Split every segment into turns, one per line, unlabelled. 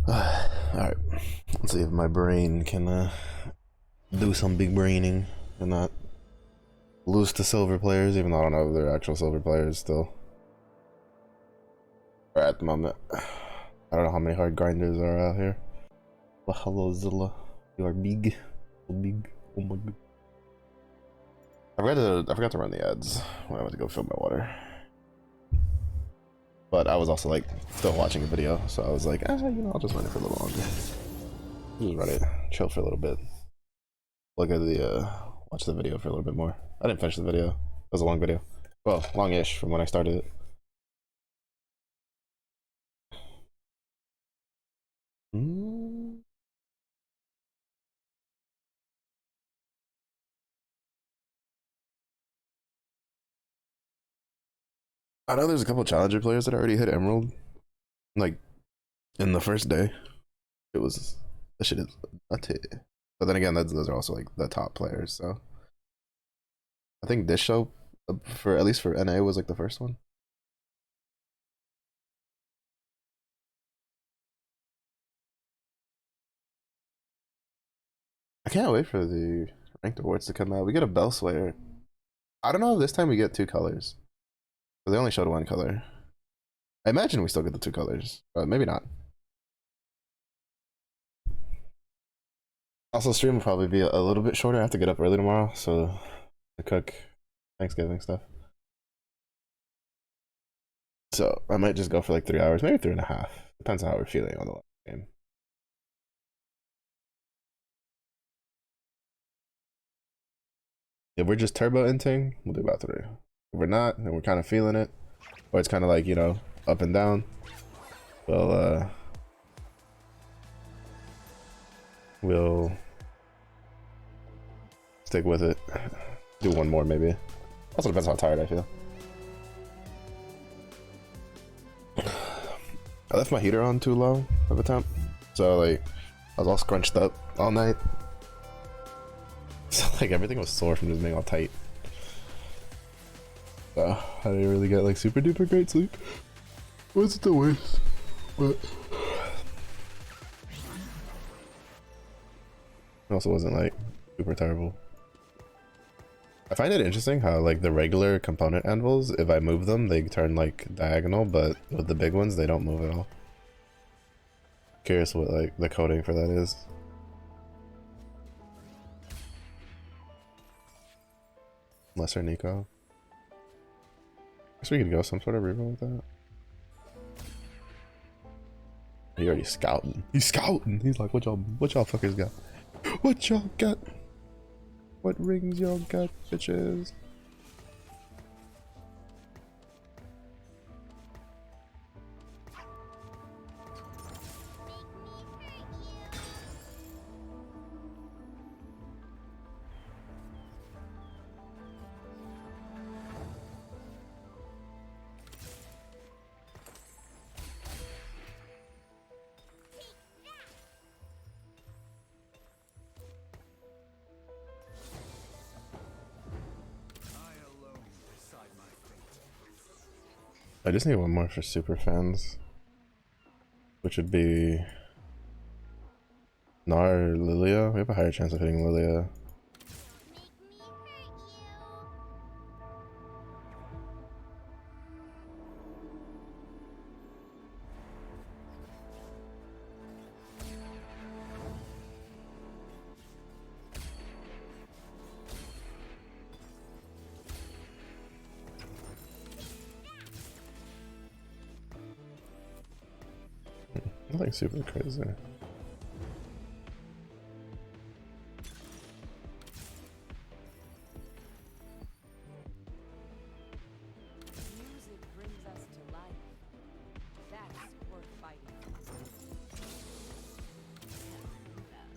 Alright, let's see if my brain can do some big braining and not lose to silver players, even though I don't know if they're actual silver players still. Or at the moment. I don't know how many hard grinders are out here. But hello Zilla, you are big. So big. Oh my god. I forgot to run the ads when I went to go fill my water. But I was also like still watching a video, so I was like, I'll just run it for a little longer. Just run it, chill for a little bit. Look at the watch the video for a little bit more. I didn't finish the video. It was a long video. Well, long-ish from when I started it. I know there's a couple challenger players that already hit Emerald, like in the first day. It was that shit is nutty. But then again, those are also like the top players. So I think this show, for at least for NA, was like the first one. I can't wait for the ranked awards to come out. We get a Bell Slayer. I don't know if this time we get two colors. But they only showed one color. I imagine we still get the two colors, but maybe not. Also, stream will probably be a little bit shorter. I have to get up early tomorrow, so to cook Thanksgiving stuff. So I might just go for like 3 hours, maybe 3.5. Depends on how we're feeling on the last game. If we're just turbo inting, we'll do about 3. If we're not, and we're kind of feeling it, or it's kind of like, up and down, we'll stick with it. Do one more maybe. Also depends how tired I feel. I left my heater on too low of a temp, so like I was all scrunched up all night. So like everything was sore from just being all tight. I didn't really get like super duper great sleep. It wasn't the worst, but it also wasn't like super terrible. I find it interesting how like the regular component anvils, if I move them, they turn like diagonal, but with the big ones, they don't move at all. Curious what like the coding for that is. Lesser Nico. Guess we could go some sort of reroll with that. He already scouting. He's scouting. He's like, what y'all fuckers got? What y'all got? What rings y'all got, bitches? I just need one more for super fans, which would be Nar or Lilia. We have a higher chance of hitting Lilia. Nothing super crazy.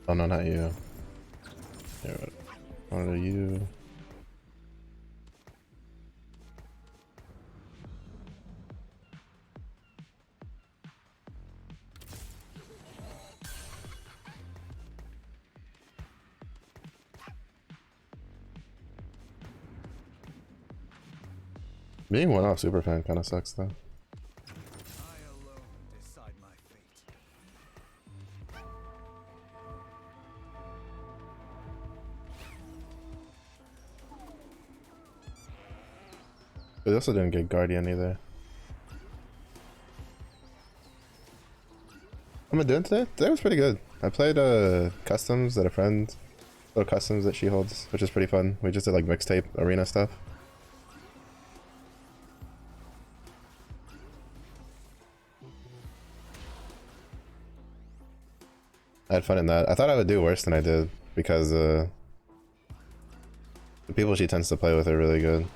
Oh no, not you. Yeah, what are you? Being one off superfan kind of sucks though. But they also didn't get Guardian either. What am I doing today? Today was pretty good. I played customs that a friend, little customs that she holds, which is pretty fun. We just did like mixtape arena stuff. I had fun in that. I thought I would do worse than I did because the people she tends to play with are really good.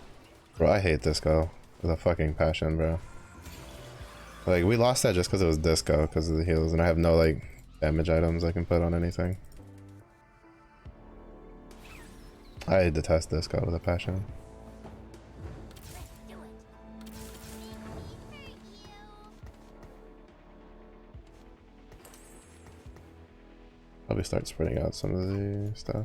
Bro, I hate disco with a fucking passion, bro. Like, we lost that just because it was disco, because of the heals, and I have no, like, damage items I can put on anything. I detest disco with a passion. Probably start spreading out some of the stuff.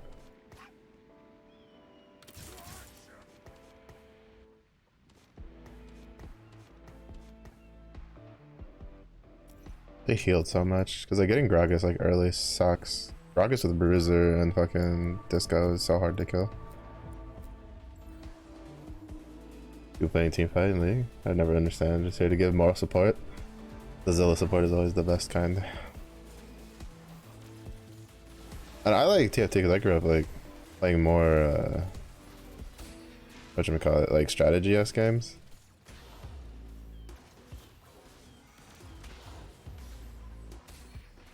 They healed so much because like getting Gragas like early sucks. Gragas with Bruiser and fucking Disco is so hard to kill. You playing team fight in League? I never understand. Just here to give moral support. The Zilla support is always the best kind. And I like TFT because I grew up like playing more whatchamacallit, like strategy-esque games.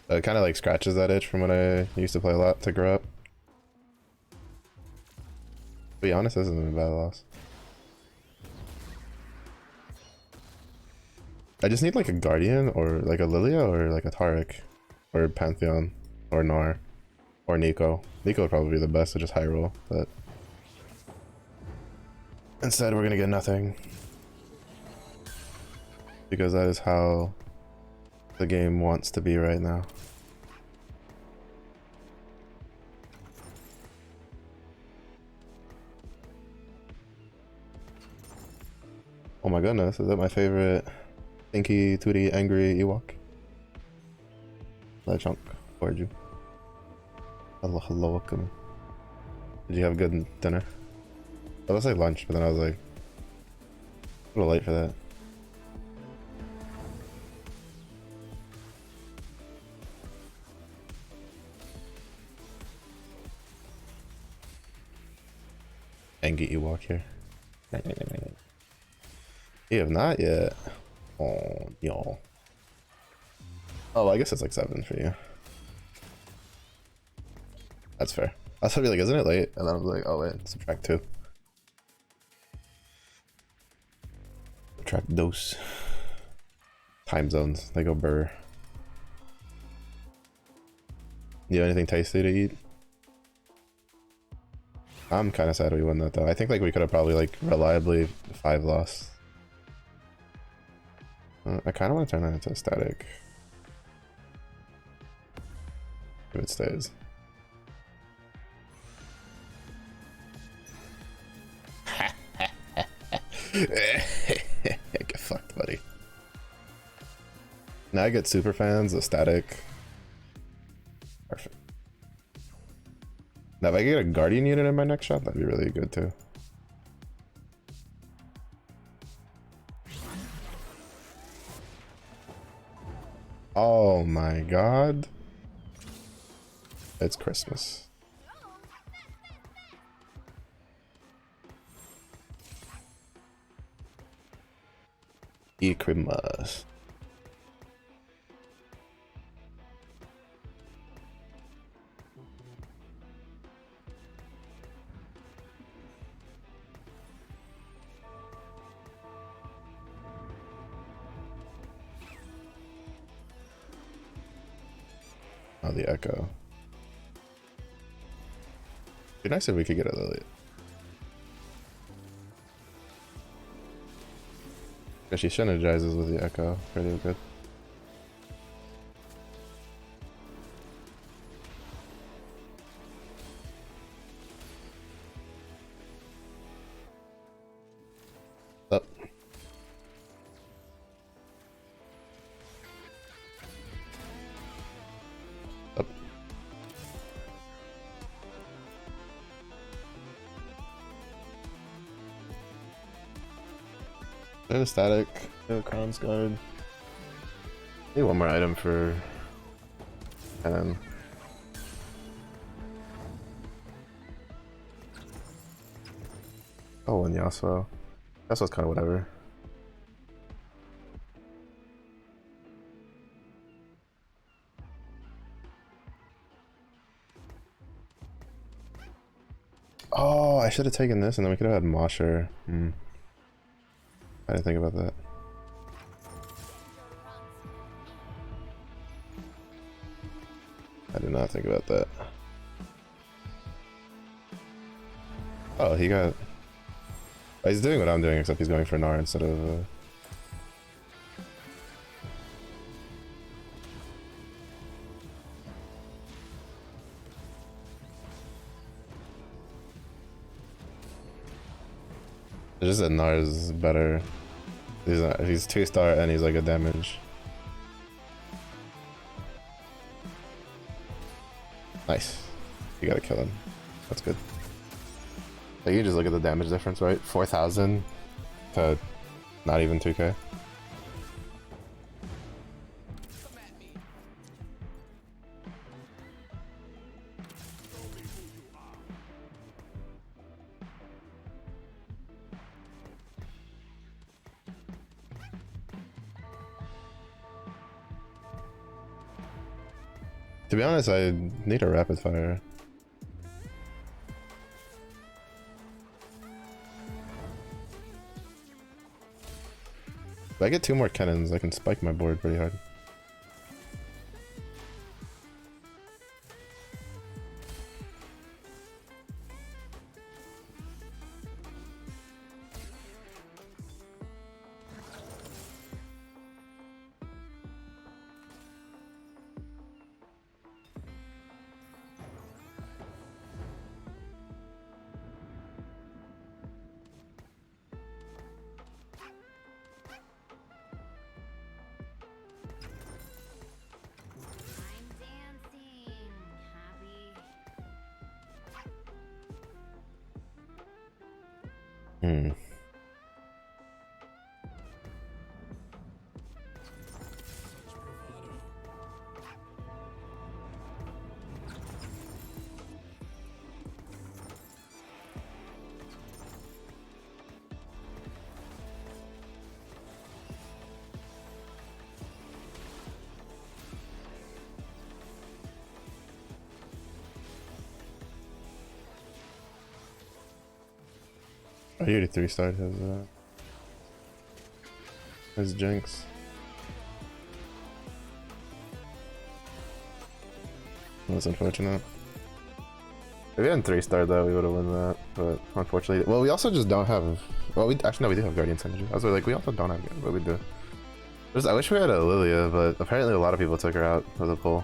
It kind of like scratches that itch from when I used to play a lot to grow up. To be honest, this isn't a bad loss. I just need like a Guardian or like a Lilia or like a Taric or Pantheon or Gnar or Nico. Nico would probably be the best to just high roll, but instead we're gonna get nothing because that is how the game wants to be right now. Oh my goodness, is that my favorite Stinky, Tootie, Angry Ewok? That chunk, where'd you? Hello, hello, welcome. Did you have a good dinner? That was like lunch, but then I was like, a little late for that. Angry Ewok here. You have not yet. Oh, y'all. Oh, I guess it's like 7 for you. That's fair. I was probably like, isn't it late? And then I was like, oh wait, subtract 2. Subtract those. Time zones, they go burr. You have anything tasty to eat? I'm kind of sad we won that though. I think like we could have probably like reliably 5 lost. I kind of want to turn that into a static. If it stays. Get fucked, buddy. Now I get super fans, a static. Perfect. Now if I get a Guardian unit in my next shot, that'd be really good too. Oh my god. It's Christmas. Christmas. Oh, the echo. Be nice if we could get a Lily. Yeah, she synergizes with the echo pretty good. Up. Up. And a static. No Kron's guard. Need one more item for. And then. Oh, and Yasuo. Yasuo's kind of whatever. Oh, I should have taken this and then we could have had Mosher. I didn't think about that. I did not think about that. Oh, he got... Oh, he's doing what I'm doing, except he's going for Gnar instead of... It's just that Gnar is better. He's 2-star and he's like a damage. Nice. You gotta kill him. That's good. Like, you just look at the damage difference, right? 4,000 to not even 2k. To be honest, I need a rapid fire. If I get 2 more cannons, I can spike my board pretty hard. Oh, he already 3-starred his Jinx. That's unfortunate. If we hadn't 3-starred though, we would have won that, but unfortunately, well, we also just don't have. Well, we actually no, we do have Guardian Synergy. I was like, we also don't have, but we do. I wish we had a Lilia, but apparently a lot of people took her out of the poll.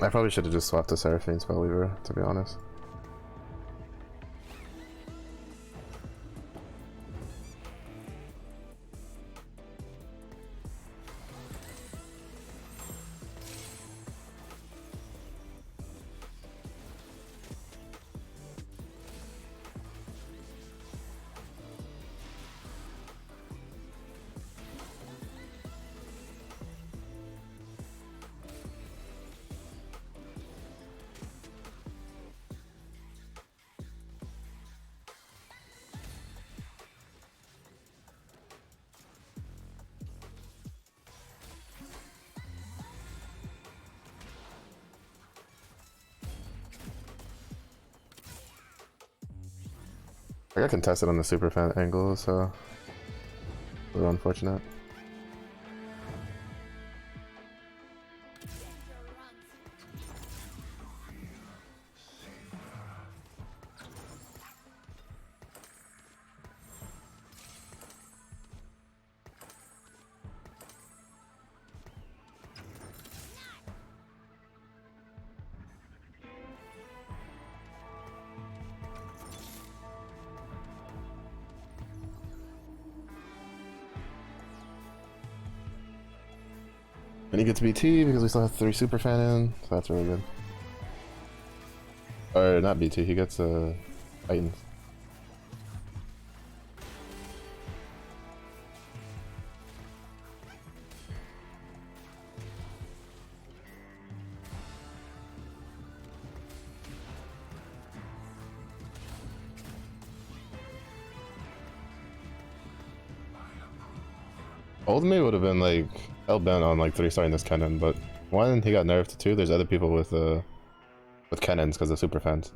I probably should have just swapped to Seraphine Spellweaver, to be honest. I got contested on the super fan angle, so a little unfortunate. And he gets BT because we still have 3 super fan in, so that's really good. Or not BT, he gets Titans. Ultimate would have been like hell bent on like 3-starring this Kennen, but 1, he got nerfed, 2, there's other people with Kennens because of super fans.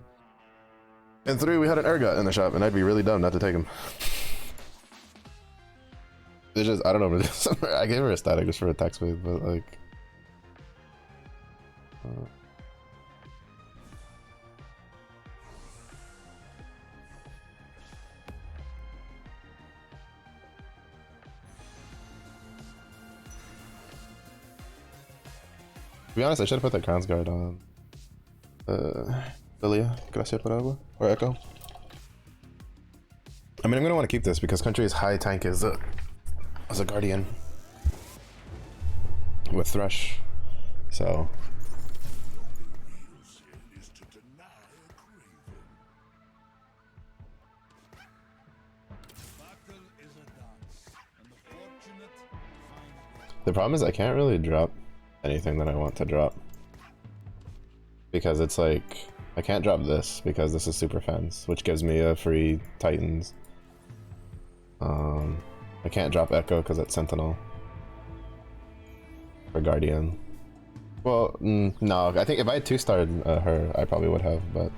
And 3, we had an Urgot in the shop, and I'd be really dumb not to take him. It's just, I don't know, I gave her a static just for attack speed, but like... To be honest, I should have put the Crown's Guard on Lilia, Gracia por Agua, or Echo. I mean, I'm gonna want to keep this because Country's high tank is a Guardian with Thresh, so. The problem is I can't really drop anything that I want to drop because it's like I can't drop this because this is super fans, which gives me a free Titans. I can't drop Echo because it's Sentinel or Guardian. Well, no, I think if I had 2-starred her, I probably would have, but.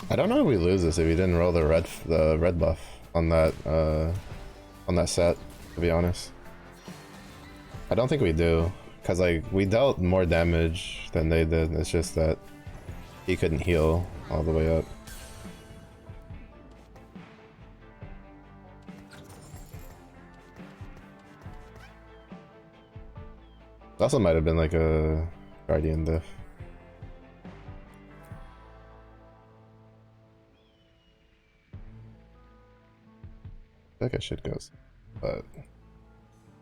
I don't know if we lose this if we didn't roll the red buff on that set, to be honest. I don't think we do, cause like we dealt more damage than they did. It's just that he couldn't heal all the way up. It also might have been like a Guardian diff. I think I should go, but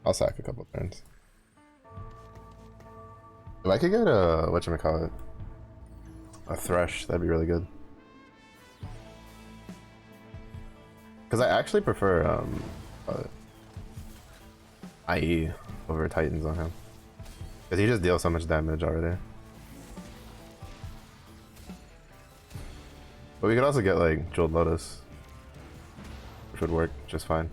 I'll sack a couple turns. If I could get a whatchamacallit, a Thresh, that'd be really good. Because I actually prefer IE over Titans on him. Because he just deals so much damage already. But we could also get like Jeweled Lotus, which would work just fine.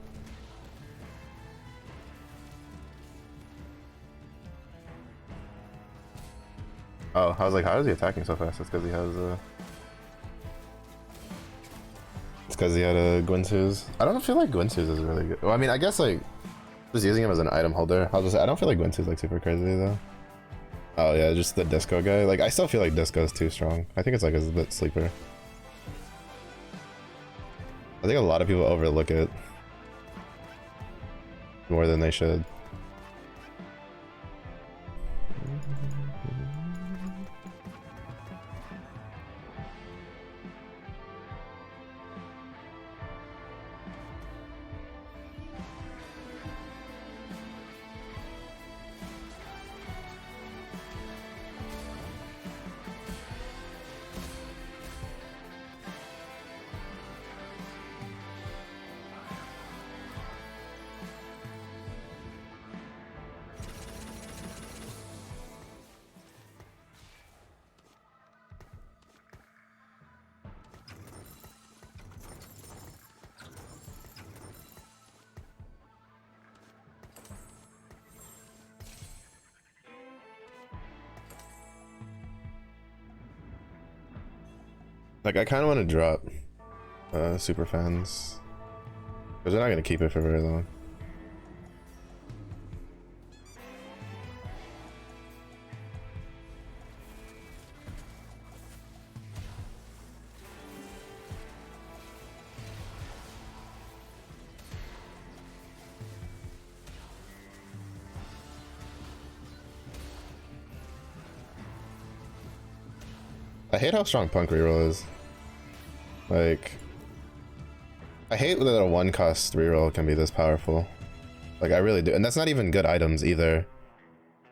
Oh, I was like, how is he attacking so fast? It's because he has it's because he had a Gwynsu's. I don't feel like Gwynsu's is really good. Well, I mean, I guess like just using him as an item holder. I was just say, I don't feel like Gwynsu's like super crazy though. Oh yeah, just the Disco guy. Like I still feel like Disco is too strong. I think it's like a bit sleeper. I think a lot of people overlook it more than they should. Like I kind of want to drop super fans because they're not gonna keep it for very long. I hate how strong punk reroll is. Like, I hate that a one cost reroll can be this powerful. Like, I really do. And that's not even good items either.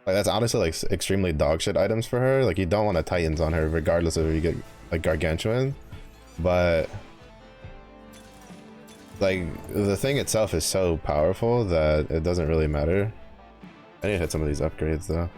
Like, that's honestly like extremely dog shit items for her. Like, you don't want a Titans on her regardless of if you get like Gargantuan. But like, the thing itself is so powerful that it doesn't really matter. I need to hit some of these upgrades though.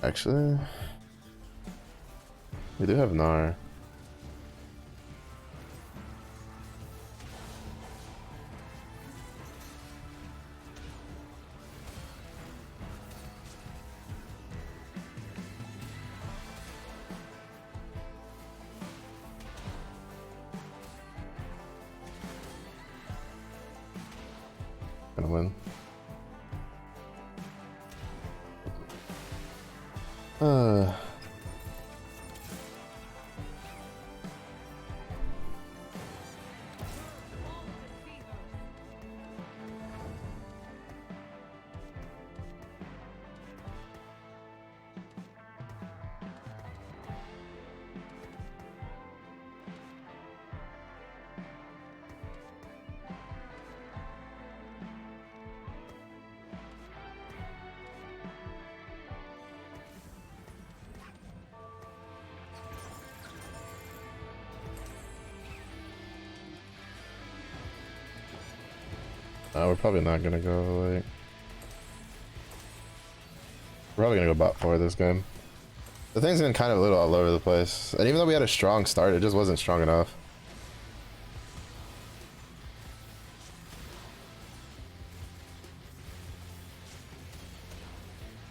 Actually, we do have Gnar. Gonna win. We're probably not gonna go like. We're probably gonna go bot 4 this game. The thing's been kind of a little all over the place, and even though we had a strong start, it just wasn't strong enough.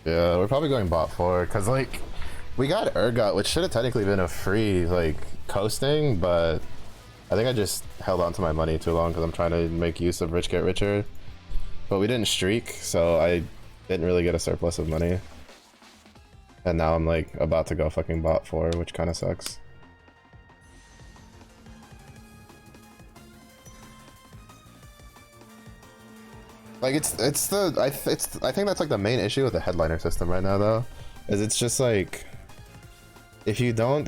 Yeah, we're probably going bot 4 because like we got Urgot, which should have technically been a free like coasting, but I think I just held on to my money too long because I'm trying to make use of rich get richer. But we didn't streak, so I didn't really get a surplus of money. And now I'm like about to go fucking bot 4, which kind of sucks. Like I think that's like the main issue with the headliner system right now though, is it's just like if you don't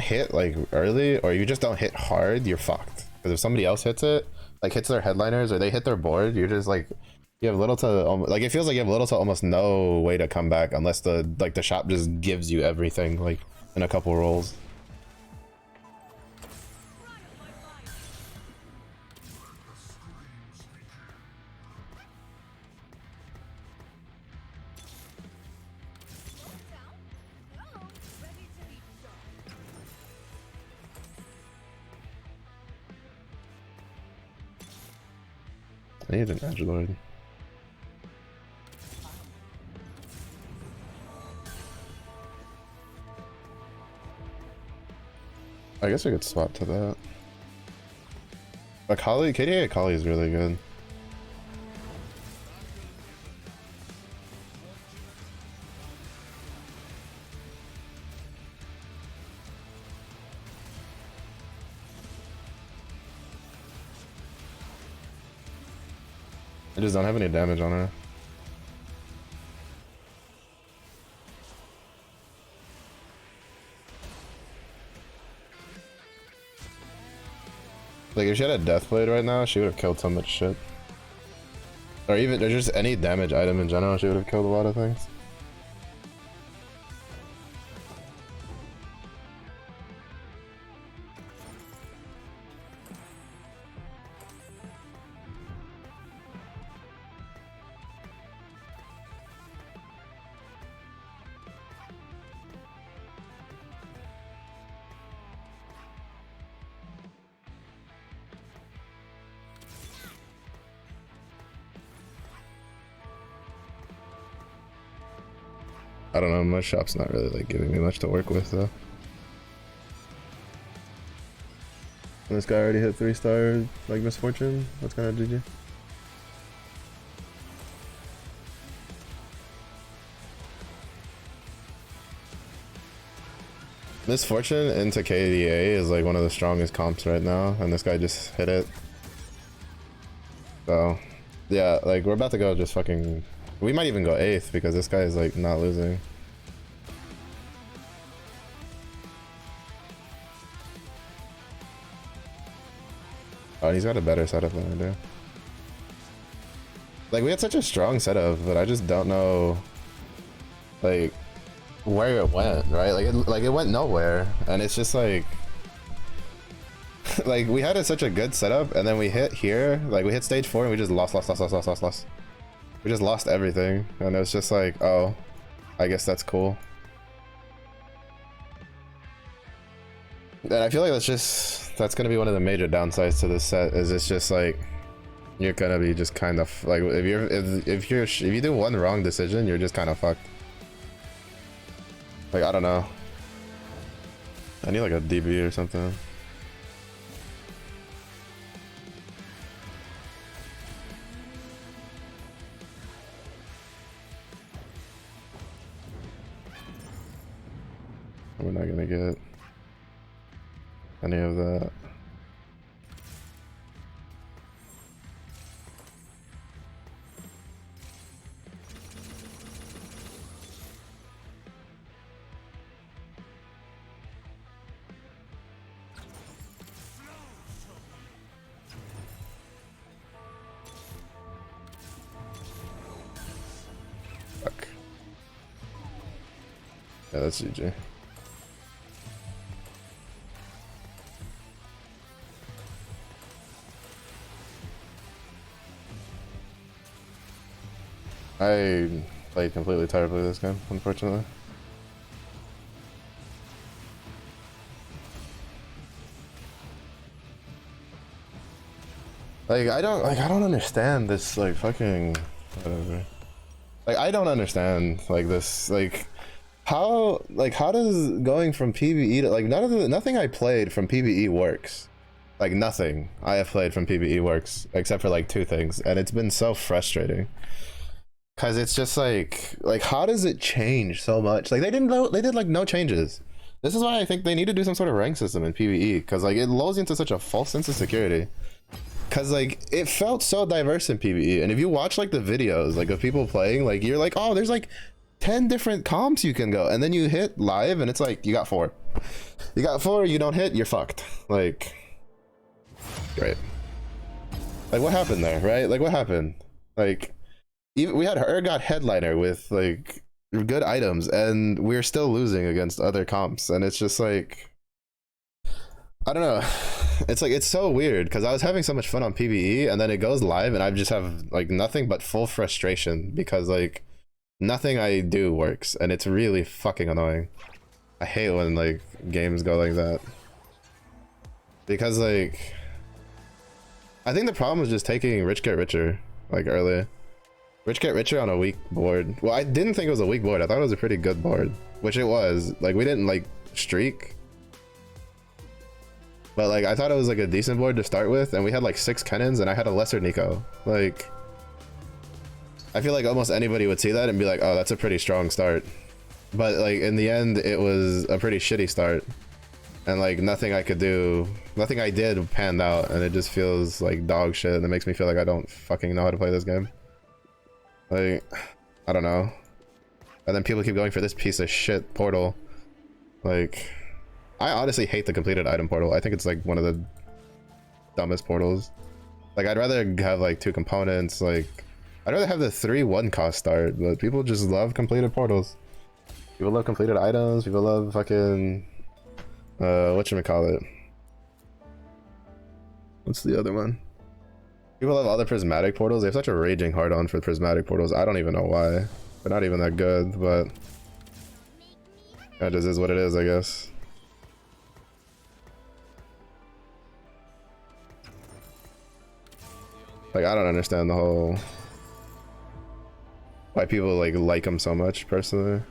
hit like early or you just don't hit hard, you're fucked. Because if somebody else hits it, like hits their headliners or they hit their board, you're just like you have little to like it feels like you have little to almost no way to come back unless the shop just gives you everything like in a couple rolls. I need an Edgelord. I guess I could swap to that. Akali, KDA Akali is really good. I just don't have any damage on her. Like if she had a death blade right now, she would have killed so much shit. Or even or just any damage item in general, she would have killed a lot of things. I don't know, my shop's not really like giving me much to work with though. This guy already hit 3-star like misfortune. That's kind of GG. Misfortune into KDA is like one of the strongest comps right now, and this guy just hit it. So yeah, like we're about to go just fucking. We might even go 8th because this guy is like not losing. Oh, he's got a better setup than I do. Like we had such a strong setup, but I just don't know like where it went, right? Like it went nowhere, and it's just like like we had such a good setup, and then we hit here, like we hit stage 4 and we just lost. We just lost everything, and it was just like, oh, I guess that's cool. And I feel like that's gonna be one of the major downsides to this set, is it's just like you're gonna be just kind of like if you do one wrong decision, you're just kind of fucked. Like I don't know. I need like a DB or something. We're not gonna get any of that. Fuck. Yeah, that's GG. I played completely terribly this game, unfortunately. Like I don't understand this like fucking whatever. Like I don't understand like this how does going from PvE to like nothing I played from PvE works. Like nothing I have played from PvE works except for like 2 things, and it's been so frustrating. Cause it's just like how does it change so much? Like they did like no changes. This is why I think they need to do some sort of rank system in PvE, because like it lulls you into such a false sense of security. Cause like it felt so diverse in PvE, and if you watch like the videos like of people playing, like you're like, oh, there's like 10 different comps you can go, and then you hit live and it's like you got 4. You got 4, you don't hit, you're fucked. Like great. Like what happened there, right? Like what happened? Like we had Urgot headliner with like good items, and we're still losing against other comps, and it's just like I don't know. It's like it's so weird because I was having so much fun on PvE, and then it goes live and I just have like nothing but full frustration because like nothing I do works, and it's really fucking annoying. I hate when like games go like that, because like I think the problem was just taking Rich Get Richer like early. Rich Get Richer on a weak board. Well, I didn't think it was a weak board. I thought it was a pretty good board, which it was. Like we didn't like streak, but like I thought it was like a decent board to start with, and we had like 6 cannons, and I had a lesser Nico. Like I feel like almost anybody would see that and be like, oh, that's a pretty strong start. But like in the end, it was a pretty shitty start, and like nothing I could do, nothing I did panned out, and it just feels like dog shit, and it makes me feel like I don't fucking know how to play this game. Like, I don't know. And then people keep going for this piece of shit portal. Like, I honestly hate the completed item portal. I think it's like one of the dumbest portals. Like I'd rather have like 2 components. Like I'd rather have the 3-1 cost start, but people just love completed portals. People love completed items. People love fucking whatchamacallit. What's the other one? People love all the prismatic portals. They have such a raging hard on for prismatic portals. I don't even know why. They're not even that good, but that just is what it is, I guess. Like I don't understand the whole why people like them so much personally.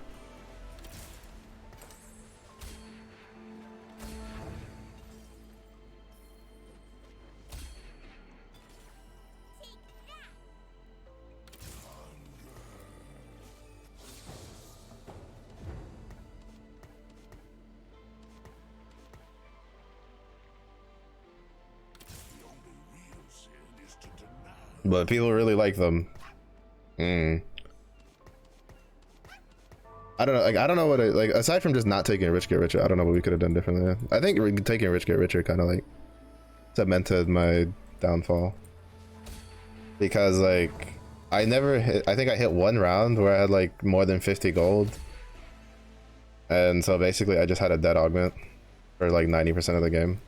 But people really like them. I don't know. Like I don't know what like aside from just not taking rich get richer, I don't know what we could have done differently. I think taking rich get richer kind of like cemented my downfall because like I never hit. I think I hit 1 round where I had like more than 50 gold, and so basically I just had a dead augment for like 90% of the game.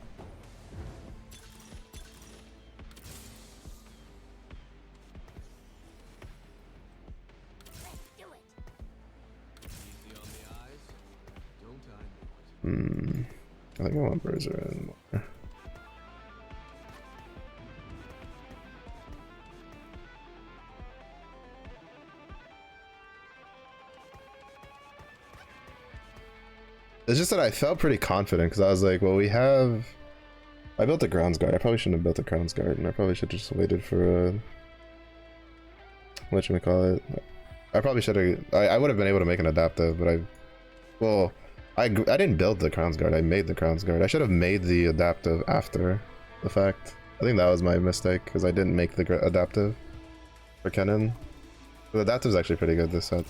I think I want Berser in more. It's just that I felt pretty confident because I was like, well, I built a grounds guard. I probably shouldn't have built a grounds guard, and I probably should have just waited for whatchamacallit. I probably should have. I would have been able to make an adaptive, but I didn't build the Crown's Guard, I made the Crown's Guard. I should have made the adaptive after the fact. I think that was my mistake, because I didn't make the adaptive for Kennen. The adaptive is actually pretty good this set.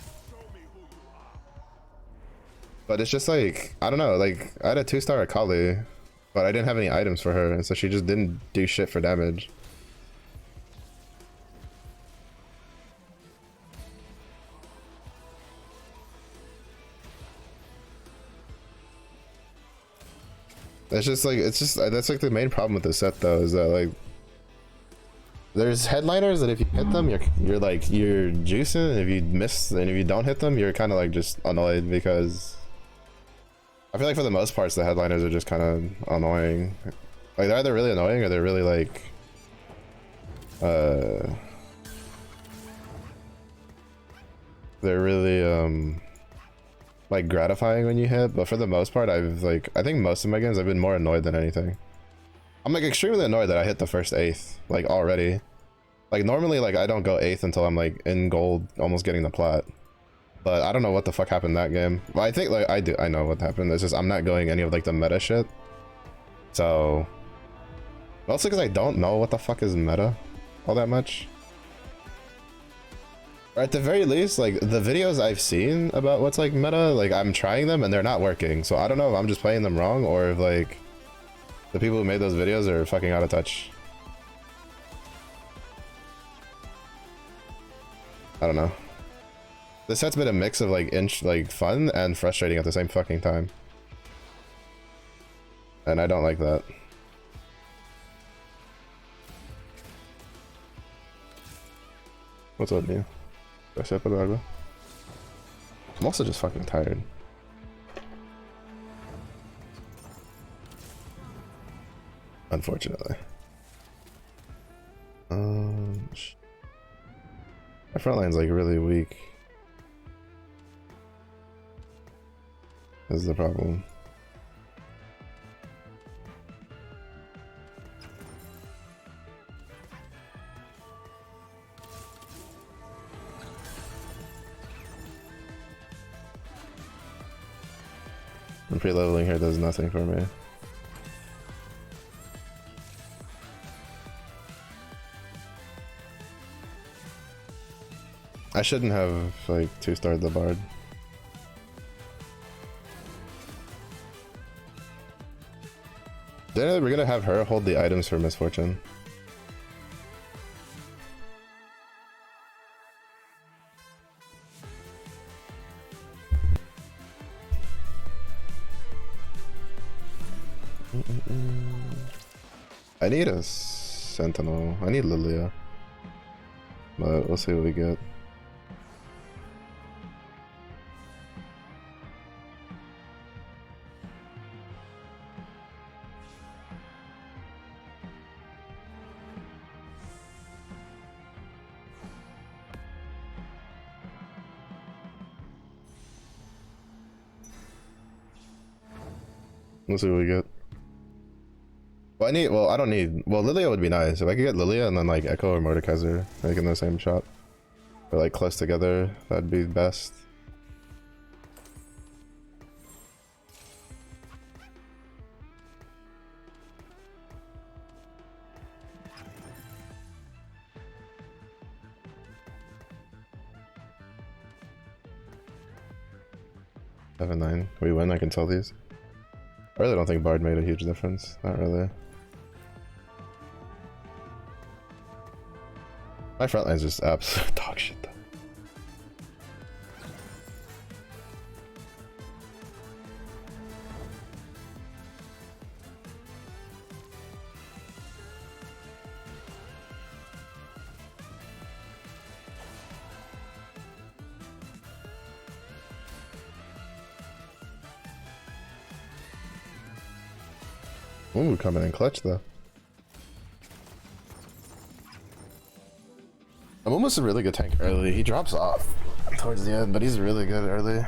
But it's just like, I don't know, like, I had a 2-star Akali, but I didn't have any items for her, and so she just didn't do shit for damage. That's just like, that's like the main problem with this set though, is that like, there's headliners that if you hit them, you're juicing, and if you miss, and if you don't hit them, you're kind of like just annoyed, because I feel like for the most parts, the headliners are just kind of annoying. Like they're either really annoying or they're really like, they're really, like gratifying when you hit, but for the most part I think most of my games I've been more annoyed than anything. I'm like extremely annoyed that I hit the first 8th like already. Like normally like I don't go 8th until I'm like in gold almost getting the plat, but I don't know what the fuck happened that game. Well, I think like I know what happened. It's just I'm not going any of like the meta shit, so mostly because I don't know what the fuck is meta all that much. Or at the very least, like the videos I've seen about what's like meta, like I'm trying them and they're not working. So I don't know if I'm just playing them wrong or if like the people who made those videos are fucking out of touch. I don't know. This set's been a mix of like fun and frustrating at the same fucking time. And I don't like that. What's up, Neil? I'm also just fucking tired. Unfortunately. My front line's like really weak. This is the problem. And pre-leveling here does nothing for me. I shouldn't have like 2-starred the Bard. Then we're gonna have her hold the items for misfortune. I need a sentinel. I need Lilia. But we'll see what we get. We'll see what we get. Well, I don't need, well, Lilia would be nice. If I could get Lilia and then like Echo or Mordekaiser, like in the same shot. Or like close together, that'd be best. Seven, 9. We win, I can tell these. I really don't think Bard made a huge difference. Not really. My front line's just absolute dog shit though. Ooh, coming in clutch though. I'm almost a really good tank early. He drops off towards the end, but he's really good early.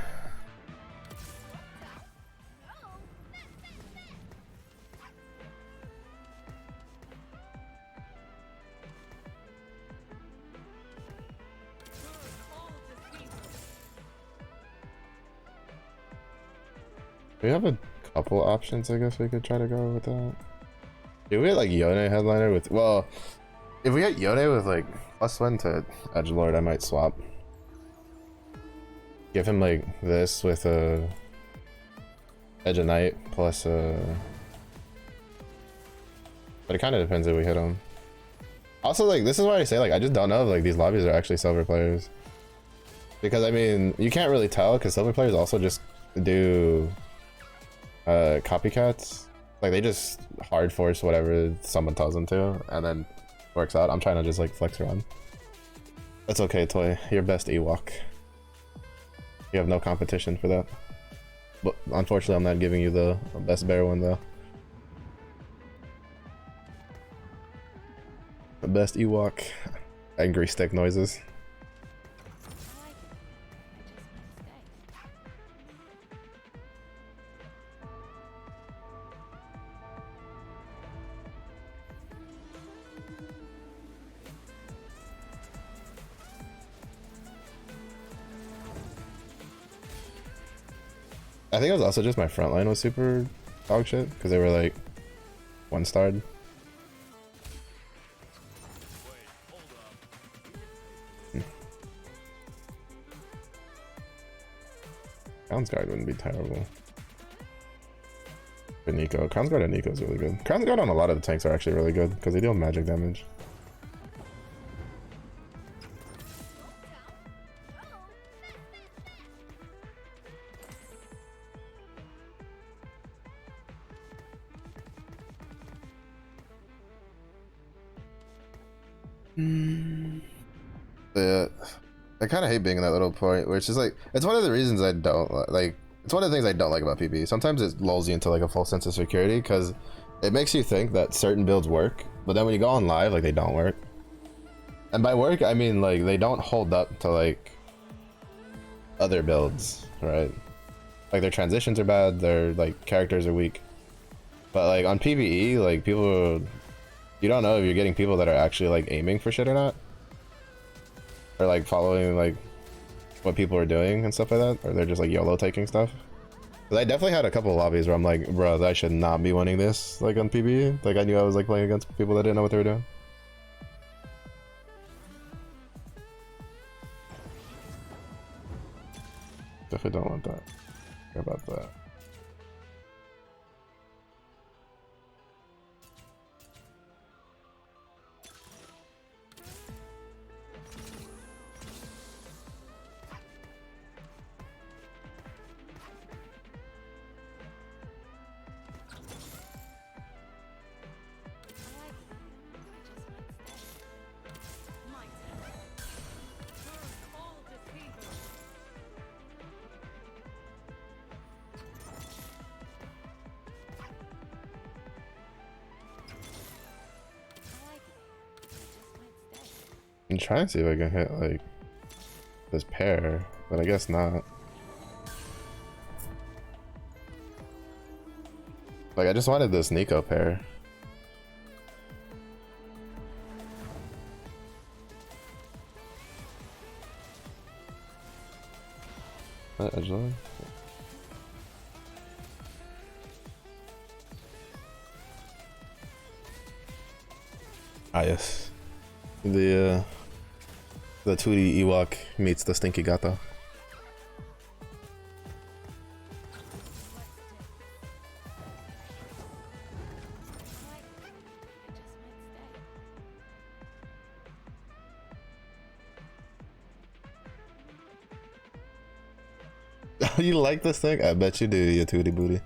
We have a couple options, I guess we could try to go with that. Do we get like Yone headliner with, well, if we get Yone with like +1 to Edgelord, I might swap. Give him like this with a Edge of Night plus but it kind of depends if we hit him. Also, like, this is why I say, like, I just don't know if like these lobbies are actually silver players, because I mean you can't really tell because silver players also just do copycats. Like they just hard force whatever someone tells them to and then works out. I'm trying to just like flex around. That's okay, Toy. Your best Ewok. You have no competition for that. But unfortunately I'm not giving you the best bear one though. The best Ewok. Angry stick noises. I think it was also just my front line was super dog shit because they were like 1-starred. Crown's Guard wouldn't be terrible. But Nico. Crown's Guard and Nico is really good. Crown's Guard on a lot of the tanks are actually really good because they deal magic damage. Yeah, I kind of hate being in that little point where it's just like, it's one of the reasons I don't like, it's one of the things I don't like about PvE. Sometimes it lulls you into like a false sense of security because it makes you think that certain builds work, but then when you go on live, like they don't work. And by work, I mean like they don't hold up to like other builds, right? Like their transitions are bad, their like characters are weak. But like on PvE, like people, you don't know if you're getting people that are actually like aiming for shit or not. Or like following like what people are doing and stuff like that, or they're just like YOLO taking stuff. Cause I definitely had a couple of lobbies where I'm like, bro, I should not be winning this like on PvE. Like I knew I was like playing against people that didn't know what they were doing. Definitely don't want that. Care about that. I'm trying to see if I can hit like this pair, but I guess not. Like I just wanted this Nico pair. Edgelord? Ah yes. The 2D Ewok meets the Stinky Gato. You like this thing? I bet you do, you 2D booty.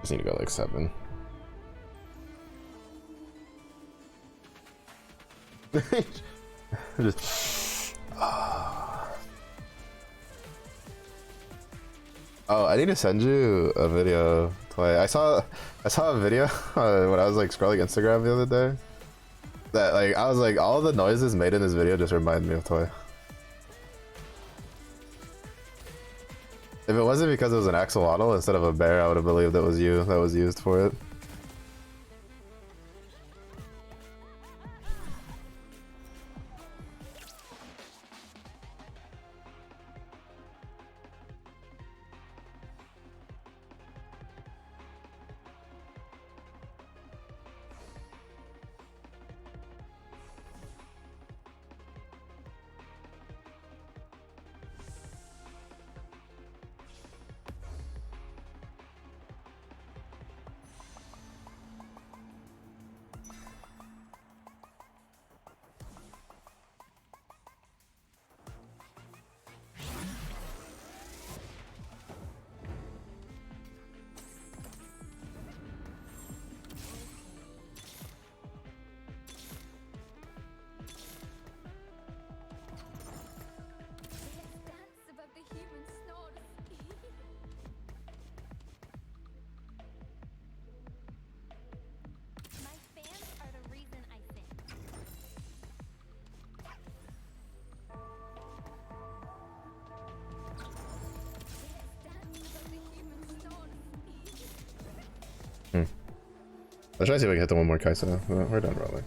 Just need to go like 7. Just, oh, I need to send you a video. Toy. I saw a video when I was like scrolling Instagram the other day. That like I was like, all the noises made in this video just remind me of Toy. If it wasn't because it was an axolotl instead of a bear, I would have believed it was you that was used for it. Let's try to see if I can hit the one more Kaisa. We're done rolling.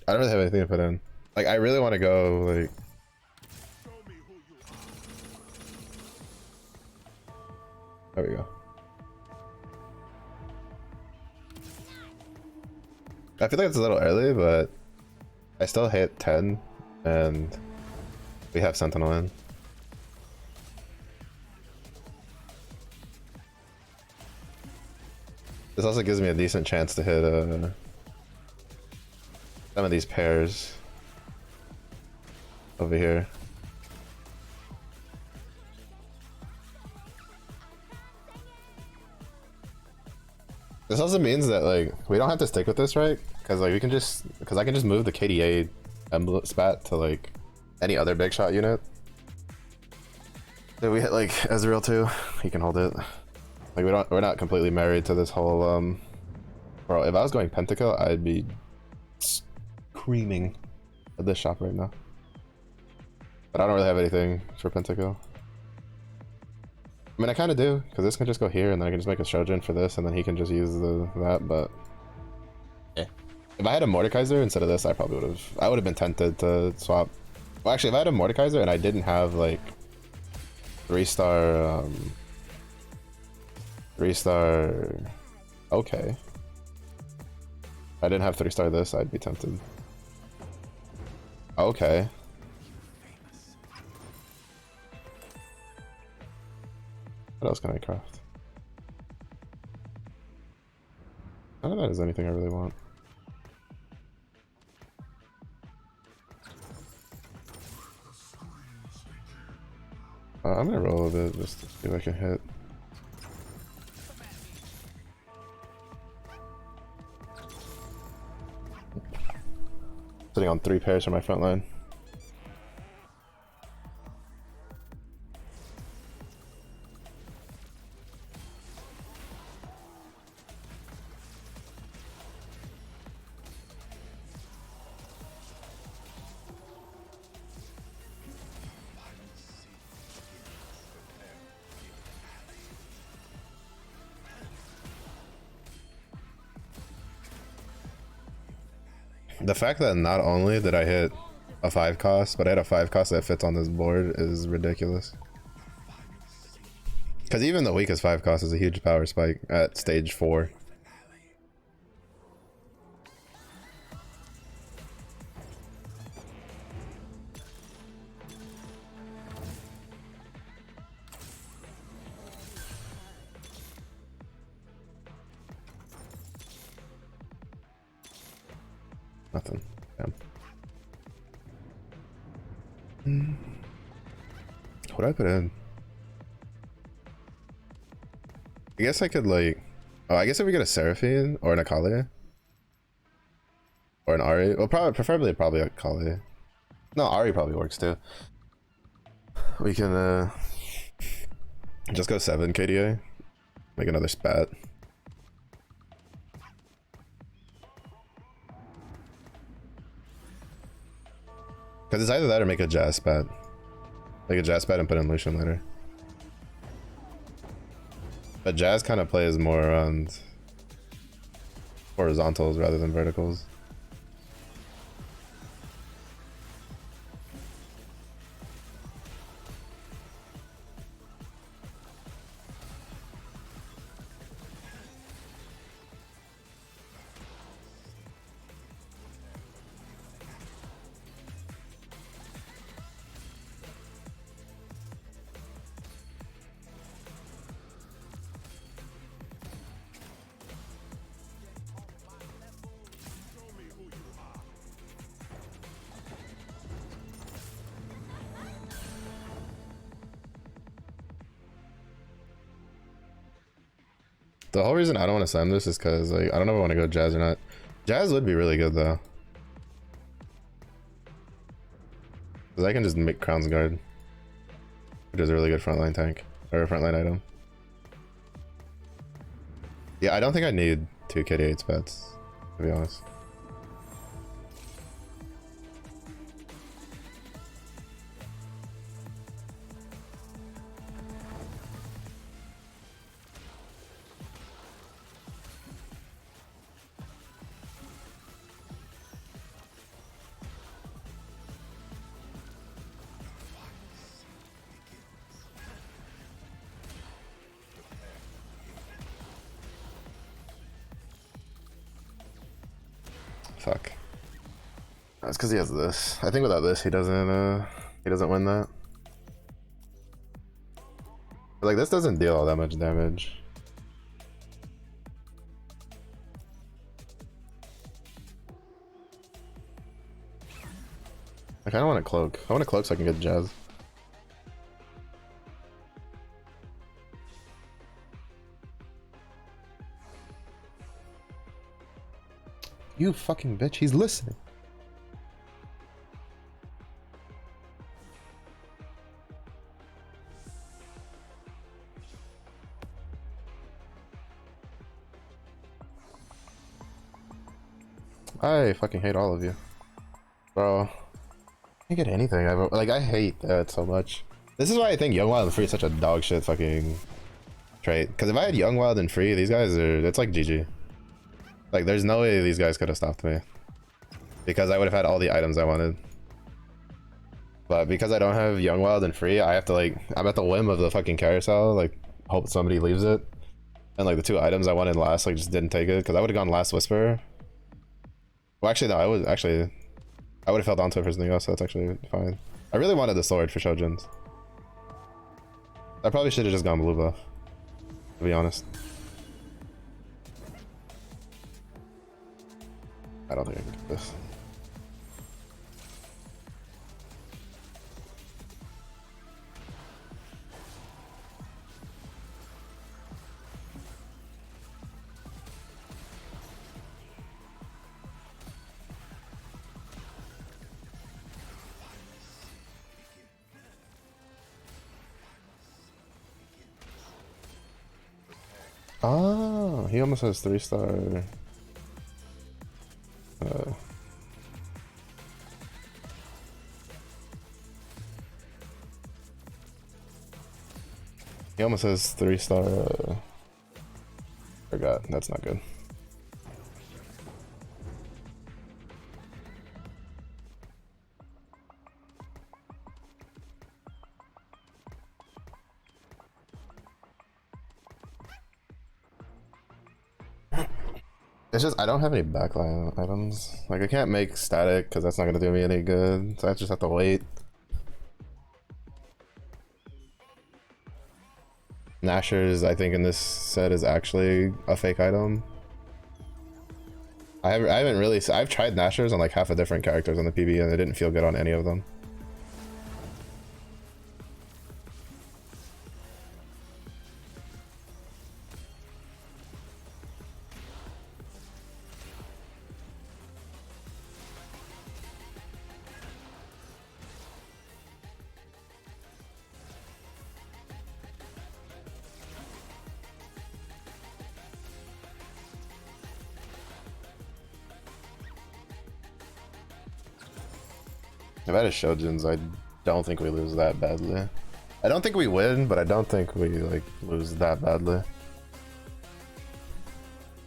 I don't really have anything to put in. Like, I really want to go, like... There we go. I feel like it's a little early, but I still hit 10, and we have Sentinel in. This also gives me a decent chance to hit some of these pairs over here. This also means that like we don't have to stick with this, right? Because like we can just, because I can just move the KDA emblem spat to like any other big shot unit. If we hit like Ezreal too, he can hold it. Like we're not completely married to this whole bro, if I was going Pentakill, I'd be screaming at this shop right now. But I don't really have anything for Pentakill. I mean, I kind of do, because this can just go here, and then I can just make a Shojin for this, and then he can just use that, but Yeah. If I had a Mordekaiser instead of this, I probably would have. I would have been tempted to swap. Well, actually, if I had a Mordekaiser and I didn't have like 3-star, 3-star. Okay. If I didn't have 3-star this, I'd be tempted. Okay. What else can I craft? None of that is anything I really want. I'm gonna roll a bit just to see if I can hit. Sitting on 3 pairs for my front line. The fact that not only did I hit a 5 cost, but I had a 5 cost that fits on this board is ridiculous. Because even the weakest 5 cost is a huge power spike at stage 4. Nothing. Damn. What did I put in? I guess I could like... Oh, I guess if we get a Seraphine or an Akali. Or an Ari. Well, preferably a Akali. No, Ari probably works too. We can just go 7 KDA. Make another spat. Because it's either that or make a Jazz spat. Make a Jazz spat and put in Lucian later. But Jazz kind of plays more around horizontals rather than verticals. The whole reason I don't want to send this is because like I don't know if I want to go Jazz or not. Jazz would be really good though. Because I can just make Crown's Guard. Which is a really good frontline tank. Or a frontline item. Yeah, I don't think I need 2 KD8 spats, to be honest. Fuck. That's because he has this. I think without this, he doesn't win that. But like this doesn't deal all that much damage. I kind of want a cloak. I want a cloak so I can get Jazz. You fucking bitch, he's listening. I fucking hate all of you. Bro. I can't get anything. I hate that so much. This is why I think Young Wild and Free is such a dog shit fucking trait. Because if I had Young Wild and Free, these guys are, it's like GG. Like, there's no way these guys could have stopped me. Because I would have had all the items I wanted. But because I don't have Young Wild and Free, I have to like, I'm at the whim of the fucking carousel, like, hope somebody leaves it. And like the 2 items I wanted last, like, just didn't take it, because I would have gone Last Whisper. Well, actually, no, I would have held on to it for something else, so that's actually fine. I really wanted the sword for Shojin's. I probably should have just gone blue buff, to be honest. I don't think I can get this. Oh, he almost has 3-star. He almost has 3-star. Forgot. That's not good. It's just I don't have any backline items. Like I can't make static because that's not gonna do me any good. So I just have to wait. Nashers, I think in this set is actually a fake item. I haven't really. I've tried Nashers on like half a different characters on the PB and it didn't feel good on any of them. If I had a Shojin's, I don't think we lose that badly. I don't think we win, but I don't think we like lose that badly.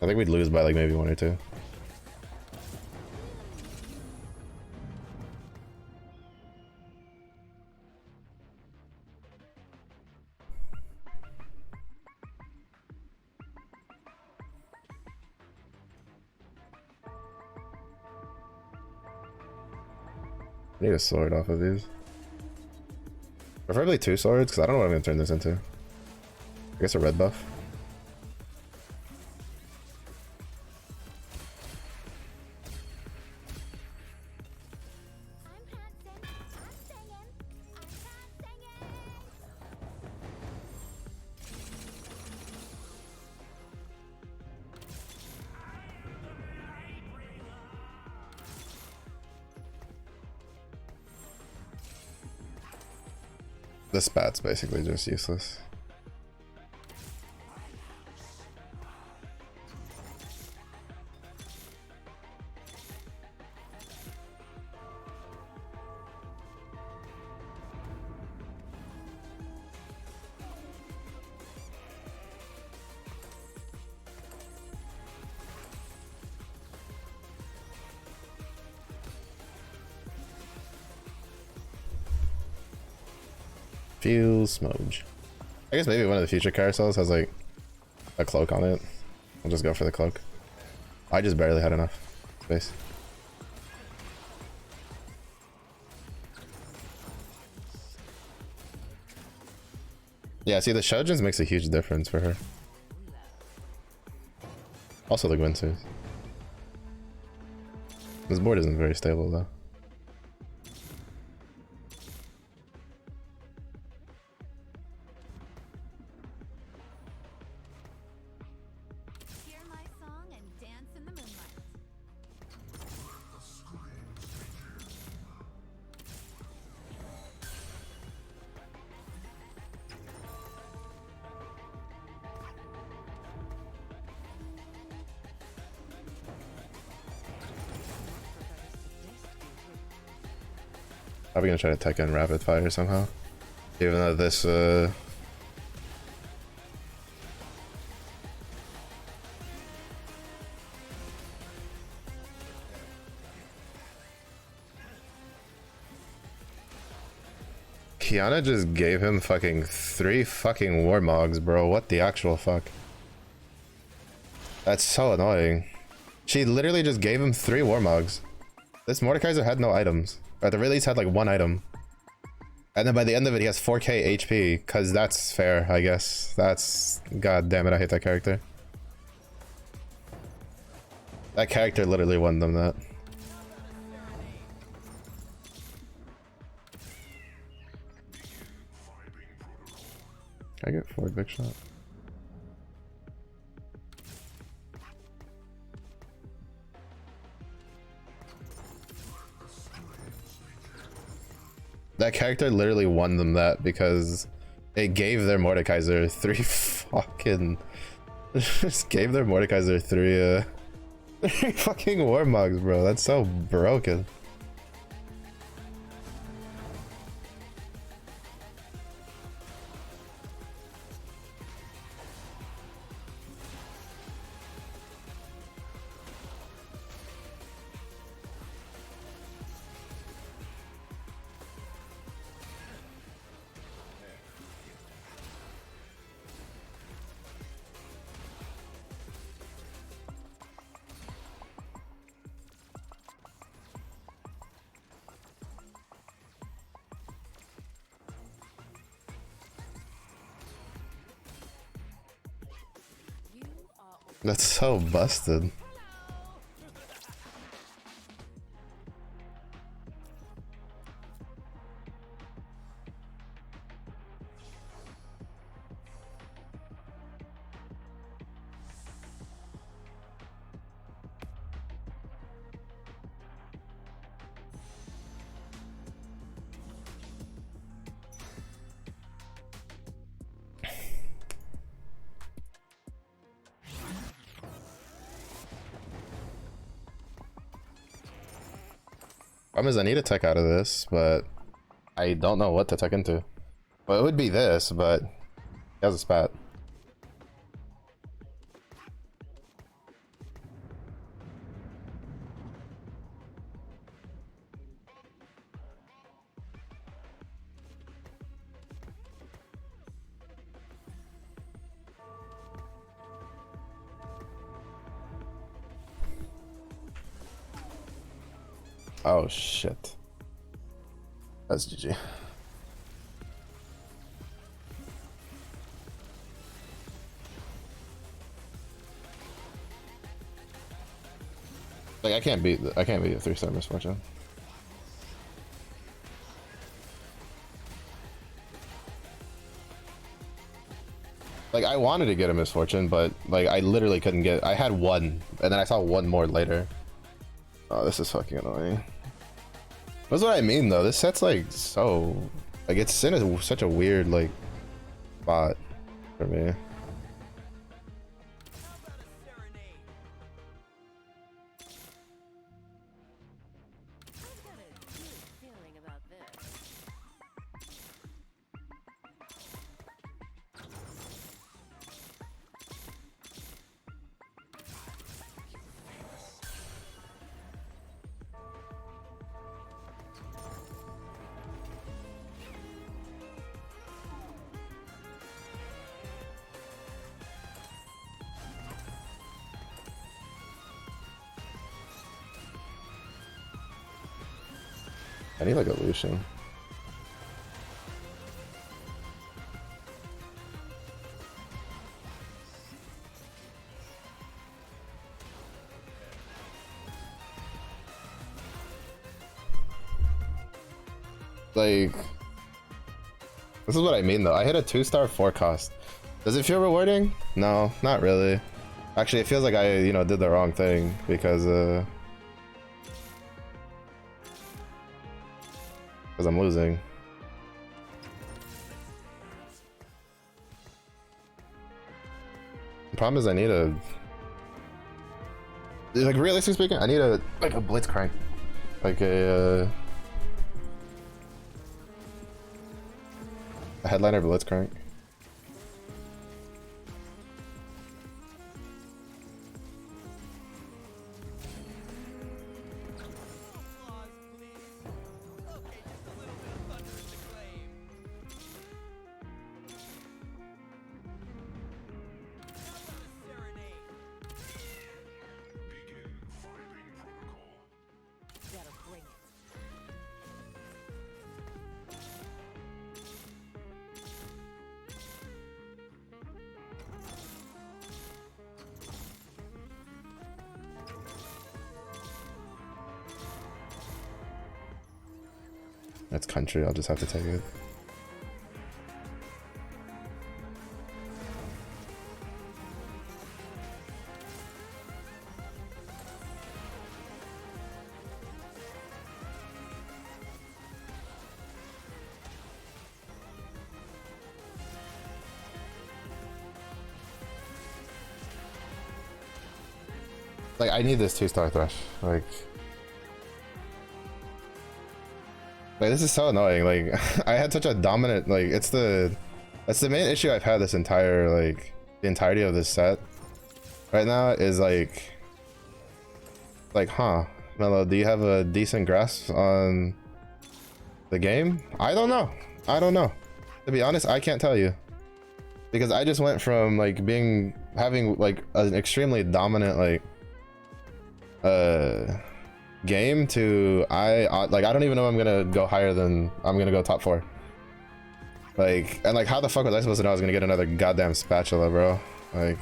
I think we'd lose by like maybe 1 or 2. I need a sword off of these. Preferably 2 swords, because I don't know what I'm going to turn this into. I guess a red buff. The spat's basically just useless. Feel smudge. I guess maybe one of the future carousels has like a cloak on it. I'll just go for the cloak. I just barely had enough space. Yeah, see the Shojin's makes a huge difference for her. Also the Gwynsu's. This board isn't very stable though. Probably gonna try to tech in rapid fire somehow. Even though this Kiana just gave him fucking 3 fucking Warmogs, bro. What the actual fuck? That's so annoying. She literally just gave him 3 Warmogs. This Mordekaiser had no items. Or at the very least had like 1 item. And then by the end of it, he has 4k HP, because that's fair, I guess. That's... God damn it, I hate that character. That character literally won them that. Can I get forward big shot? That character literally won them that because it gave their Mordekaiser 3 fucking... just gave their Mordekaiser 3 fucking Warmogs, bro. That's so broken. That's so busted. Problem is I need a tech out of this, but I don't know what to tech into. Well, it would be this, but he has a spat. Oh shit. That's GG. Like I can't beat a 3-star misfortune. Like I wanted to get a misfortune, but like I literally couldn't get. I had 1, and then I saw 1 more later. Oh, this is fucking annoying. That's what I mean, though. This set's like so, like it's in such a weird like spot for me. I need like a Lucian. Like, this is what I mean though. I hit a 2-star 4 cost. Does it feel rewarding? No, not really. Actually, it feels like I, you know, did the wrong thing because I'm losing. The problem is I need a, like realistically speaking, I need a like a blitzcrank, like a headliner blitzcrank. That's country. I'll just have to take it. Like, I need this 2-star thresh. Like, this is so annoying. Like, I had such a dominant, like, that's the main issue I've had this entire, like, the entirety of this set right now is like, huh, Mello, do you have a decent grasp on the game? I don't know. To be honest, I can't tell you. Because I just went from, like, having, like, an extremely dominant, like, game to I don't even know I'm gonna go higher than I'm gonna go top 4. Like, and like, how the fuck was I supposed to know I was gonna get another goddamn spatula, bro? Like,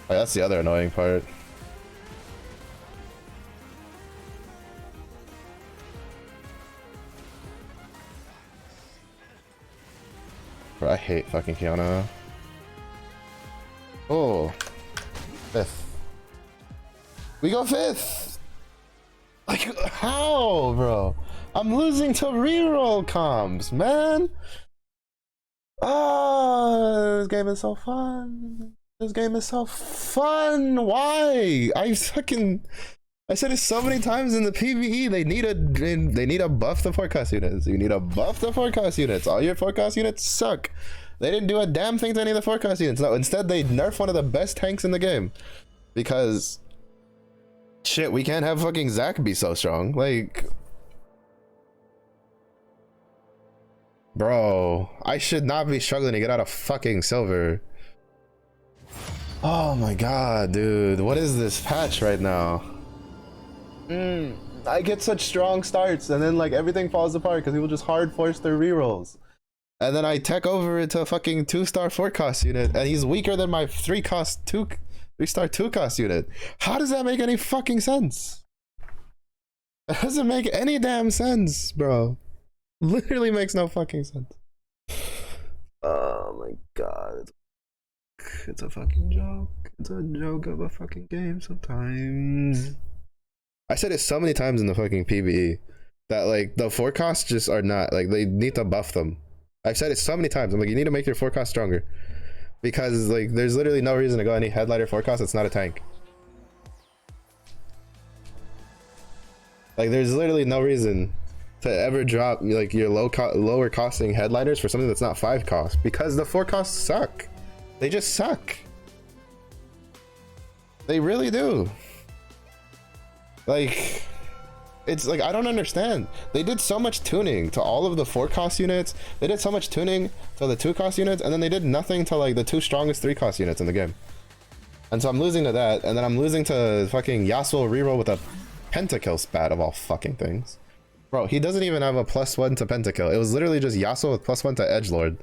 that's the other annoying part. Bro, I hate fucking Kiana. Oh, 5th. We go 5th. Like, how, bro? I'm losing to reroll comps, man. Ah, this game is so fun. This game is so fun. Why? I said it so many times in the PvE. They need a buff the forecast units. You need to buff the forecast units. All your forecast units suck. They didn't do a damn thing to any of the forecast units. No, instead they nerf one of the best tanks in the game. Because shit, we can't have fucking Zac be so strong. Like, bro, I should not be struggling to get out of fucking silver. Oh my god, dude. What is this patch right now? I get such strong starts and then like everything falls apart because people just hard force their rerolls. And then I tech over into a fucking 2-star 4-cost unit and he's weaker than my 3-star 2-cost unit. How does that make any fucking sense? That doesn't make any damn sense, bro. Literally makes no fucking sense. Oh my god. It's a fucking joke. It's a joke of a fucking game sometimes. I said it so many times in the fucking PvE that like the forecasts just are not, like, they need to buff them. I've said it so many times. I'm like, you need to make your forecast stronger because like there's literally no reason to go any headlighter forecast. It's not a tank. Like, there's literally no reason to ever drop like your lower costing headlighters for something that's not 5 cost because the forecasts suck. They just suck. They really do. Like, it's like, I don't understand. They did so much tuning to all of the 4-cost units. They did so much tuning to the 2-cost units, and then they did nothing to like the 2 strongest 3-cost units in the game. And so I'm losing to that, and then I'm losing to fucking Yasuo reroll with a pentakill spat of all fucking things. Bro, he doesn't even have a +1 to pentakill. It was literally just Yasuo with +1 to edgelord.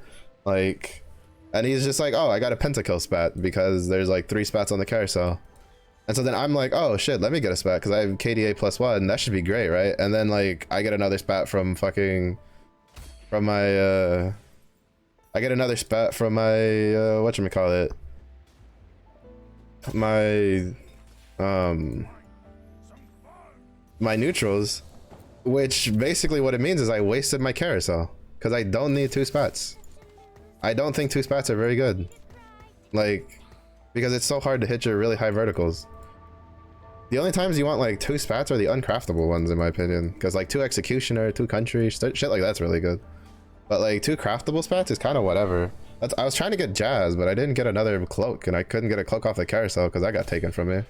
Like, and he's just like, oh, I got a pentakill spat because there's like 3 spats on the carousel. And so then I'm like, oh shit, let me get a spat because I have KDA +1. That should be great, right? And then like I get another spat from my I get another spat from my whatchamacallit, my neutrals, which basically what it means is I wasted my carousel because I don't need 2 spats. I don't think 2 spats are very good, like, because it's so hard to hit your really high verticals. The only times you want like 2 spats are the uncraftable ones, in my opinion, because like 2 executioner, 2 country, shit like that's really good. But like 2 craftable spats is kind of whatever. I was trying to get Jazz, but I didn't get another cloak, and I couldn't get a cloak off the carousel because that got taken from me.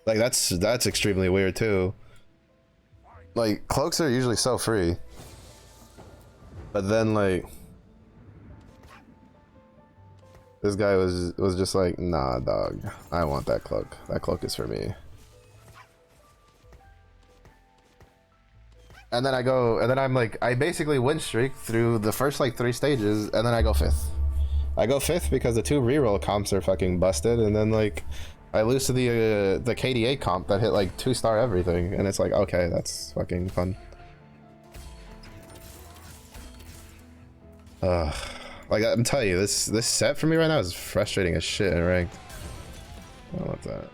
Like that's extremely weird too. Like, cloaks are usually so free, but then like this guy was just like, nah, dog, I want that cloak. That cloak is for me. And then I'm like, I basically win streak through the first like 3 stages, and then I go 5th. I go 5th because the 2 reroll comps are fucking busted, and then like I lose to the KDA comp that hit like 2-star everything, and it's like, okay, that's fucking fun. Like I'm telling you, this set for me right now is frustrating as shit in ranked. I don't want that.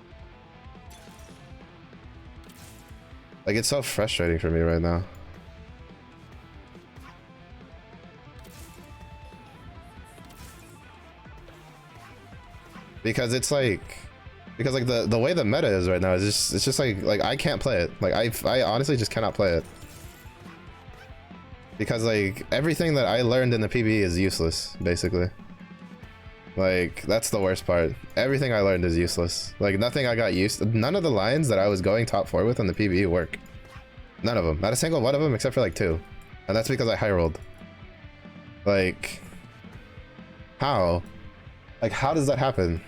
Like it's so frustrating for me right now. Because it's like, the way the meta is right now is just, it's just like I can't play it. Like I honestly just cannot play it. Because like everything that I learned in the PvE is useless, basically. Like that's the worst part. Everything I learned is useless. Like nothing I got used to, none of the lines that I was going top 4 with in the PvE work. None of them. Not a single one of them except for like 2. And that's because I high rolled. Like how? Like how does that happen?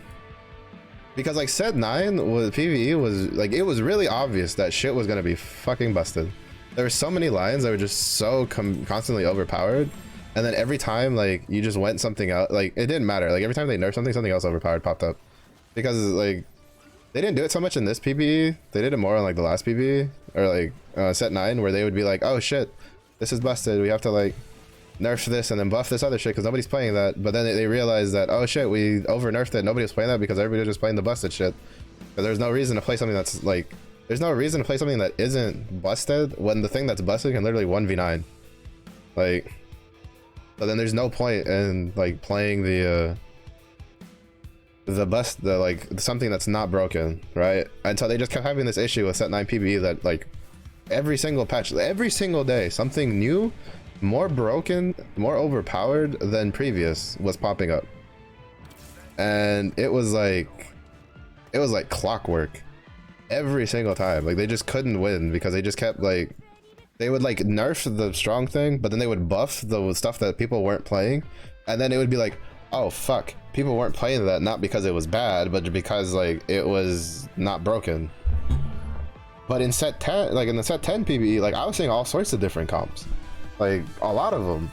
Because like set 9 with PvE was like, it was really obvious that shit was gonna be fucking busted. There were so many lines that were just so constantly overpowered, and then every time like you just went something out, like it didn't matter. Like every time they nerfed something, something else overpowered popped up. Because like they didn't do it so much in this PvE. They did it more on like the last PvE or like set 9, where they would be like, oh shit, this is busted. We have to like nerf this and then buff this other shit because nobody's playing that. But then they realized that, oh shit, we over nerfed it. Nobody was playing that because everybody was just playing the busted shit. But there's no reason to play something that's like, there's no reason to play something that isn't busted when the thing that's busted can literally 1v9. Like, so then there's no point in like playing the like something that's not broken, right? And so they just kept having this issue with set 9 PvE that like every single patch, every single day, something new, more broken, more overpowered than previous was popping up. And it was like clockwork every single time. Like they just couldn't win because they just kept like, they would like nerf the strong thing, but then they would buff the stuff that people weren't playing, and then it would be like, oh fuck, people weren't playing that not because it was bad, but because like it was not broken. But in set 10, like in the set 10 PvE, like I was seeing all sorts of different comps, like a lot of them,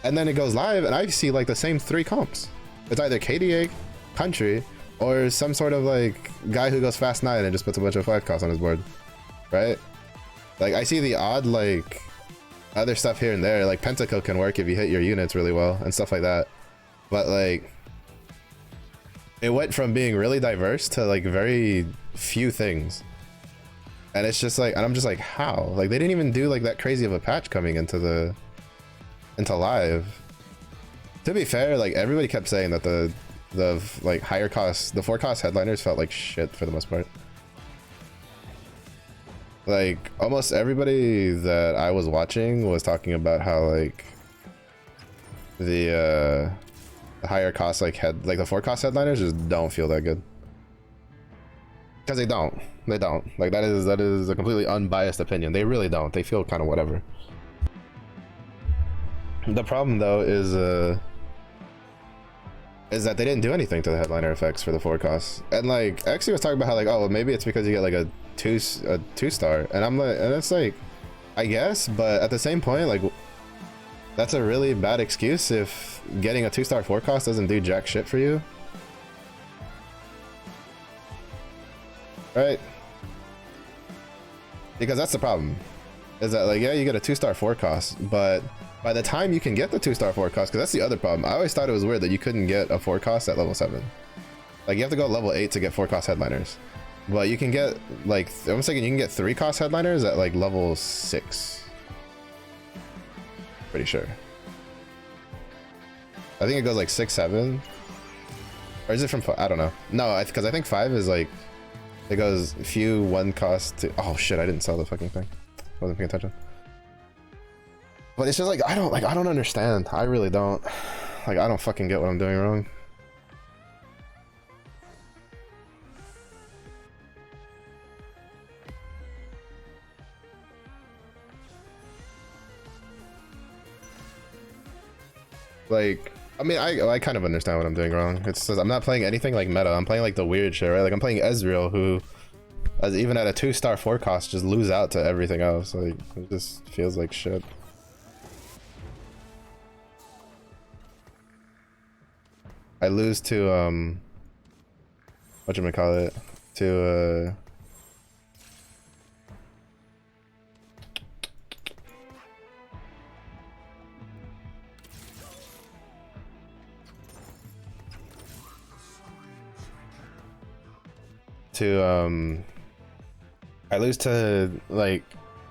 and then it goes live and I see like the same 3 comps. It's either KDA, country, or some sort of like guy who goes fast 9 and just puts a bunch of 5 costs on his board, right? Like I see the odd like other stuff here and there, like Pentakill can work if you hit your units really well and stuff like that. But like it went from being really diverse to like very few things. And it's just like, and I'm just like, how? Like they didn't even do like that crazy of a patch coming into live. To be fair, like everybody kept saying that the like higher cost, the 4-cost headliners felt like shit for the most part. Like almost everybody that I was watching was talking about how like the higher cost like the 4-cost headliners just don't feel that good. Because they don't. Like that is a completely unbiased opinion. They really don't. They feel kind of whatever. The problem though is that they didn't do anything to the headliner effects for the 4-costs. And like Exy was talking about how like, oh well, maybe it's because you get like a 2-star, and I'm like, and it's like, I guess, but at the same point, like that's a really bad excuse if getting a 2-star 4-cost doesn't do jack shit for you, right? Because that's the problem, is that like, yeah, you get a 2-star 4-cost, but by the time you can get the 2-star 4-cost, because that's the other problem, I always thought it was weird that you couldn't get a 4-cost at level 7. Like you have to go level 8 to get 4-cost headliners. But you can get like, I'm thinking you can get 3-cost headliners at like level 6. Pretty sure. I think it goes like 6, 7. Or is it from 5? I don't know. No, because I think 5 is like, it goes few 1-cost to, oh shit, I didn't sell the fucking thing. Wasn't paying attention. But it's just like, I don't understand. I really don't. Like, I don't fucking get what I'm doing wrong. Like, I mean, I kind of understand what I'm doing wrong. It's just, I'm not playing anything like meta. I'm playing like the weird shit, right? Like I'm playing Ezreal, who, as even at a 2-star 4-cost, just lose out to everything else. Like, it just feels like shit. I lose to whatchamacallit, to I lose to like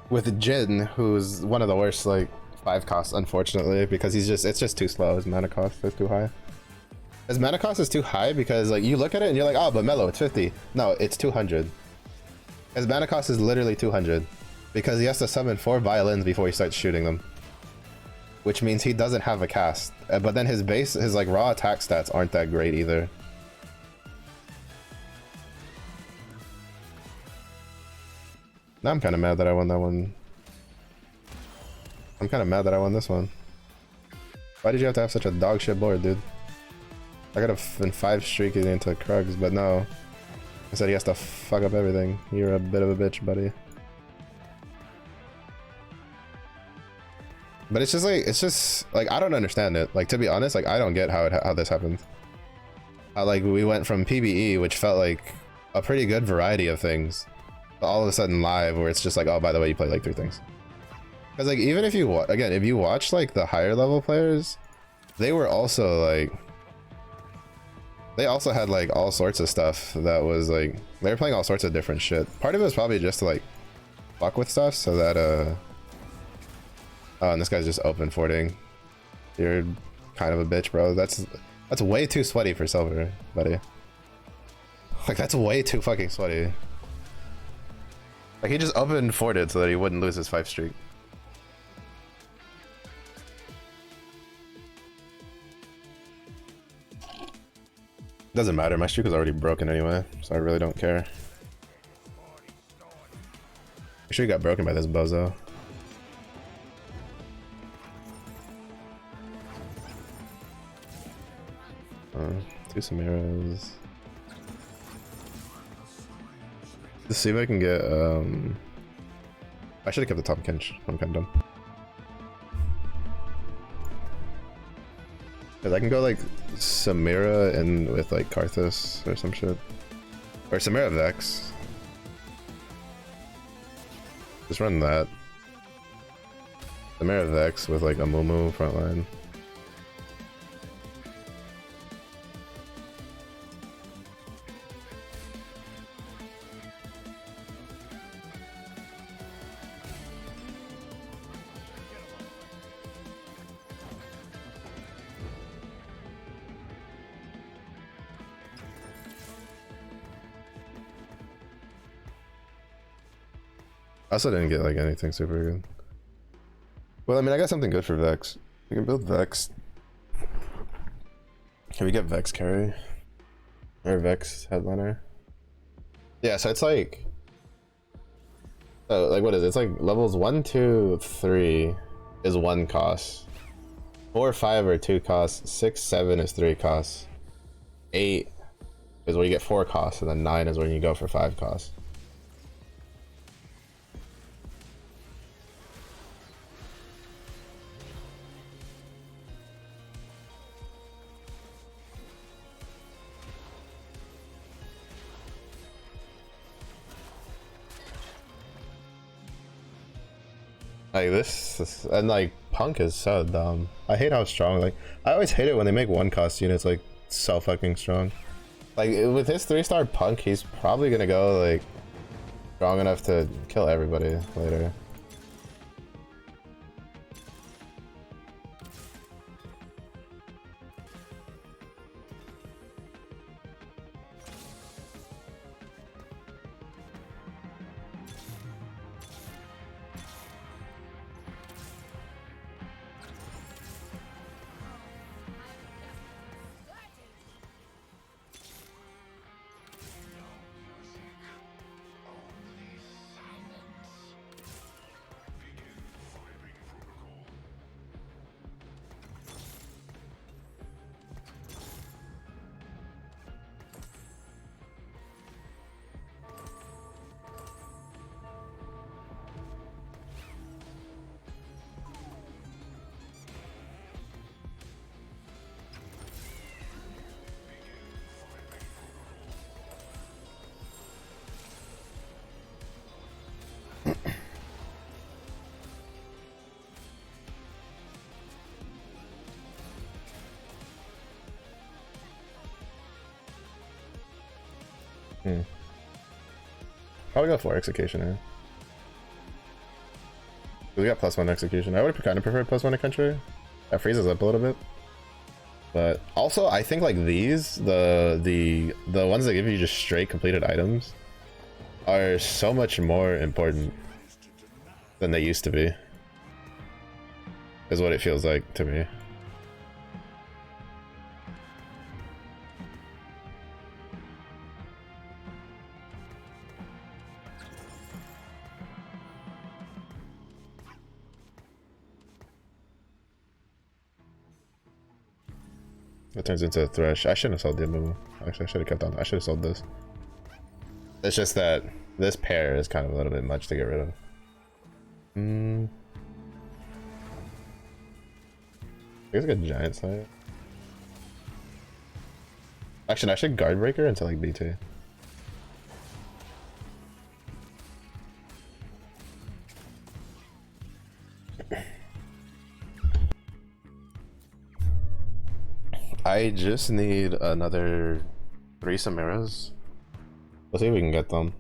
with Jin, who's one of the worst like 5 costs, unfortunately, because it's just too slow. His mana cost is too high. His mana cost is too high because like you look at it and you're like, oh, but Mellow, it's 50. No, it's 200. His mana cost is literally 200 because he has to summon 4 violins before he starts shooting them, which means he doesn't have a cast. But then his like raw attack stats aren't that great either. Now I'm kind of mad that I won that one. I'm kind of mad that I won this one. Why did you have to have such a dog shit board, dude? I could have been 5 streaking into Krugs, but no. I said he has to fuck up everything. You're a bit of a bitch, buddy. But it's just like I don't understand it. Like, to be honest, like I don't get how this happened. Like we went from PBE, which felt like a pretty good variety of things, to all of a sudden live, where it's just like, oh, by the way, you play like 3 things. Because like even if you if you watch like the higher level players, they were also like, they also had like all sorts of stuff that was like, they were playing all sorts of different shit. Part of it was probably just to like fuck with stuff so that oh, and this guy's just open forting. You're kind of a bitch, bro. That's way too sweaty for silver, buddy. Like that's way too fucking sweaty. Like he just open forted so that he wouldn't lose his 5 streak. Doesn't matter, my streak was already broken anyway, so I really don't care. I'm sure he got broken by this bozo. 2 Samiras. Let's see if I can get I should have kept the top Kench. I'm kinda dumb. Cause I can go like Samira and with like Karthus or some shit. Or Samira Vex. Just run that. Samira Vex with like a Mumu frontline. I also didn't get like anything super good. Well, I mean, I got something good for Vex. We can build Vex. Can we get Vex carry? Or Vex headliner? Yeah, so it's like... Oh, like what is it? It's like levels 1, 2, 3 is 1 cost. 4, 5 are 2 costs. 6, 7 is 3 costs. 8 is where you get 4 costs, and then 9 is when you go for 5 costs. Like this, and like Punk is so dumb. I hate how strong, like, I always hate it when they make 1 cost units like so fucking strong. Like with his 3-star Punk, he's probably gonna go like strong enough to kill everybody later. Probably go for executioner. We got +1 execution. I would have kind of preferred +1 to country. That freezes up a little bit. But also, I think like these, the ones that give you just straight completed items, are so much more important than they used to be. Is what it feels like to me. It turns into a thresh. I shouldn't have sold the Amumu. Actually, I should have kept on. I should have sold this. It's just that this pair is kind of a little bit much to get rid of. I guess I got giant side. Actually, I should guard breaker until like B2. I just need another 3 Samaras. Let's see if we can get them.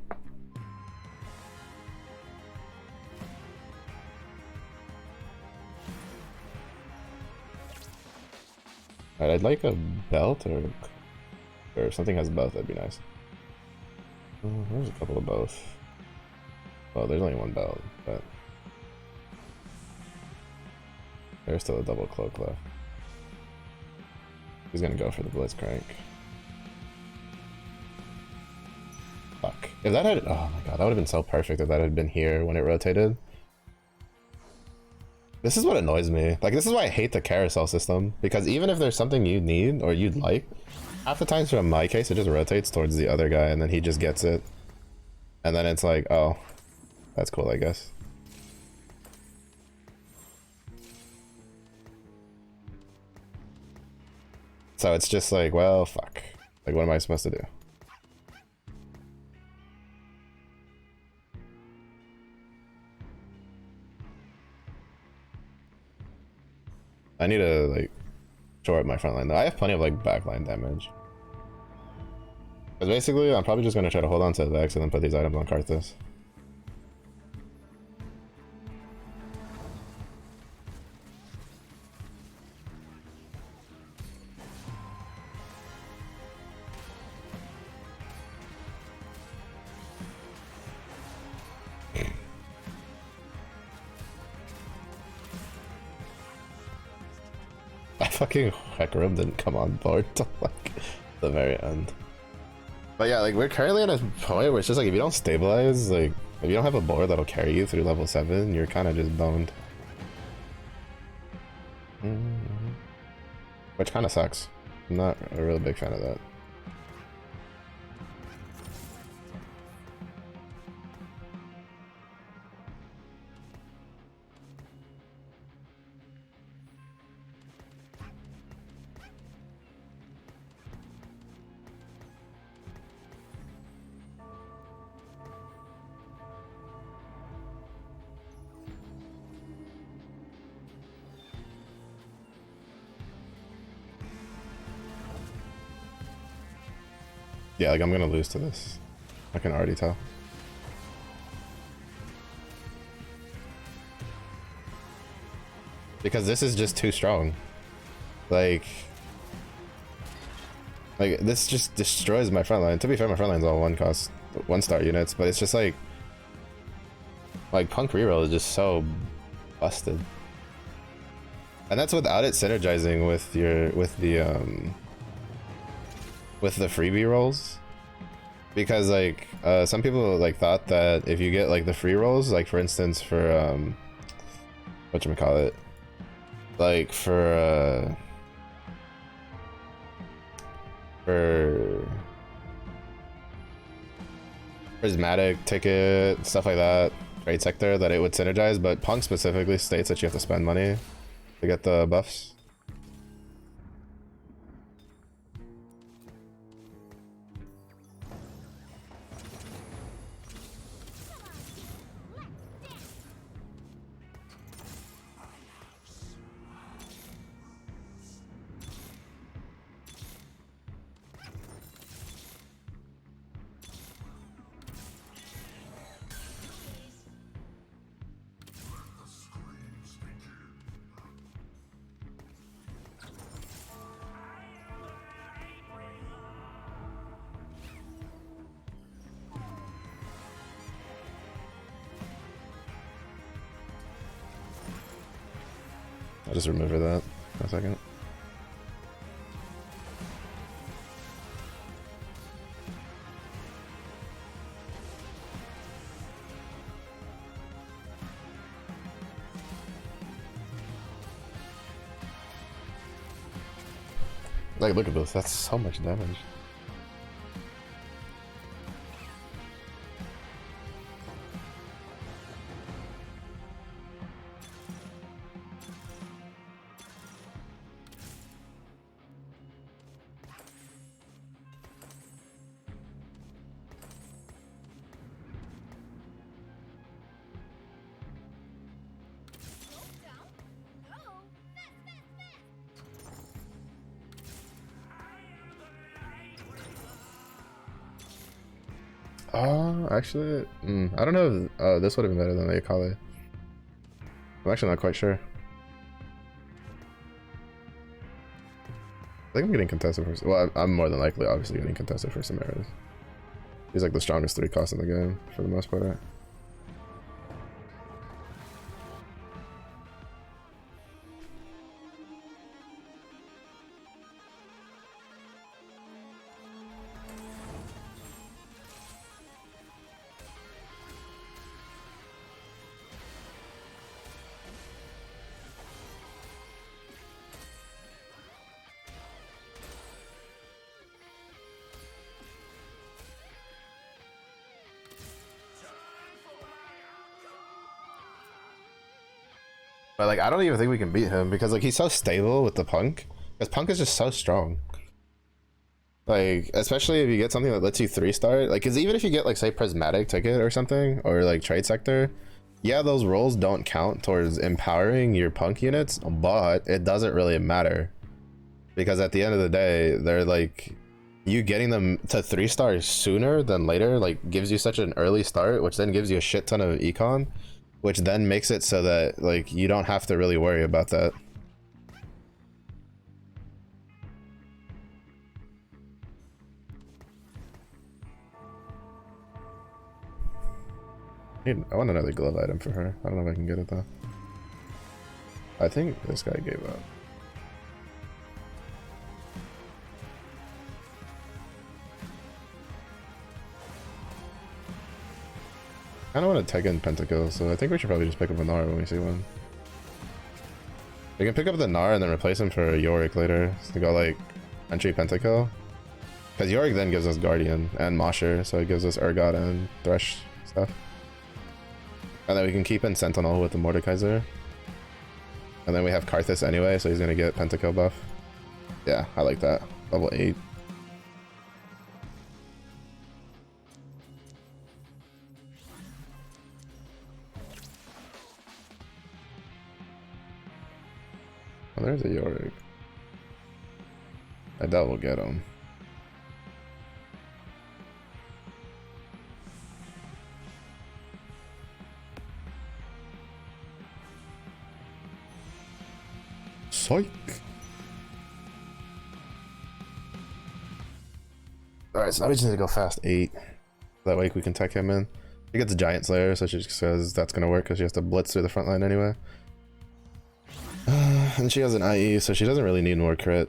Alright, I'd like a belt or if something has both, that'd be nice. There's a couple of both. Oh, there's only one belt, but there's still a double cloak left. He's gonna go for the Blitzcrank. Fuck. If that had, oh my god, that would have been so perfect if that had been here when it rotated. This is what annoys me. Like, this is why I hate the carousel system. Because even if there's something you need or you'd like, half the times from my case, it just rotates towards the other guy and then he just gets it. And then it's like, oh, that's cool, I guess. So it's just like, well, fuck. Like, what am I supposed to do? I need to, like, shore up my front line, though. I have plenty of, like, backline damage. Because basically, I'm probably just going to try to hold on to Vex and then put these items on Karthus. Fucking Hecarim didn't come on board till like the very end. But yeah, like we're currently at a point where it's just like if you don't stabilize, like if you don't have a board that'll carry you through level 7, you're kind of just boned. Which kind of sucks. I'm not a real big fan of that. Yeah, like I'm gonna lose to this. I can already tell. Because this is just too strong. Like this just destroys my front line. To be fair, my front line's all 1-star units, but it's just like Punk reroll is just so busted. And that's without it synergizing with your with the freebie rolls, because like some people like thought that if you get like the free rolls, like for instance for whatchamacallit, like for prismatic ticket, stuff like that, trade sector, that it would synergize, but Punk specifically states that you have to spend money to get the buffs. I'll just remove her that in a second. Like, look at this. That's so much damage. Actually, I don't know if this would have been better than the Akali. I'm actually not quite sure. I think I'm getting contested for. Well, I'm more than likely, obviously, getting contested for Samaras. He's like the strongest 3 cost in the game for the most part. But like, I don't even think we can beat him because like he's so stable with the Punk. Because Punk is just so strong. Like, especially if you get something that lets you 3-star. Like, because even if you get like, say, Prismatic Ticket or something, or like Trade Sector, yeah, those rolls don't count towards empowering your Punk units, but it doesn't really matter. Because at the end of the day, they're like, you getting them to 3 stars sooner than later, like, gives you such an early start, which then gives you a shit ton of econ. Which then makes it so that, like, you don't have to really worry about that. I want another glove item for her. I don't know if I can get it, though. I think this guy gave up. I don't want to tag in Pentakill, so I think we should probably just pick up a Gnar when we see one. We can pick up the Gnar and then replace him for a Yorick later to go like entry Pentakill. Because Yorick then gives us Guardian and Mosher, so it gives us Urgot and Thresh stuff. And then we can keep in Sentinel with the Mordekaiser. And then we have Karthus anyway, so he's gonna get Pentakill buff. Yeah, I like that. Level 8. Oh, there's a Yorick. I doubt we'll get him. Psych! Alright, so now we just need to go fast 8. That way we can tech him in. He gets a Giant Slayer, so she just says that's gonna work because she has to blitz through the front line anyway. And she has an IE, so she doesn't really need more crit.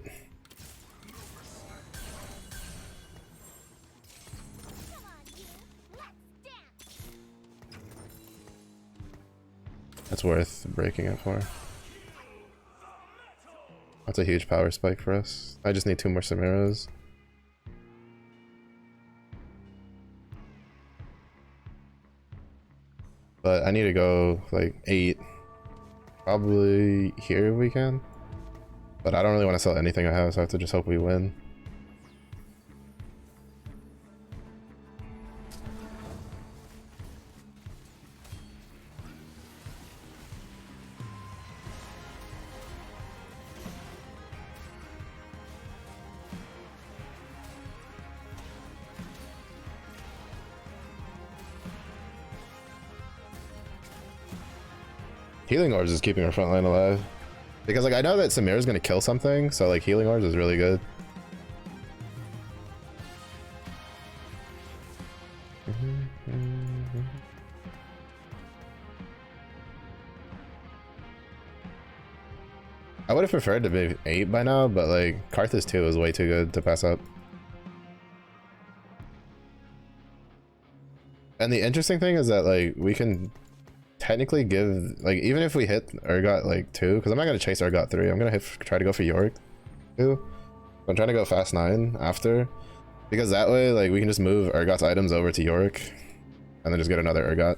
That's worth breaking it for. That's a huge power spike for us. I just need 2 more Samaras. But I need to go like 8. Probably here if we can. But I don't really want to sell anything I have, so I have to just hope we win. Healing Orbs is keeping our front line alive. Because like I know that Samira's gonna kill something, so like Healing Orbs is really good. I would have preferred to be 8 by now, but like Karthus 2 is way too good to pass up. And the interesting thing is that like we can technically give, like, even if we hit Urgot like 2, because I'm not gonna chase Urgot 3, I'm gonna try to go for Yorick 2. I'm trying to go fast 9 after, because that way like we can just move Urgot's items over to Yorick and then just get another Urgot.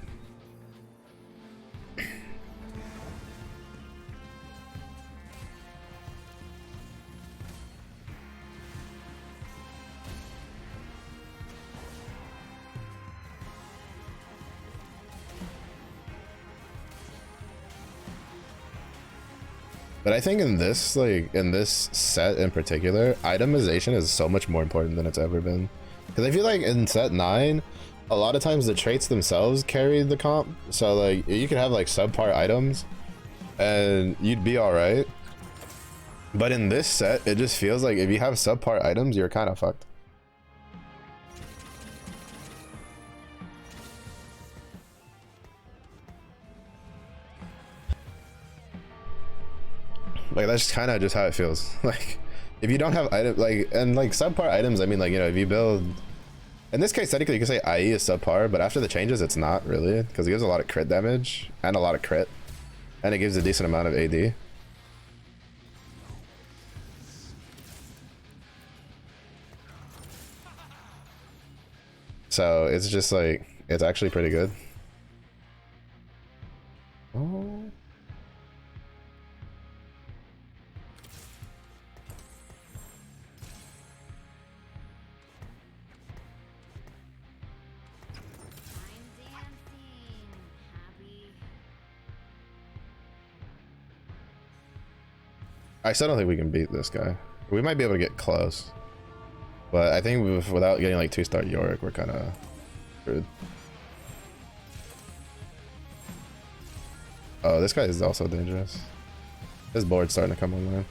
But I think in this, like, in this set in particular, itemization is so much more important than it's ever been. Because I feel like in set 9, a lot of times the traits themselves carry the comp. So, like, you could have, like, subpar items, and you'd be alright. But in this set, it just feels like if you have subpar items, you're kind of fucked. Like, that's kind of just how it feels. Like, if you don't have item, like, and like subpar items, I mean, like, you know, if you build, in this case, technically you can say IE is subpar, but after the changes, it's not really, because it gives a lot of crit damage and a lot of crit, and it gives a decent amount of AD. So it's just like, it's actually pretty good. Oh. I still don't think we can beat this guy. We might be able to get close, but I think without getting like 2-star Yorick, we're kind of screwed. Oh, this guy is also dangerous. His board's starting to come online.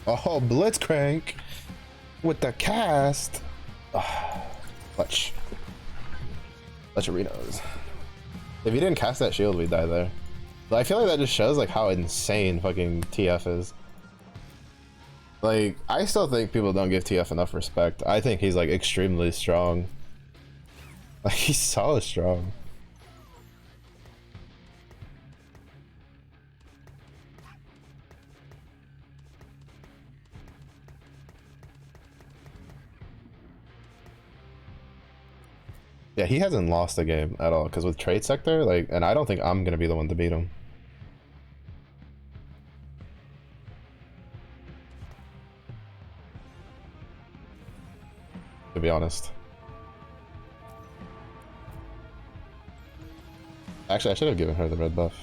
Oh, Blitzcrank with the cast. Clutch. Clutch arenas. If you didn't cast that shield, we'd die there. But I feel like that just shows like how insane fucking TF is. Like, I still think people don't give TF enough respect. I think he's like extremely strong. Like, he's so strong. Yeah, he hasn't lost a game at all, because with trade sector, like, and I don't think I'm gonna be the one to beat him. To be honest. Actually, I should have given her the red buff.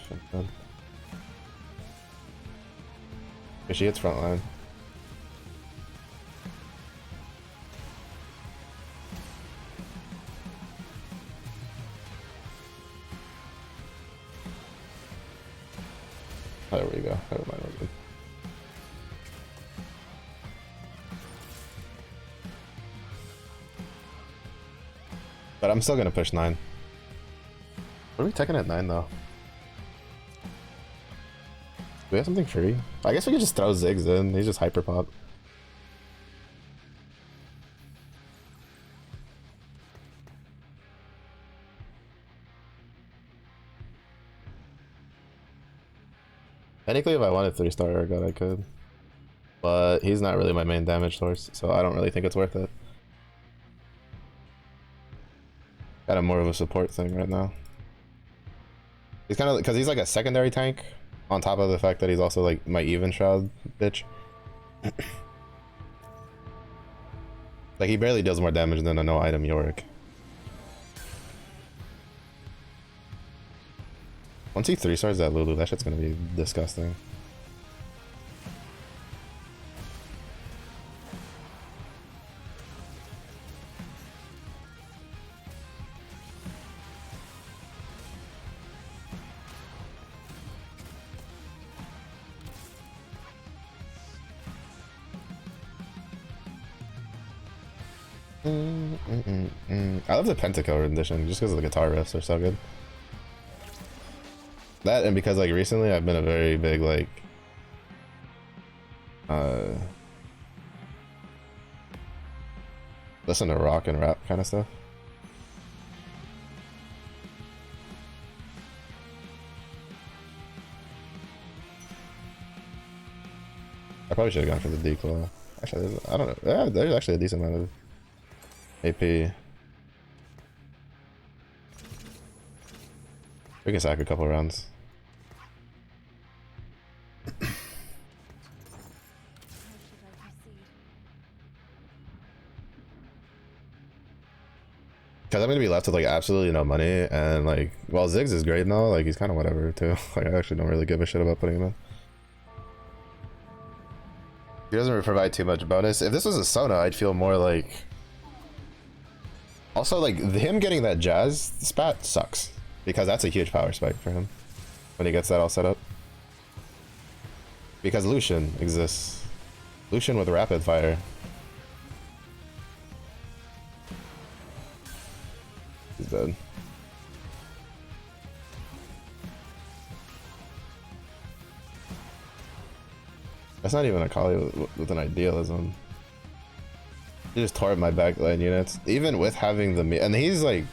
Because she hits front line. Oh, there we go. Never mind, we're good. But I'm still gonna push 9. What are we taking at 9 though? Do we have something free? I guess we could just throw Ziggs in. He's just hyper pop. Technically, if I wanted 3-star Urgot, I could. But he's not really my main damage source, so I don't really think it's worth it. Kind of more of a support thing right now. He's kind of, because he's like a secondary tank, on top of the fact that he's also like my even shroud bitch. Like, he barely does more damage than a no item Yorick. Once he 3-stars that Lulu, that shit's gonna be disgusting. I love the Pentakill rendition just because the guitar riffs are so good. That and because like recently I've been a very big like listen to rock and rap kind of stuff. I probably should have gone for the declaw. Actually, I don't know. Yeah, there's actually a decent amount of AP. We can sack a couple rounds. Cause I'm gonna be left with like absolutely no money, and like, well, Ziggs is great now. Like, he's kind of whatever too. Like, I actually don't really give a shit about putting him in. He doesn't provide too much bonus. If this was a Sona, I'd feel more like. Also, like him getting that Jazz spat sucks because that's a huge power spike for him when he gets that all set up. Because Lucian exists. Lucian with rapid fire. He's dead. That's not even a Kali with an idealism. He just tore up my backline units. Even with having the and he's like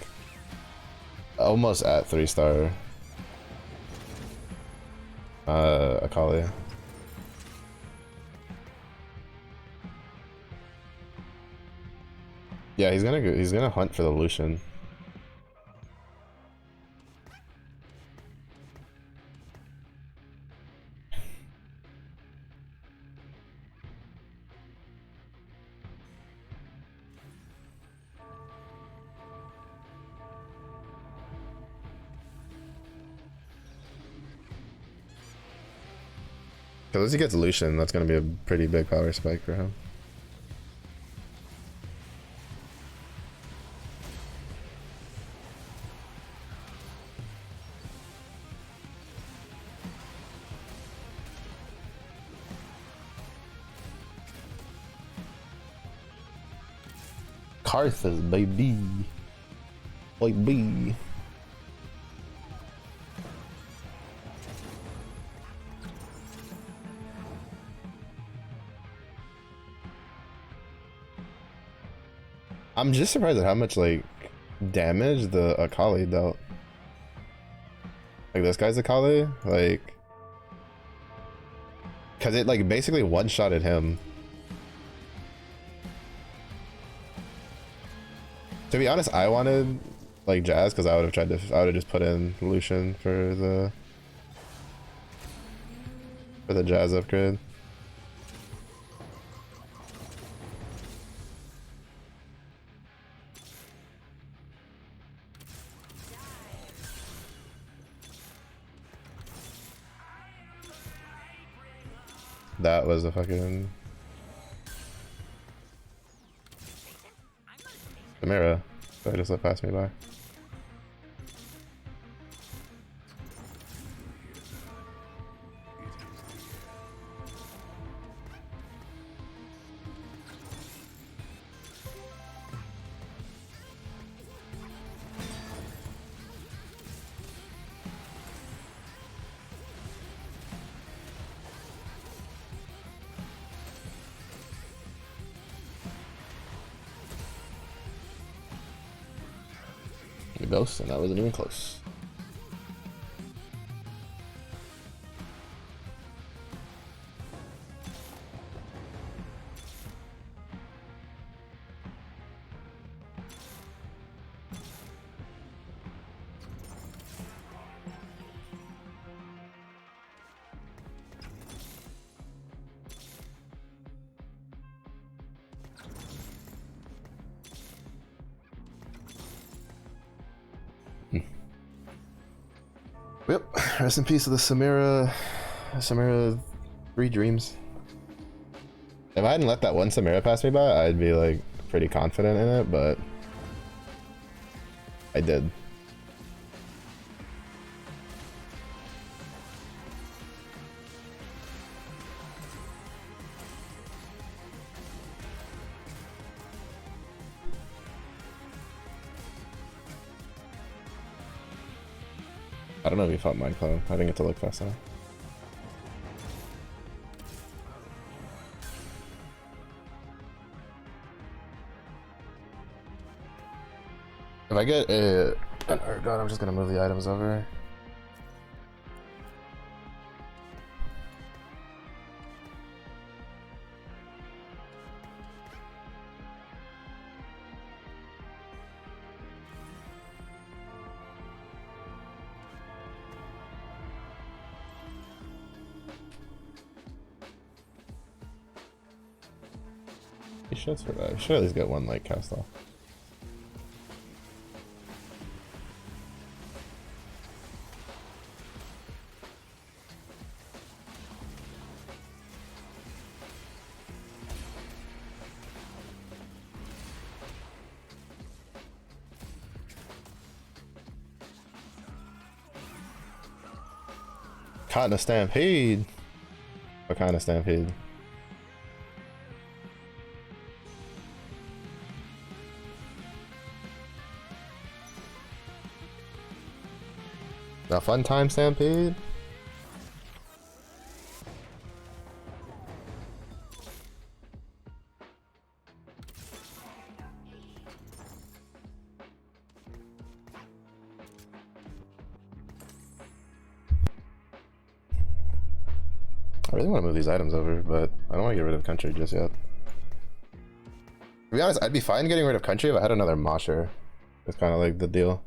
almost at 3-star Akali. Yeah, he's gonna hunt for the Lucian. Because once he gets Lucian, that's gonna be a pretty big power spike for him. Karthus, baby. Baby. I'm just surprised at how much like damage the Akali dealt. Like this guy's Akali, like, cause it like basically one-shotted him. To be honest, I wanted like Jazz because I would have just put in Lucian for the Jazz upgrade. That was a fucking Samira. So I just let pass me by. Ghost, and that wasn't even close. Yep, rest in peace to the Samira 3 dreams. If I hadn't let that one Samira pass me by, I'd be like pretty confident in it, but I did. I don't know if you fought Mind Clone. I didn't get to look fast enough. If I get an Ergot, I'm just gonna move the items over. He should survive. Should at least get one like cast off. Caught in a stampede. What kind of stampede? A fun time stampede? I really want to move these items over, but I don't want to get rid of country just yet. To be honest, I'd be fine getting rid of country if I had another Mosher. It's kind of like the deal.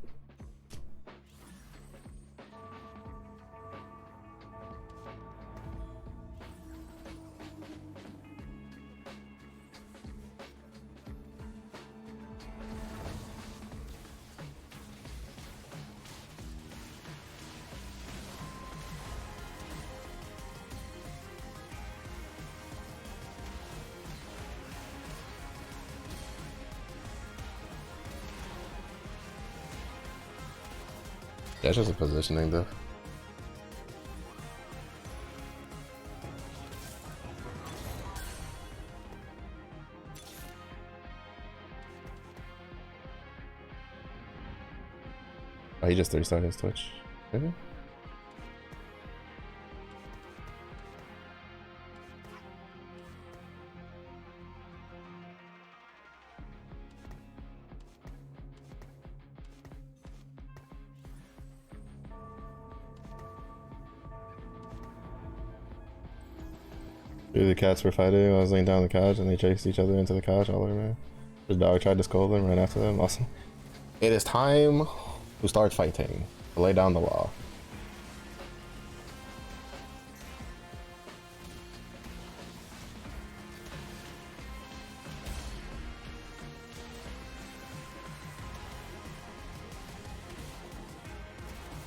Yeah, it's just a positioning though. Oh, he just 3-starred his Twitch. Maybe? The cats were fighting. I was laying down on the couch and they chased each other into the couch all over me. The dog tried to scold them, ran after them. Awesome. It is time to start fighting. To lay down the law.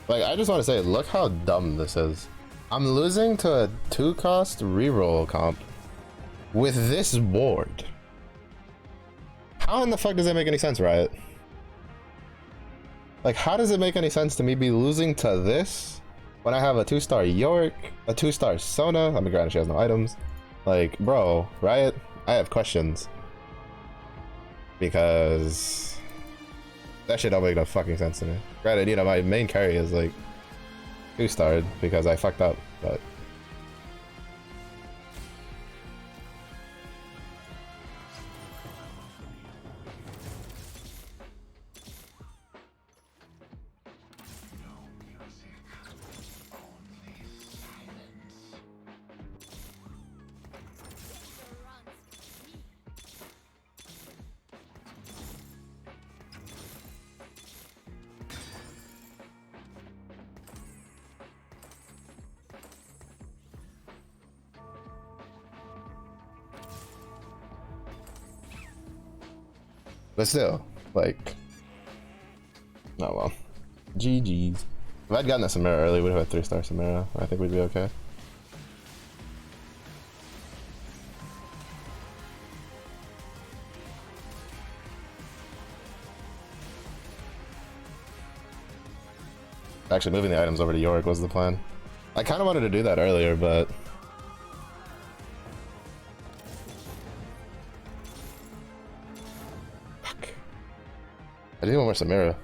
Like, I just want to say, look how dumb this is. I'm losing to a 2-cost reroll comp with this board. How in the fuck does that make any sense, Riot? Like, how does it make any sense to me be losing to this when I have a 2-star York, a 2-star Sona? I mean, granted, she has no items. Like, bro, Riot, I have questions. Because that shit don't make no fucking sense to me. Granted, you know, my main carry is like 2-starred because I fucked up, but still, like, oh well. GG's. If I'd gotten a Samara early, we'd have had 3-star Samara. I think we'd be okay. Actually, moving the items over to Yorick was the plan. I kind of wanted to do that earlier, but I didn't want more Samara.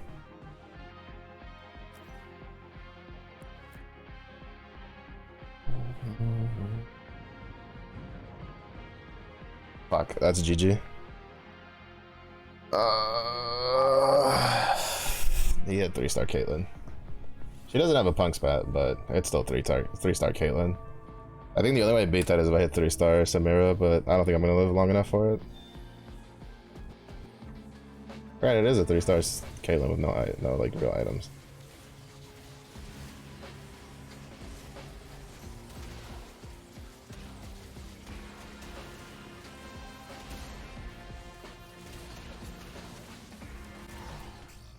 That's GG. He had 3-star Caitlyn. She doesn't have a punk spat, but it's still 3-star Caitlyn. I think the only way I beat that is if I hit 3-star Samira, but I don't think I'm gonna live long enough for it. Right, it is a 3-star Caitlyn with no like real items.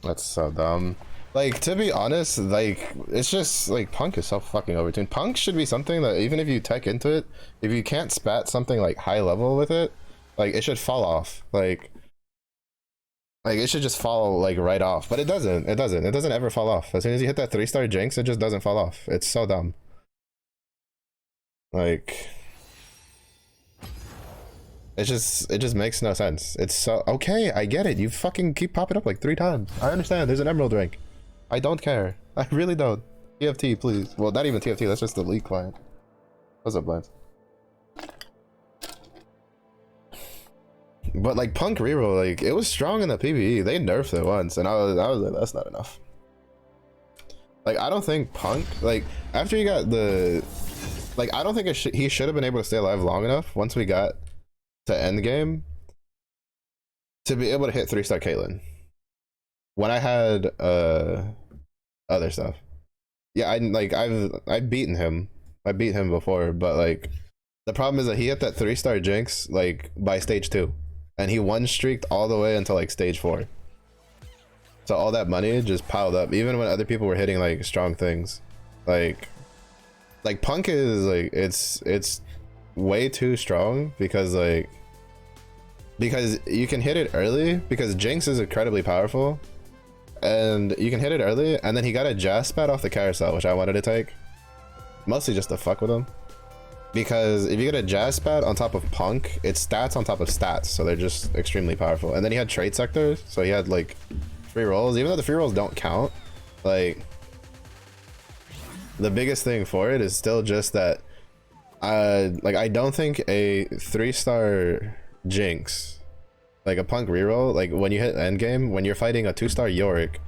That's so dumb. Like, to be honest, like, it's just, like, Punk is so fucking overtuned. Punk should be something that, even if you tech into it, if you can't spat something, like, high level with it, like, it should fall off. Like, it should just fall, like, right off. But it doesn't. It doesn't. It doesn't ever fall off. As soon as you hit that 3-star Jinx, it just doesn't fall off. It's so dumb. Like... it just makes no sense. It's so okay, I get it. You fucking keep popping up like 3 times. I understand. There's an emerald rank. I don't care. I really don't. TFT, please. Well, not even TFT. That's just the league client. What's up, Lance? But like Punk reroll, like it was strong in the PvE. They nerfed it once, and I was like, that's not enough. Like I don't think Punk, like after he got the, like I don't think he should have been able to stay alive long enough once we got to end game to be able to hit 3-star Caitlyn when I had other stuff. Yeah, I've beaten him. I beat him before, but like the problem is that he hit that 3-star Jinx like by stage 2 and he one streaked all the way until like stage 4. So all that money just piled up even when other people were hitting like strong things. Like Punk is like it's way too strong because you can hit it early because Jinx is incredibly powerful and you can hit it early, and then he got a jazz spat off the carousel, which I wanted to take mostly just to fuck with him, because if you get a jazz spat on top of Punk, it's stats on top of stats, so they're just extremely powerful. And then he had trade sectors, so he had like free rolls, even though the free rolls don't count. Like the biggest thing for it is still just that like I don't think a 3-star Jinx, like a Punk reroll, like when you hit endgame, when you're fighting a 2-star Yorick,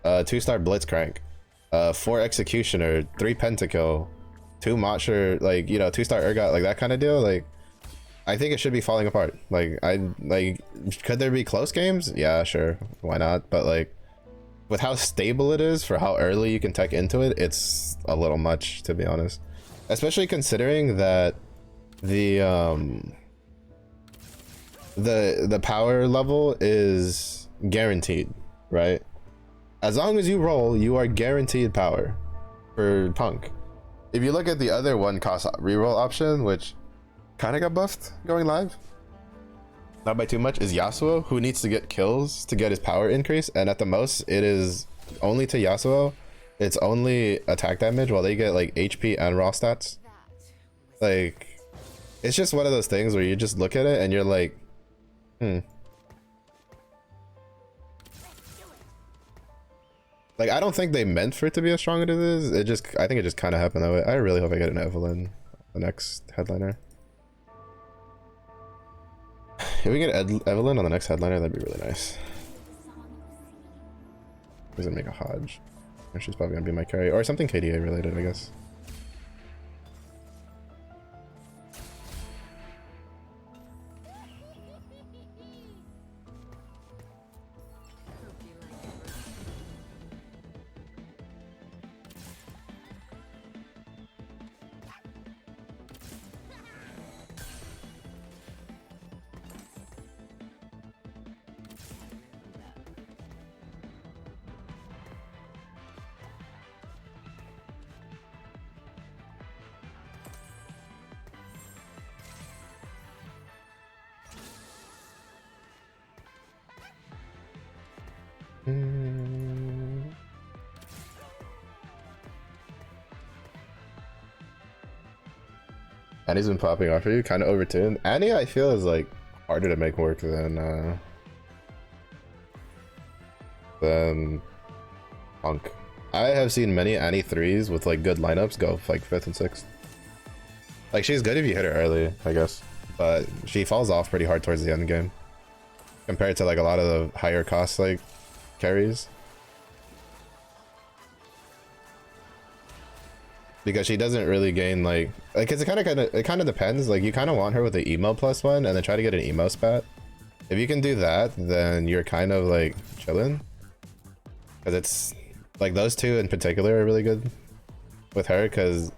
2-star Blitzcrank, 4 Executioner, 3 Pentakill, 2 Motcher, like, you know, 2-star Urgot, like that kind of deal, like I think it should be falling apart. Like could there be close games? Yeah, sure, why not? But like with how stable it is for how early you can tech into it, it's a little much, to be honest. Especially considering that the power level is guaranteed, right? As long as you roll, you are guaranteed power for Punk. If you look at the other 1-cost reroll option, which kind of got buffed going live, not by too much, is Yasuo, who needs to get kills to get his power increase, and at the most it is only to Yasuo. It's only attack damage while they get like HP and raw stats. Like, it's just one of those things where you just look at it and you're like, Like, I don't think they meant for it to be as strong as it is. I think it just kind of happened that way. I really hope I get an Evelyn, the next headliner. If we get Evelyn on the next headliner, that'd be really nice. Does it make a Hodge? Or she's probably gonna be my carry, or something KDA related, I guess. Annie's been popping off for you, kind of overtuned. Annie, I feel, is like harder to make work than Punk. I have seen many Annie 3s with like good lineups go like 5th and 6th. Like, she's good if you hit her early, I guess. but she falls off pretty hard towards the end game compared to like a lot of the higher cost like carries. Because she doesn't really gain like cause it kind of depends. Like you kind of want her with the emo +1 and then try to get an emo spat. If you can do that, then you're kind of like chilling. Cause it's like those two in particular are really good with her, cause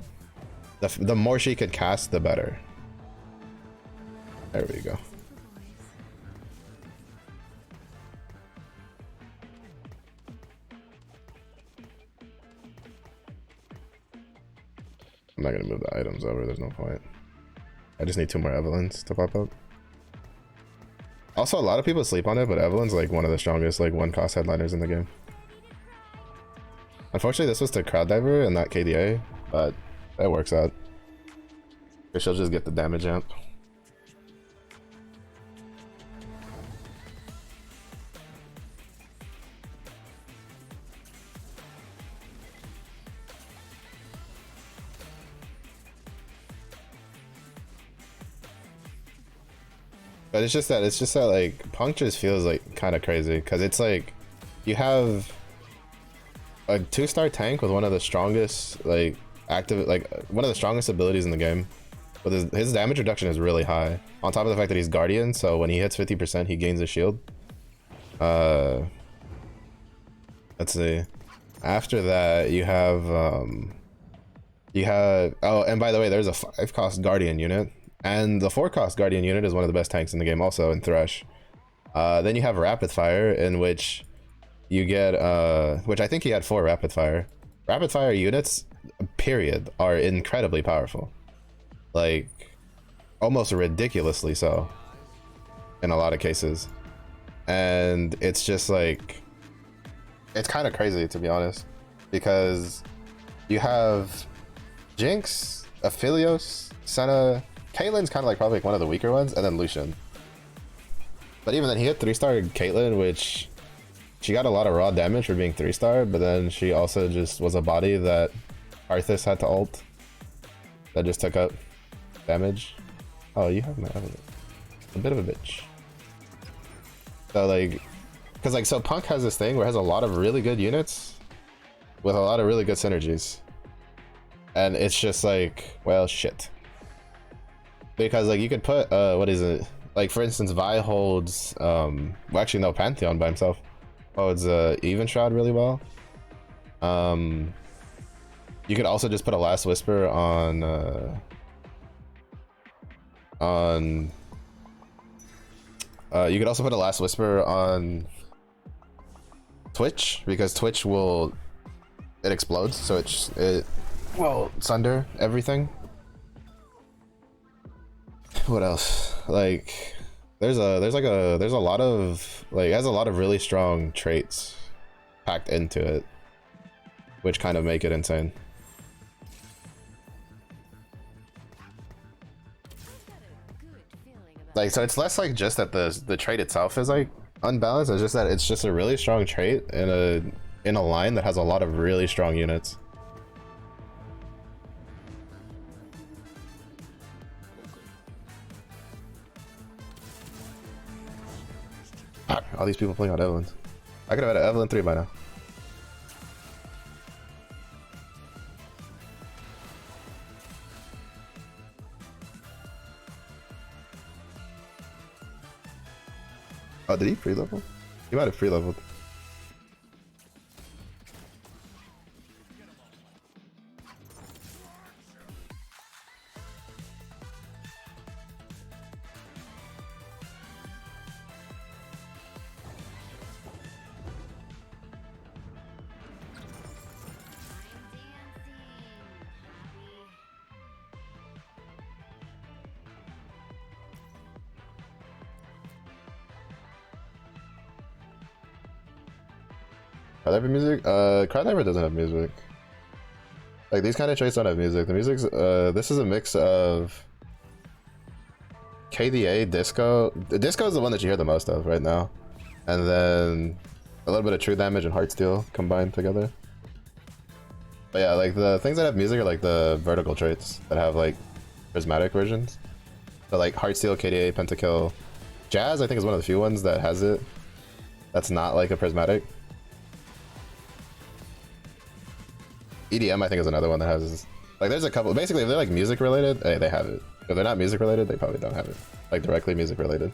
the more she could cast, the better. There we go. I'm not gonna move the items over, there's no point. I just need 2 more Evelyns to pop up. Also, a lot of people sleep on it, but Evelyn's like one of the strongest like 1-cost headliners in the game. Unfortunately, this was to Crowd Diver and not KDA, but that works out. She'll just get the damage amp. But it's just that like Punk just feels like kind of crazy because it's like you have a 2-star tank with one of the strongest like one of the strongest abilities in the game, but his damage reduction is really high. On top of the fact that he's Guardian, so when he hits 50%, he gains a shield. Let's see. After that, you have oh, and by the way, there's a 5-cost Guardian unit. And the 4-cost Guardian unit is one of the best tanks in the game also in Thresh. Then you have Rapid Fire, in which you get, which I think he had 4 Rapid Fire. Rapid Fire units, period, are incredibly powerful. Like, almost ridiculously so, in a lot of cases. And it's just like, it's kind of crazy to be honest. Because you have Jinx, Aphelios, Senna, Caitlyn's kind of like probably like one of the weaker ones, and then Lucian. But even then, he hit 3-star Caitlyn, which she got a lot of raw damage for being 3-star, but then she also just was a body that Arthas had to ult. That just took up damage. Oh, you have my evidence. A bit of a bitch. So like, because like, so Punk has this thing where it has a lot of really good units with a lot of really good synergies. And it's just like, well, shit. Because like you could put what is it, like for instance Vi holds well actually no, Pantheon by himself holds Even Shroud really well. You could also just put a Last Whisper on you could also put a Last Whisper on Twitch, because Twitch will, it explodes, so it will sunder everything. What else? Like there's a lot of like, it has a lot of really strong traits packed into it, which kind of make it insane. Like, so it's less like just that the trait itself is like unbalanced, it's just that it's just a really strong trait in a line that has a lot of really strong units. All these people playing on Evelyns. I could have had an Evelyn 3 by now. Oh, did he pre-level? He might have pre-leveled. Crowd Diver music? Crowd Diver doesn't have music. Like, these kind of traits don't have music. The music's, this is a mix of KDA, Disco. Disco is the one that you hear the most of right now. And then a little bit of True Damage and Heartsteel combined together. But yeah, like, the things that have music are like the vertical traits that have like prismatic versions. So like Heartsteel, KDA, Pentakill, Jazz I think is one of the few ones that has it. That's not like a prismatic. EDM I think is another one that has, like there's a couple, basically if they're like music related, hey, they have it. If they're not music related, they probably don't have it. Like directly music related.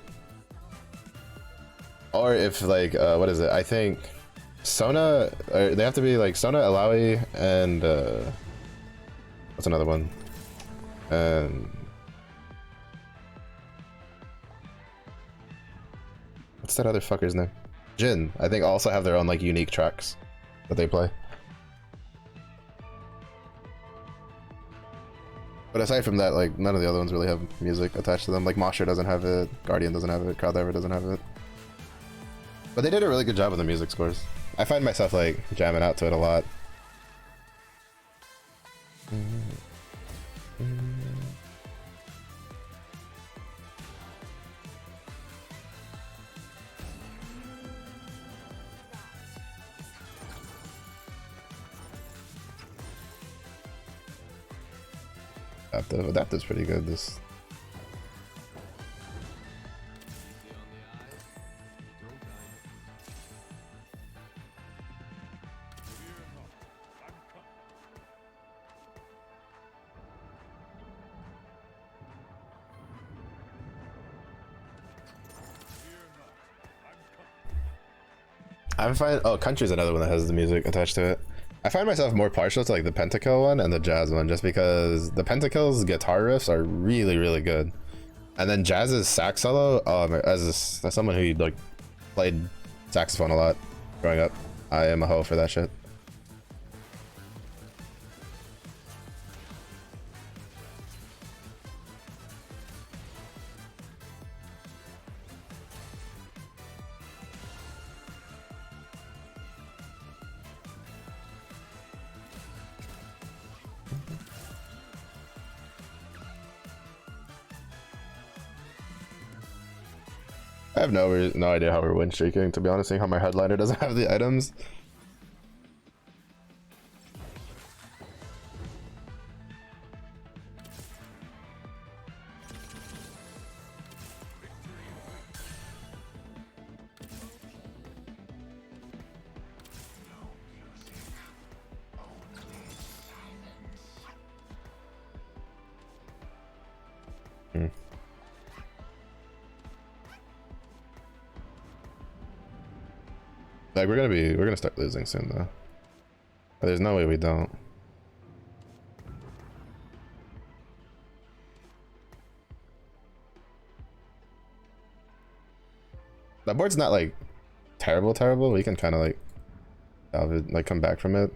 Or if like, what is it? I think Sona, they have to be like Sona, Alawi, and what's another one? And what's that other fucker's name? Jin, I think also have their own like unique tracks that they play. But aside from that, like none of the other ones really have music attached to them. Like Mosher doesn't have it, Guardian doesn't have it, Crowddiver doesn't have it. But they did a really good job with the music scores. I find myself like jamming out to it a lot. Adaptive's pretty good. This. I'm fine. Oh, Country's another one that has the music attached to it. I find myself more partial to like the Pentakill one and the Jazz one, just because the Pentakill's guitar riffs are really, really good, and then Jazz's sax solo. As someone who like played saxophone a lot growing up, I am a hoe for that shit. I have no idea how we're win streaking, to be honest, seeing how my headliner doesn't have the items. Like we're gonna start losing soon though. There's no way we don't. That board's not like terrible. We can kind of like like come back from it.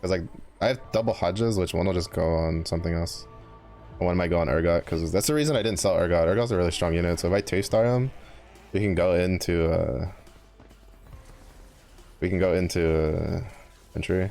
Cause like I have double Hodges, which one will just go on something else. And one might go on Urgot, because that's the reason I didn't sell Urgot. Urgot's a really strong unit, so if I 2-star him, we can go into entry.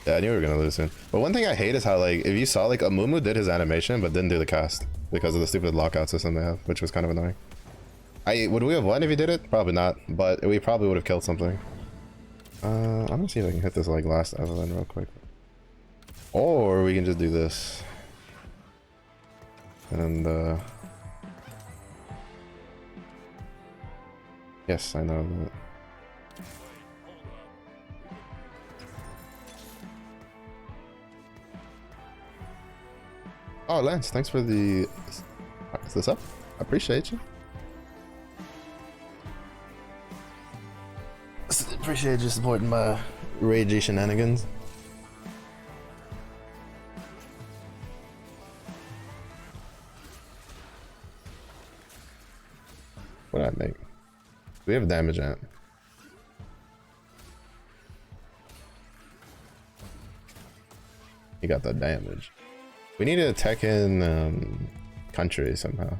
Yeah, I knew we were gonna lose soon. But one thing I hate is how, like, if you saw, like, Amumu did his animation but didn't do the cast because of the stupid lockout system they have, which was kind of annoying. Would we have won if he did it? Probably not, but we probably would have killed something. I'm gonna see if I can hit this, like, last Evelyn real quick. Or we can just do this. And, yes, I know that. Oh, Lance, thanks for the... Is this up? I appreciate you. Appreciate you supporting my ragey shenanigans. What did I make? We have damage at. He got the damage. We need to attack in country somehow.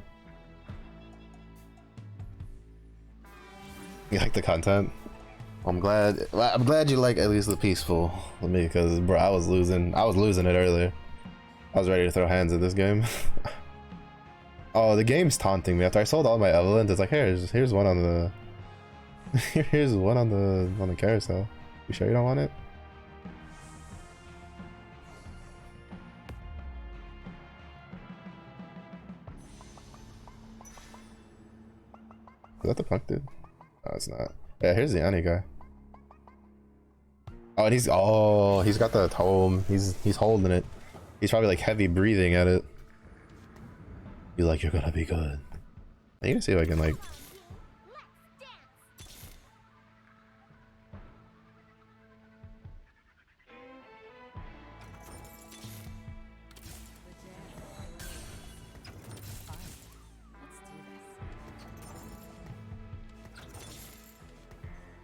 You like the content? I'm glad. I'm glad you like at least the peaceful with me, because bro, I was losing it earlier. I was ready to throw hands at this game. Oh, the game's taunting me after I sold all my Evelynns. It's like, here's one on the here's one on the carousel. You sure you don't want it? Is that the punk dude? No, it's not. Yeah, here's the Annie guy. Oh, and he's got the tome. He's holding it. He's probably like heavy breathing at it. He's like, you're gonna be good. I need to see if I can like.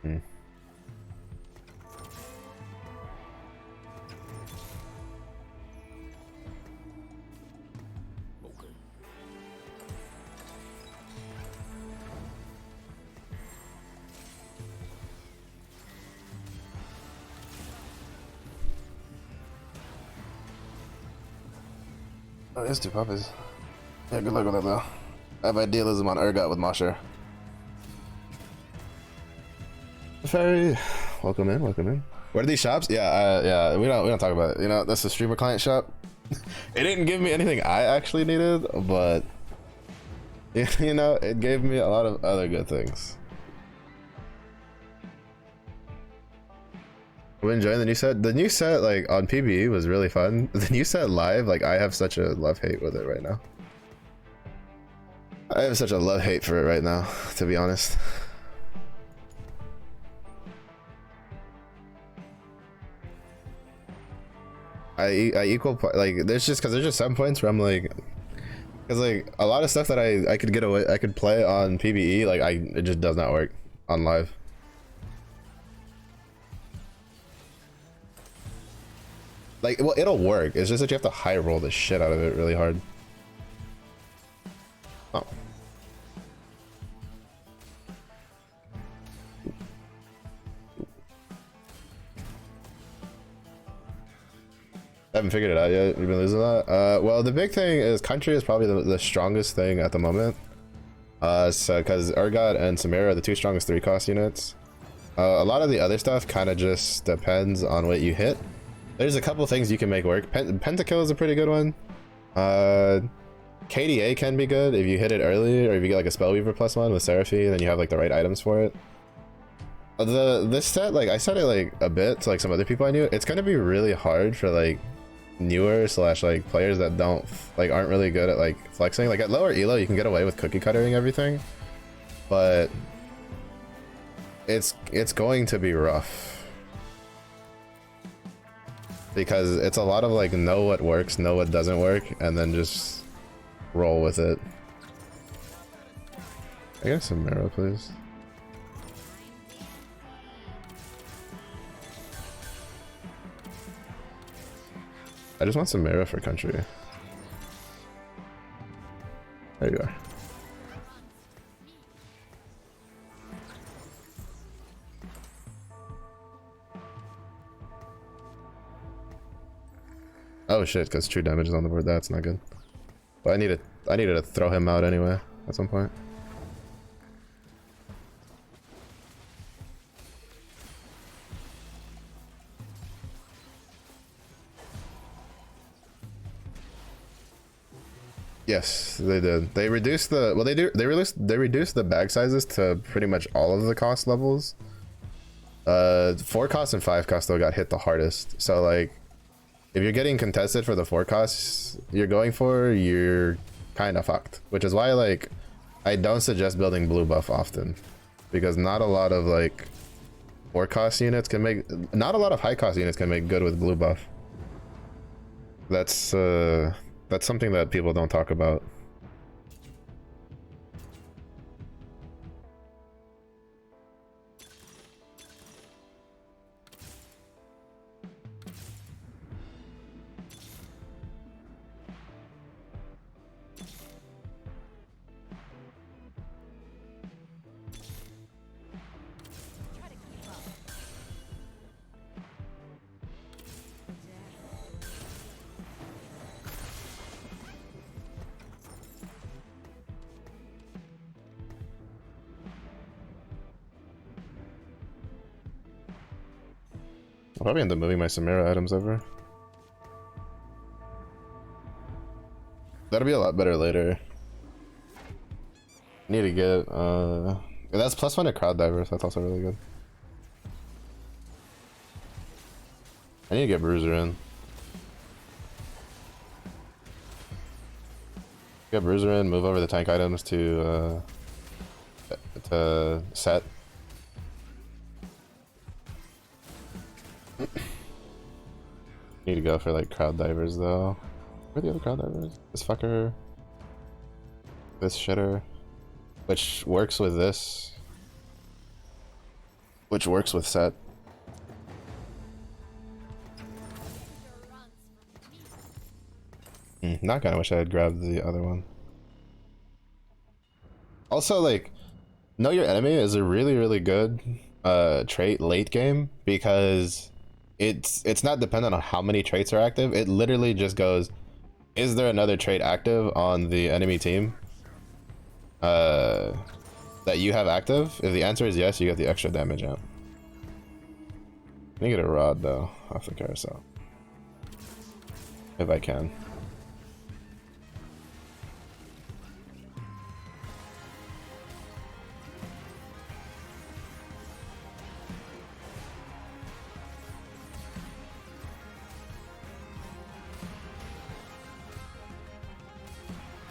Hmm. Oh, there's two puppies. Yeah, good luck with that though. I have idealism on Urgot with Mosher. Fairy, welcome in, welcome in. What are these shops? Yeah, yeah, we don't talk about it. You know, that's a streamer client shop. It didn't give me anything I actually needed, but you know, it gave me a lot of other good things. We're enjoying the new set. The new set, like on PBE, was really fun. The new set live, like I have such a love-hate with it right now. I have such a love-hate for it right now, to be honest. I equal like there's just some points where I'm like, because like a lot of stuff that I could get away, I could play on PBE, like it just does not work on live. Like, well, it'll work. It's just that you have to high roll the shit out of it really hard. Oh. I haven't figured it out yet. You've been losing that. Well, the big thing is country is probably the strongest thing at the moment. So because Urgot and Samira are the two strongest 3-cost units. A lot of the other stuff kind of just depends on what you hit. There's a couple things you can make work. Pentakill is a pretty good one. KDA can be good if you hit it early, or if you get like a Spellweaver +1 with Seraphine, then you have like the right items for it. This set, like I said it like a bit to like some other people I knew, it's gonna be really hard for like newer / like players that aren't really good at like flexing. Like at lower elo you can get away with cookie cuttering everything, but it's going to be rough because it's a lot of like know what works, know what doesn't work, and then just roll with it. I got some marrow, please. I just want some marrow for country. There you are. Oh shit, because true damage is on the board. That's not good. But I needed to throw him out anyway at some point. Yes, they did. They reduced the they reduced the bag sizes to pretty much all of the cost levels. 4 cost and 5 cost though got hit the hardest. So like if you're getting contested for the 4 costs you're going for, you're kind of fucked. Which is why like I don't suggest building blue buff often, because not a lot of like 4 cost units can make, not a lot of high cost units can make good with blue buff. That's something that people don't talk about. I'll probably end up moving my Samira items over. That'll be a lot better later. I need to get that's +1 to crowd divers. That's also really good. I need to get Bruiser in. Get Bruiser in, move over the tank items to set. Need to go for like crowd divers though. Where are the other crowd divers? This fucker. This shitter. Which works with this. Which works with set. Not kinda wish I had grabbed the other one. Also, like, know your enemy is a really good trait late game because it's not dependent on how many traits are active. It literally just goes, is there another trait active on the enemy team that you have active? If the answer is yes, you get the extra damage out. I need to get a rod though off the carousel if I can.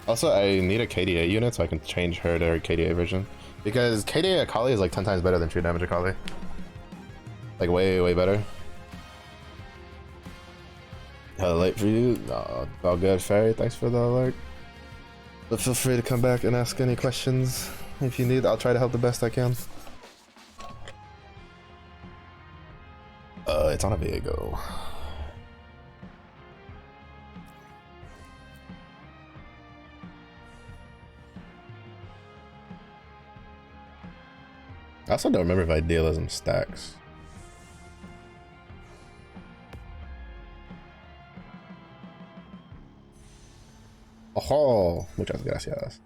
Also, I need a KDA unit so I can change her to her KDA version. Because KDA Akali is like 10 times better than true damage Akali. Like way better. Hella late for you? No, all good, Fairy. Thanks for the alert. But feel free to come back and ask any questions if you need. I'll try to help the best I can. It's on a Viego. I also don't remember if Idealism stacks. Oh, muchas gracias.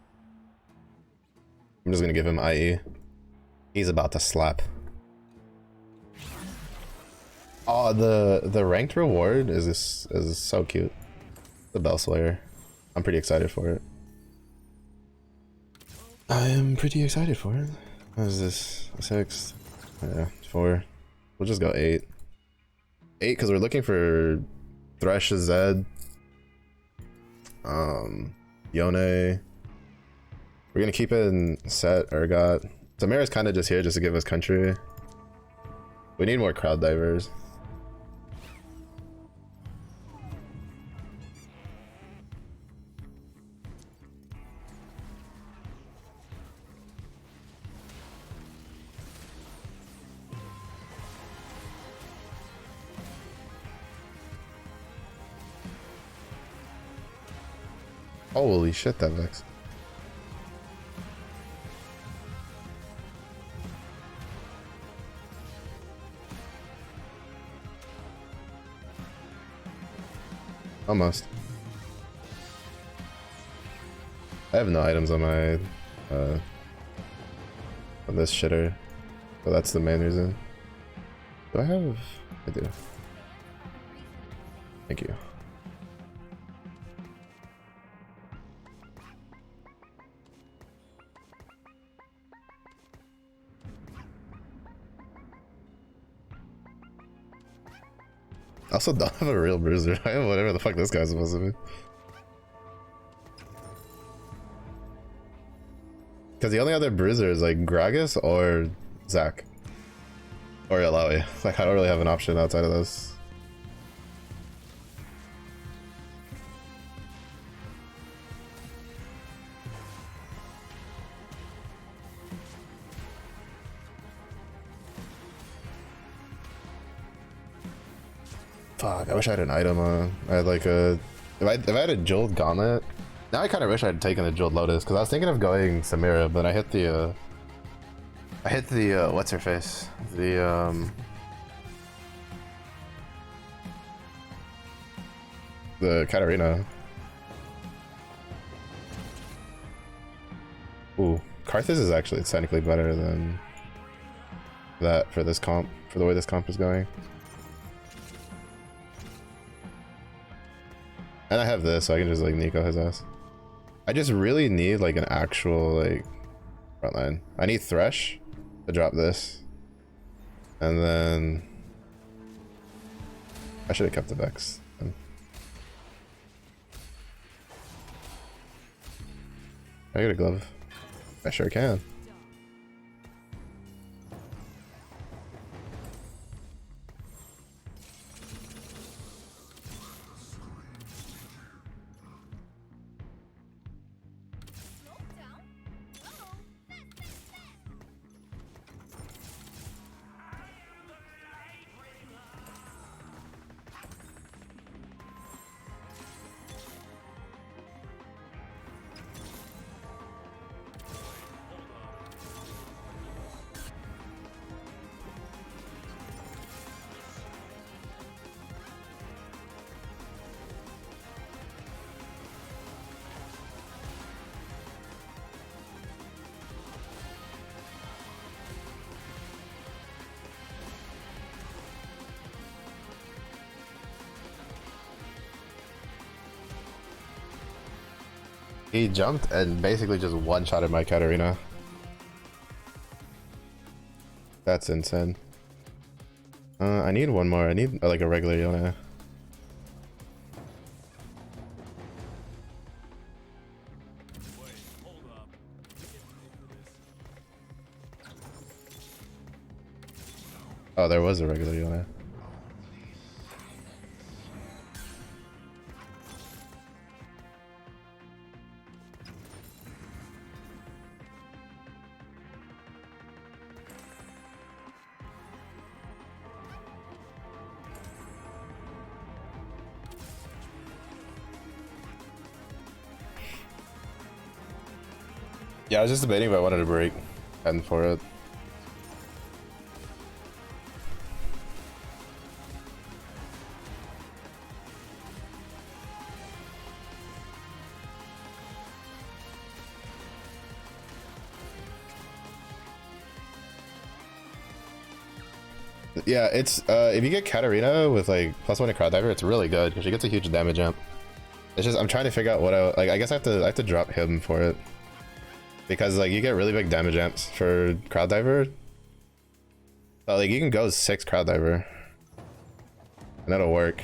I'm just gonna give him IE. He's about to slap. Oh, the ranked reward is so cute. The Bell Slayer. I'm pretty excited for it. I am pretty excited for it. What is this? 6? Yeah, 4. We'll just go 8. 8 because we're looking for Thresh Zed. Yone. We're gonna keep it in set Urgot. Samira's kind of just here just to give us country. We need more crowd divers. Holy shit, that Vex. Almost. I have no items on my on this shitter, but that's the main reason. Do I have? I do. Thank you. I also don't have a real bruiser. I have whatever the fuck this guy's supposed to be. Because the only other bruiser is like Gragas or Zac. Or Alawi. Like I don't really have an option outside of this. Fuck, I wish I had an item on. I had like a... If I had a Jeweled Gauntlet... Now I kind of wish I had taken a Jeweled Lotus, because I was thinking of going Samira, but I hit the, what's her face? The Katarina. Ooh, Karthus is actually technically better than that for this comp, for the way this comp is going. And I have this, so I can just like Nico his ass. I just really need like an actual like front line. I need Thresh to drop this. And then I should have kept the Vex. Can I get a glove? I sure can. He jumped and basically just one-shotted my Katarina. That's insane. I need one more. I need like a regular Yone. Oh, there was a regular Yone. Yeah, I was just debating if I wanted to break heading for it. Yeah, it's if you get Katarina with like +1 to crowd diver, it's really good because she gets a huge damage amp. It's just I'm trying to figure out what I like. I guess I have to drop him for it because like you get really big damage amps for crowd diver. So like you can go 6 crowd diver and that'll work.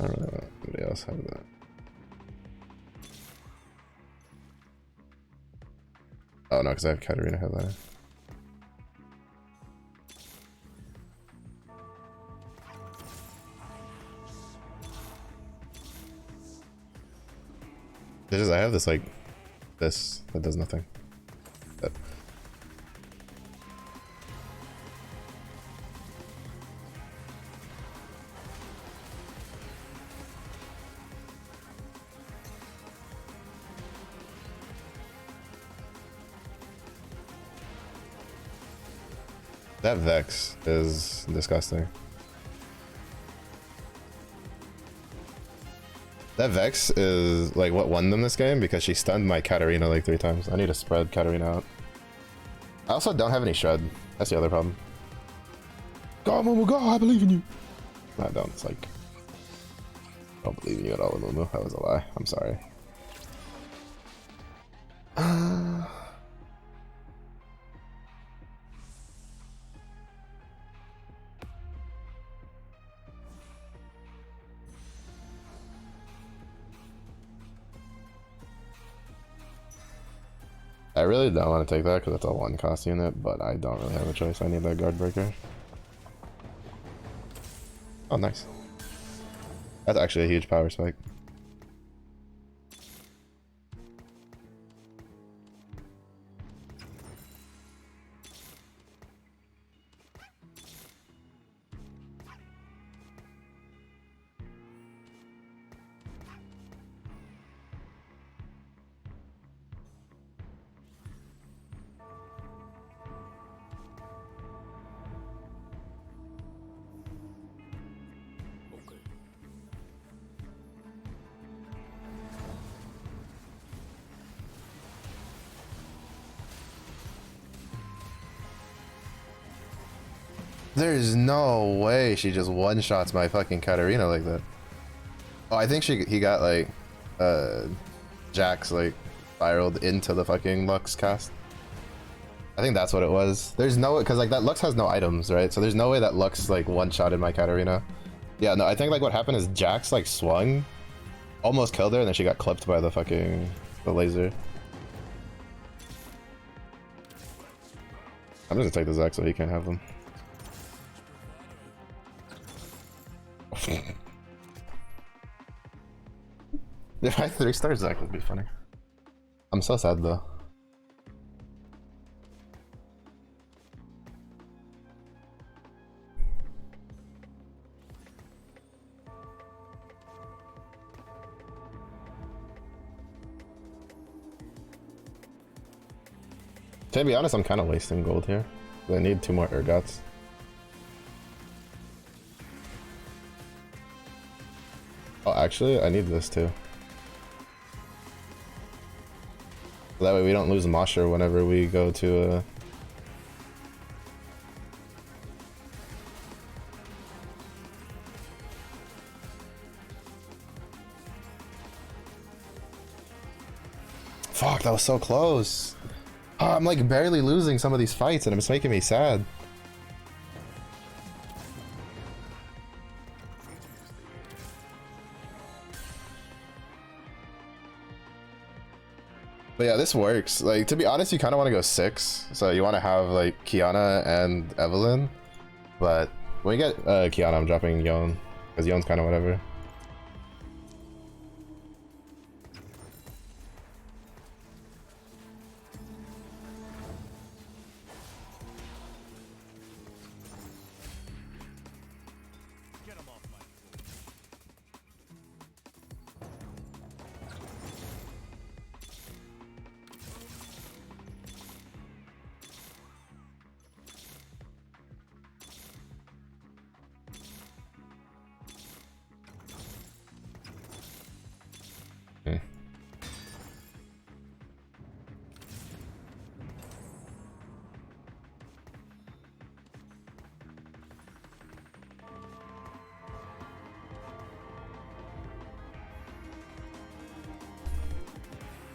I don't know. Anybody else have that? Oh no, because I have Katarina headliner. It's just I have this like this that does nothing. But that Vex is disgusting. That Vex is like what won them this game because she stunned my Katarina like 3 times. I need to spread Katarina out. I also don't have any shred. That's the other problem. God, Momo, God, I believe in you. No, I don't. It's like, I don't believe in you at all, Momo. That was a lie. I'm sorry. I really don't want to take that because it's a 1 cost unit, but I don't really have a choice. I need that guard breaker. Oh, nice. That's actually a huge power spike. There's no way she just one-shots my fucking Katarina like that. Oh, I think he got like Jax like spiraled into the fucking Lux cast. I think that's what it was. There's no, because like that Lux has no items, right? So there's no way that Lux like one-shotted my Katarina. Yeah, no, I think like what happened is Jax like swung, almost killed her, and then she got clipped by the fucking laser. I'm just gonna take the Zac so he can't have them. If I 3-star Zac would be funny. I'm so sad though. To be honest, I'm kind of wasting gold here. I need 2 more Urgots. Oh, actually, I need this too. So that way we don't lose Mosher whenever we go to Fuck, that was so close. Oh, I'm like barely losing some of these fights and it's making me sad. But yeah, this works. Like, to be honest, you kind of want to go 6. So you want to have like Kiana and Evelyn. But when you get Kiana, I'm dropping Yon. Because Yon's kind of whatever.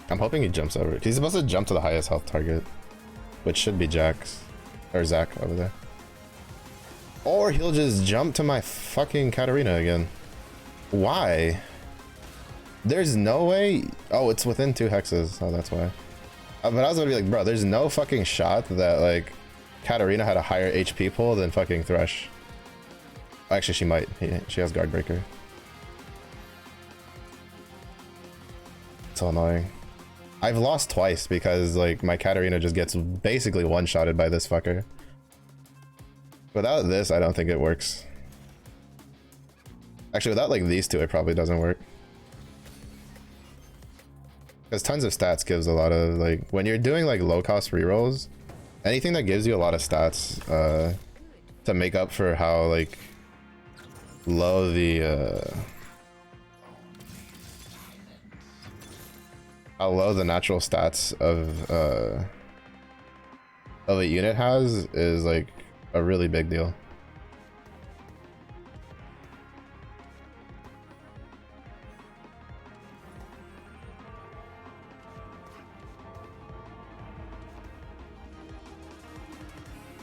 I'm hoping he jumps over it. He's supposed to jump to the highest health target, which should be Jax or Zac over there. Or he'll just jump to my fucking Katarina again. Why? There's no way. Oh, it's within 2 hexes. Oh, that's why. But I was gonna be like, bro, there's no fucking shot that like Katarina had a higher HP pool than fucking Thresh. Actually, she might. She has Guard Breaker. So annoying. I've lost twice because like my Katarina just gets basically one-shotted by this fucker. Without this, I don't think it works. Actually, without like these two, it probably doesn't work. Because tons of stats gives a lot of like, when you're doing like low-cost rerolls, anything that gives you a lot of stats to make up for how like low the how low the natural stats of a unit has is like a really big deal.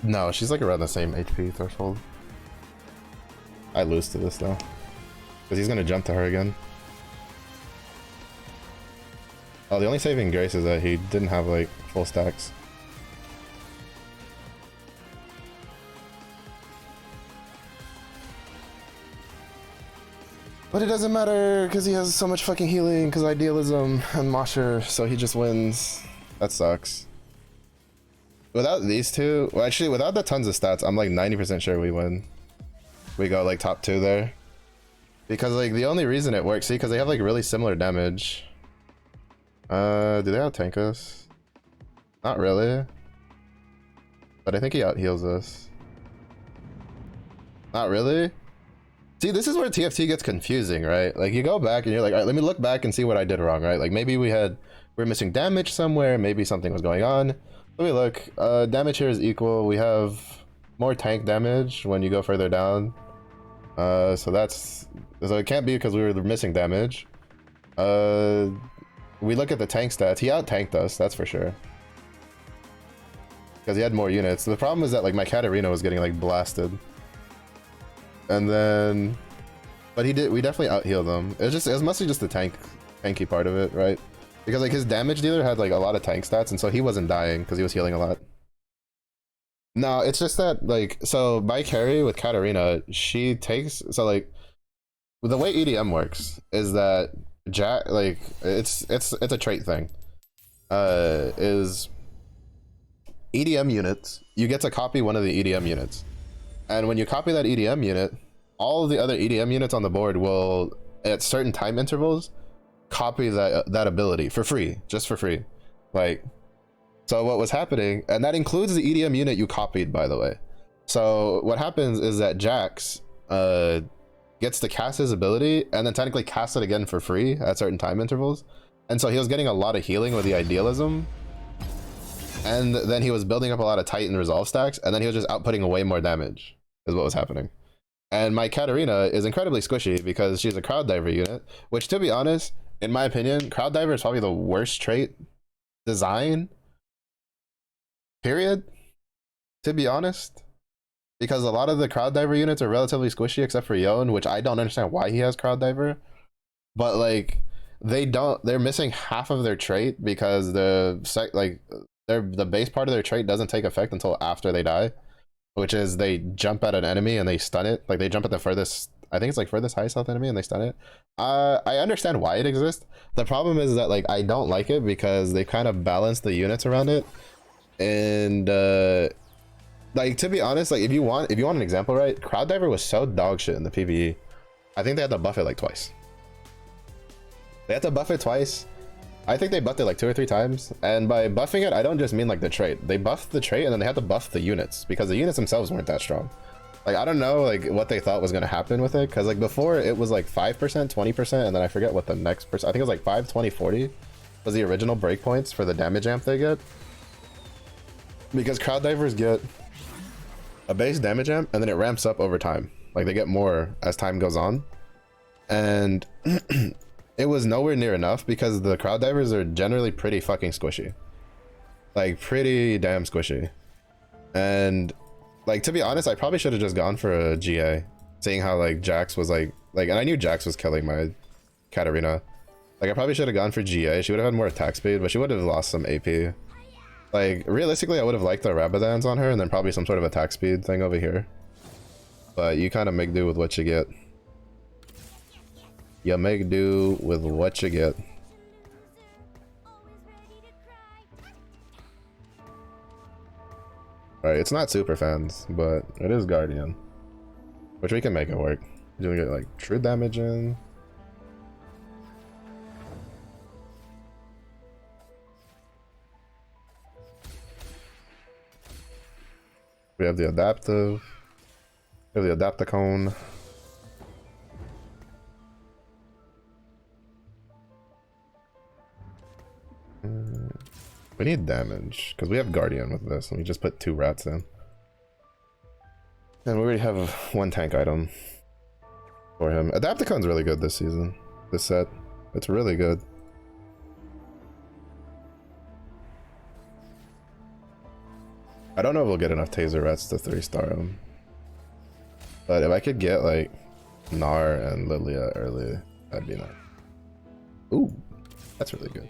No, she's like around the same HP threshold. I lose to this though, because he's gonna jump to her again. Oh, the only saving grace is that he didn't have like full stacks. But it doesn't matter because he has so much fucking healing because idealism and Mosher, so he just wins. That sucks. Without these two, well actually without the tons of stats, I'm like 90% sure we win. We go like top 2 there. Because like the only reason it works, see, because they have like really similar damage. Do they out tank us? Not really. But I think he out heals us. Not really. See, this is where TFT gets confusing, right? Like you go back and you're like, all right, let me look back and see what I did wrong, right? Like maybe we're missing damage somewhere, maybe something was going on. Let me look. Damage here is equal. We have more tank damage when you go further down. So it can't be because we were missing damage. We look at the tank stats. He out-tanked us, that's for sure. Because he had more units. The problem is that like my Katarina was getting like blasted. And then, but we definitely out-healed him. It was mostly just the tanky part of it, right? Because like his damage dealer had like a lot of tank stats, and so he wasn't dying because he was healing a lot. No, it's just that like, so my carry with Katarina, she takes, so like the way EDM works is that Jack, like it's a trait thing. Is EDM units, you get to copy one of the EDM units. And when you copy that EDM unit, all of the other EDM units on the board will, at certain time intervals, copy that ability for free, just for free. Like, so what was happening, and that includes the EDM unit you copied, by the way. So what happens is that Jax gets to cast his ability and then technically cast it again for free at certain time intervals. And so he was getting a lot of healing with the idealism. And then he was building up a lot of Titan resolve stacks, and then he was just outputting way more damage, is what was happening. And my Katarina is incredibly squishy because she's a crowd diver unit, which, to be honest, in my opinion, crowd diver is probably the worst trait design, period, to be honest. Because a lot of the crowd diver units are relatively squishy except for Yon, which I don't understand why he has crowd diver. But like, they're missing half of their trait because the base part of their trait doesn't take effect until after they die, which is they jump at an enemy and they stun it. Like they jump at the furthest, I think it's like furthest highest health enemy, and they stun it. I understand why it exists. The problem is that like I don't like it because they kind of balance the units around it. And like, to be honest, like if you want an example, right? Crowd diver was so dog shit in the PvE. I think they had to buff it like twice. They had to buff it twice. I think they buffed it like 2 or 3 times. And by buffing it, I don't just mean like the trait. They buffed the trait and then they had to buff the units because the units themselves weren't that strong. Like, I don't know like what they thought was going to happen with it. Because like before it was like 5%, 20%. And then I forget what the next percent, I think it was like 5, 20, 40 was the original breakpoints for the damage amp they get. Because crowd divers get a base damage amp and then it ramps up over time. Like they get more as time goes on. And it was nowhere near enough because the crowd divers are generally pretty fucking squishy. Like pretty damn squishy. And like, to be honest, I probably should have just gone for a GA, seeing how like Jax was like, and I knew Jax was killing my Katarina. Like I probably should have gone for GA. She would have had more attack speed, but she would have lost some AP. Like realistically, I would have liked the Rabadans on her and then probably some sort of attack speed thing over here. But you kind of make do with what you get. You make do with what you get. Alright, it's not super fans, but it is Guardian. Which we can make it work. Doing it like true damage in. We have the adaptive. We have the adaptacone. We need damage because we have Guardian with this, and we just put 2 rats in. And we already have 1 tank item for him. Adaptacone's really good this season. This set, it's really good. I don't know if we'll get enough Taser Rats to 3-star him. But if I could get like Gnar and Lilia early, that'd be nice. Ooh, that's really good.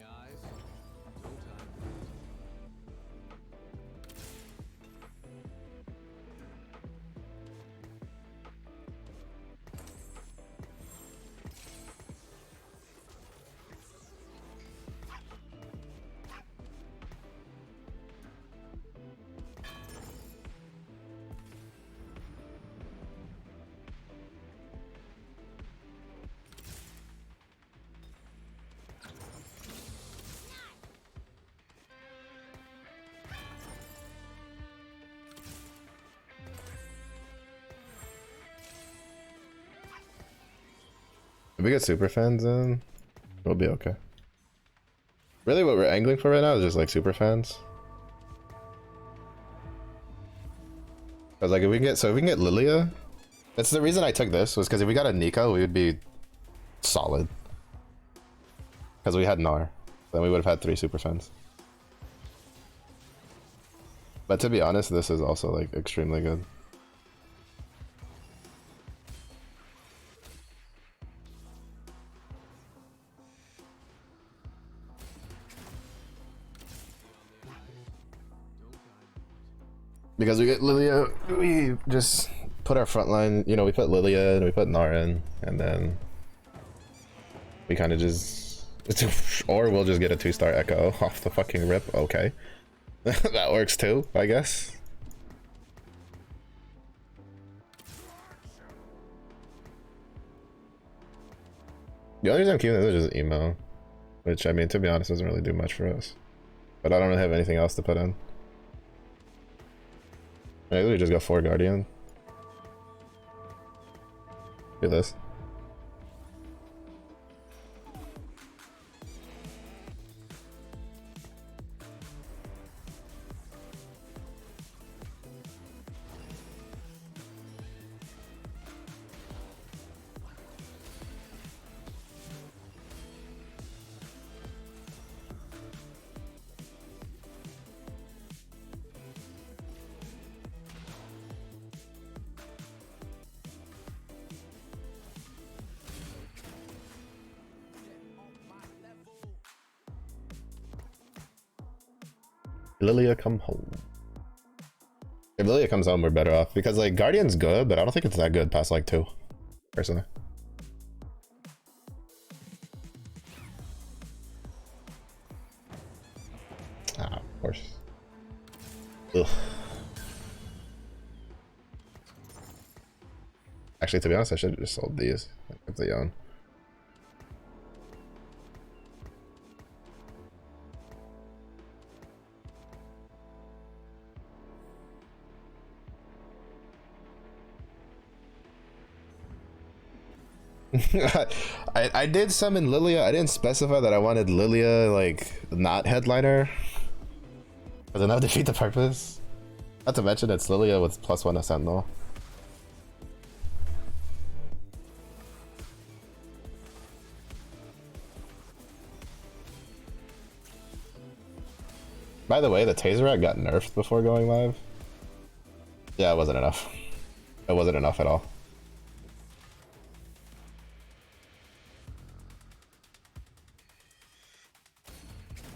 If we get super fans in, we'll be okay. Really what we're angling for right now is just like super fans. I was like, if we can get Lilia, that's the reason I took this, was because if we got a Nico, we would be solid. Because we had Gnar, then we would have had 3 super fans. But to be honest, this is also like extremely good. Because we get Lilia, we just put our front line, you know, we put Lilia and we put Gnar in, and then we kind of just, or we'll just get a 2-star Echo off the fucking rip. Okay. That works too, I guess. The only reason I'm keeping this is just emo, which, I mean, to be honest, doesn't really do much for us. But I don't really have anything else to put in. I literally just got 4 Guardian. Do this. Lilia, come home. If Lilia comes home, we're better off. Because, like, Guardian's good, but I don't think it's that good past, like, 2. Personally. Ah, of course. Ugh. Actually, to be honest, I should have just sold these. If they own. I did summon Lilia. I didn't specify that I wanted Lilia, like, not headliner. Does it not defeat the purpose? Not to mention it's Lilia with +1 to Sentinel. By the way, the Tazeract got nerfed before going live. Yeah, it wasn't enough. It wasn't enough at all.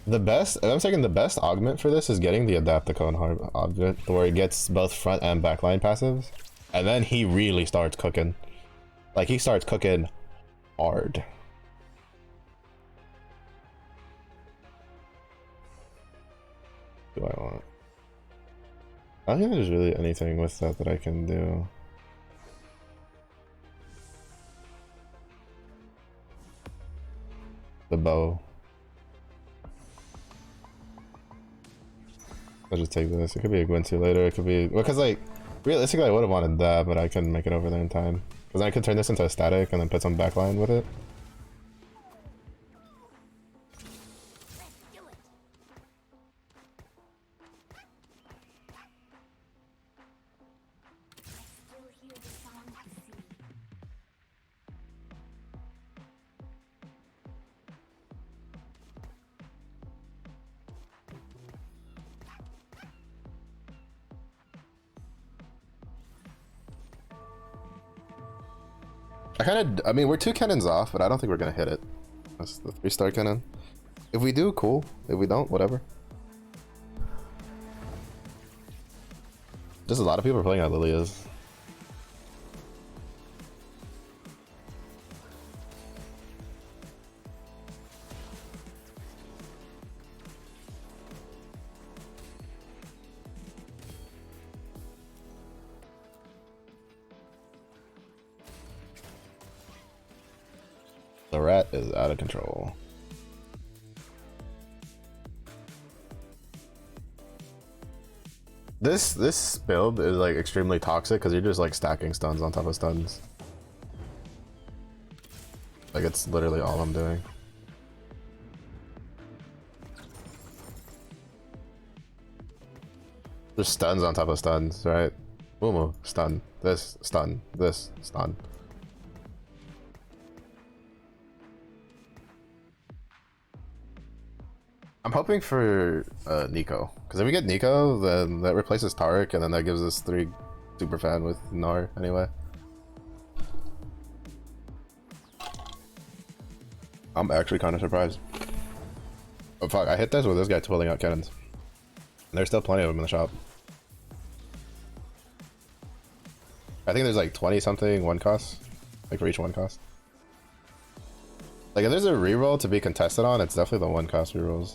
The best, I'm saying the best augment for this is getting the Adapticone augment, where it gets both front and back line passives. And then he really starts cooking. Like, he starts cooking hard. Do I want? I don't think there's really anything with that that I can do. The bow. I'll just take this. It could be a Gwent later. It could be, because, like, realistically I would have wanted that, but I couldn't make it over there in time. Because I could turn this into a static and then put some backline with it. I mean, we're 2 cannons off, but I don't think we're gonna hit it. That's the 3-star cannon. If we do, cool. If we don't, whatever. Just a lot of people are playing out Lilias. The rat is out of control. This build is like extremely toxic because you're just like stacking stuns on top of stuns. Like, it's literally all I'm doing. There's stuns on top of stuns, right? Mumu, stun. This, stun. This, stun. I'm hoping for Nico, because if we get Nico, then that replaces Taric, and then that gives us 3 super fan with Gnar anyway. I'm actually kind of surprised. Oh fuck, I hit this with this guy twirling out cannons. And there's still plenty of them in the shop. I think there's like 20 something one cost, like for each one cost. Like if there's a reroll to be contested on, it's definitely the one cost rerolls.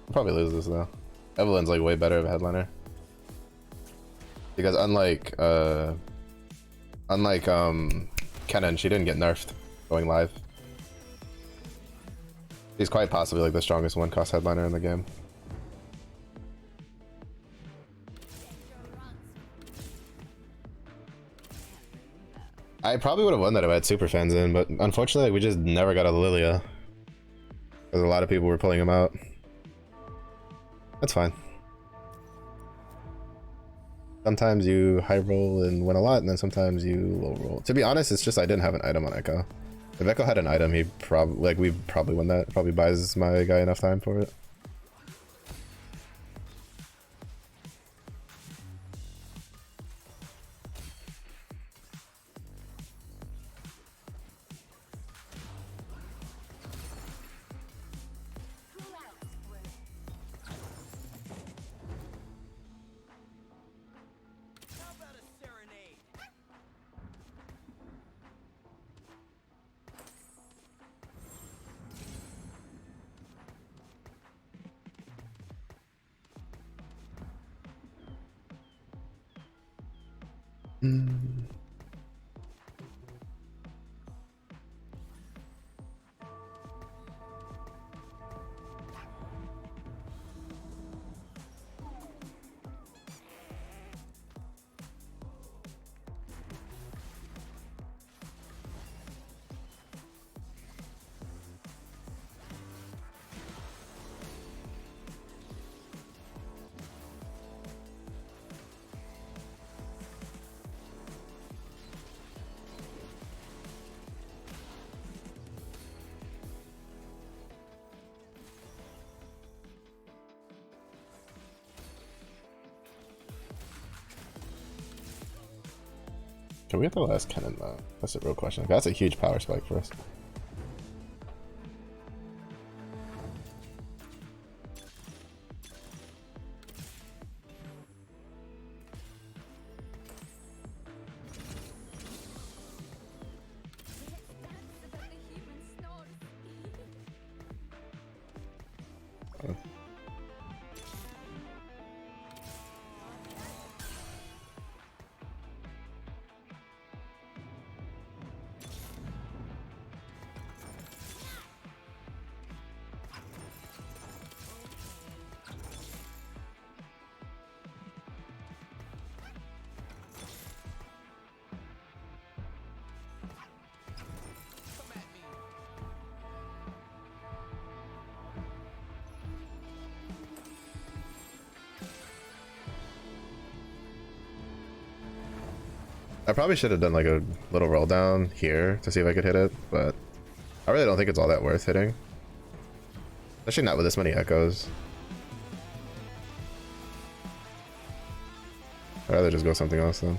We'll probably lose this though. Evelyn's like way better of a headliner. Because unlike Kennen, she didn't get nerfed going live. She's quite possibly like the strongest one cost headliner in the game. I probably would have won that if I had super fans in, but unfortunately we just never got a Lilia. Because a lot of people were pulling him out. That's fine. Sometimes you high roll and win a lot, and then sometimes you low roll. To be honest, it's just I didn't have an item on Echo. If Echo had an item, he probably we'd probably win that. Probably buys my guy enough time for it. Can we get the last cannon though? That's a real question. That's a huge power spike for us. I probably should have done like a little roll down here to see if I could hit it, but I really don't think it's all that worth hitting. Especially not with this many echoes. I'd rather just go something else then.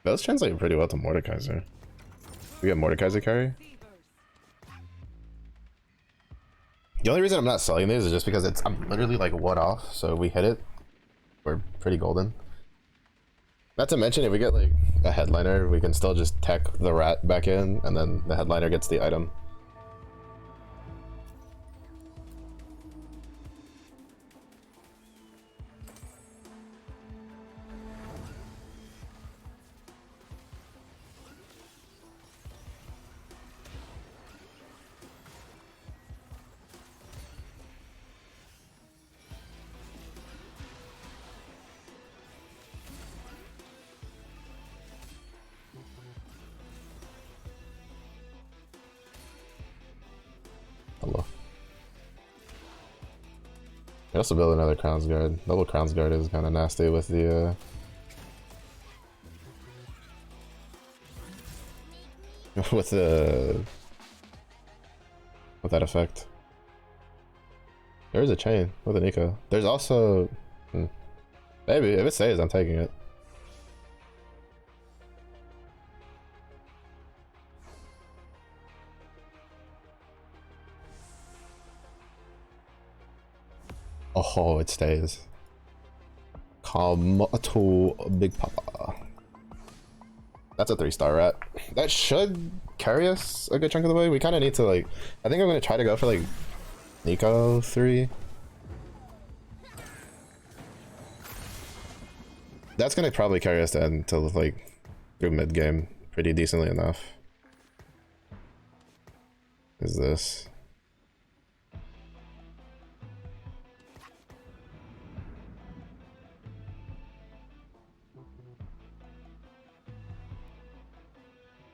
Those translate pretty well to Mordekaiser. We get Mordekaiser carry. The only reason I'm not selling these is just because I'm literally like one off, so if we hit it, we're pretty golden. Not to mention if we get like a headliner, we can still just tech the rat back in, and then the headliner gets the item. I also build another Crown's Guard. Double Crown's Guard is kind of nasty with the with the with that effect. There's a chain with an eco. There's also maybe if it saves, I'm taking it. Oh, it stays. Come to Big Papa. That's a 3-star rat. That should carry us a good chunk of the way. We kind of need to like. I think I'm gonna try to go for like Nico 3. That's gonna probably carry us to end to like through mid game pretty decently enough. Is this?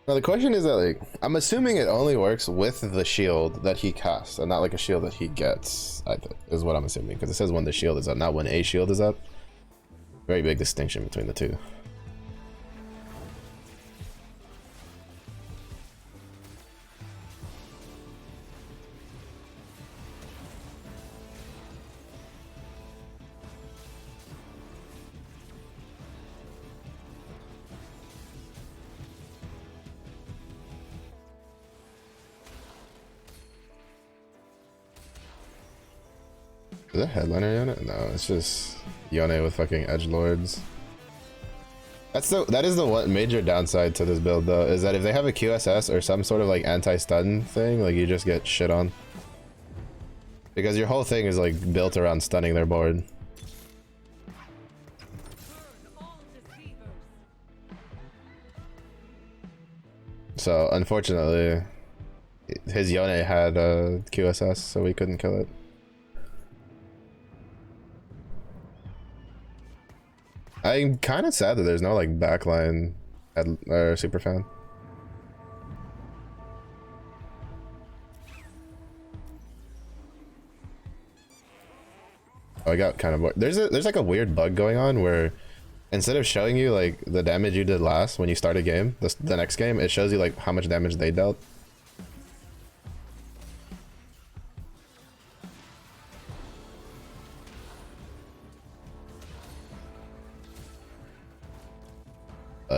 Now the question is that like I'm assuming it only works with the shield that he casts and not like a shield that he gets. Is what I'm assuming because it says when the shield is up, not when a shield is up. Very big distinction between the two. Is that headliner Yone? No, it's just Yone with fucking edgelords. That is the one major downside to this build though, is that if they have a QSS or some sort of like anti-stun thing, like you just get shit on. Because your whole thing is like built around stunning their board. So unfortunately, his Yone had a QSS, so we couldn't kill it. I'm kind of sad that there's no like backline or super fan. Oh, I got kind of bored. There's like a weird bug going on where instead of showing you like the damage you did last when you start a game, the next game, it shows you like how much damage they dealt.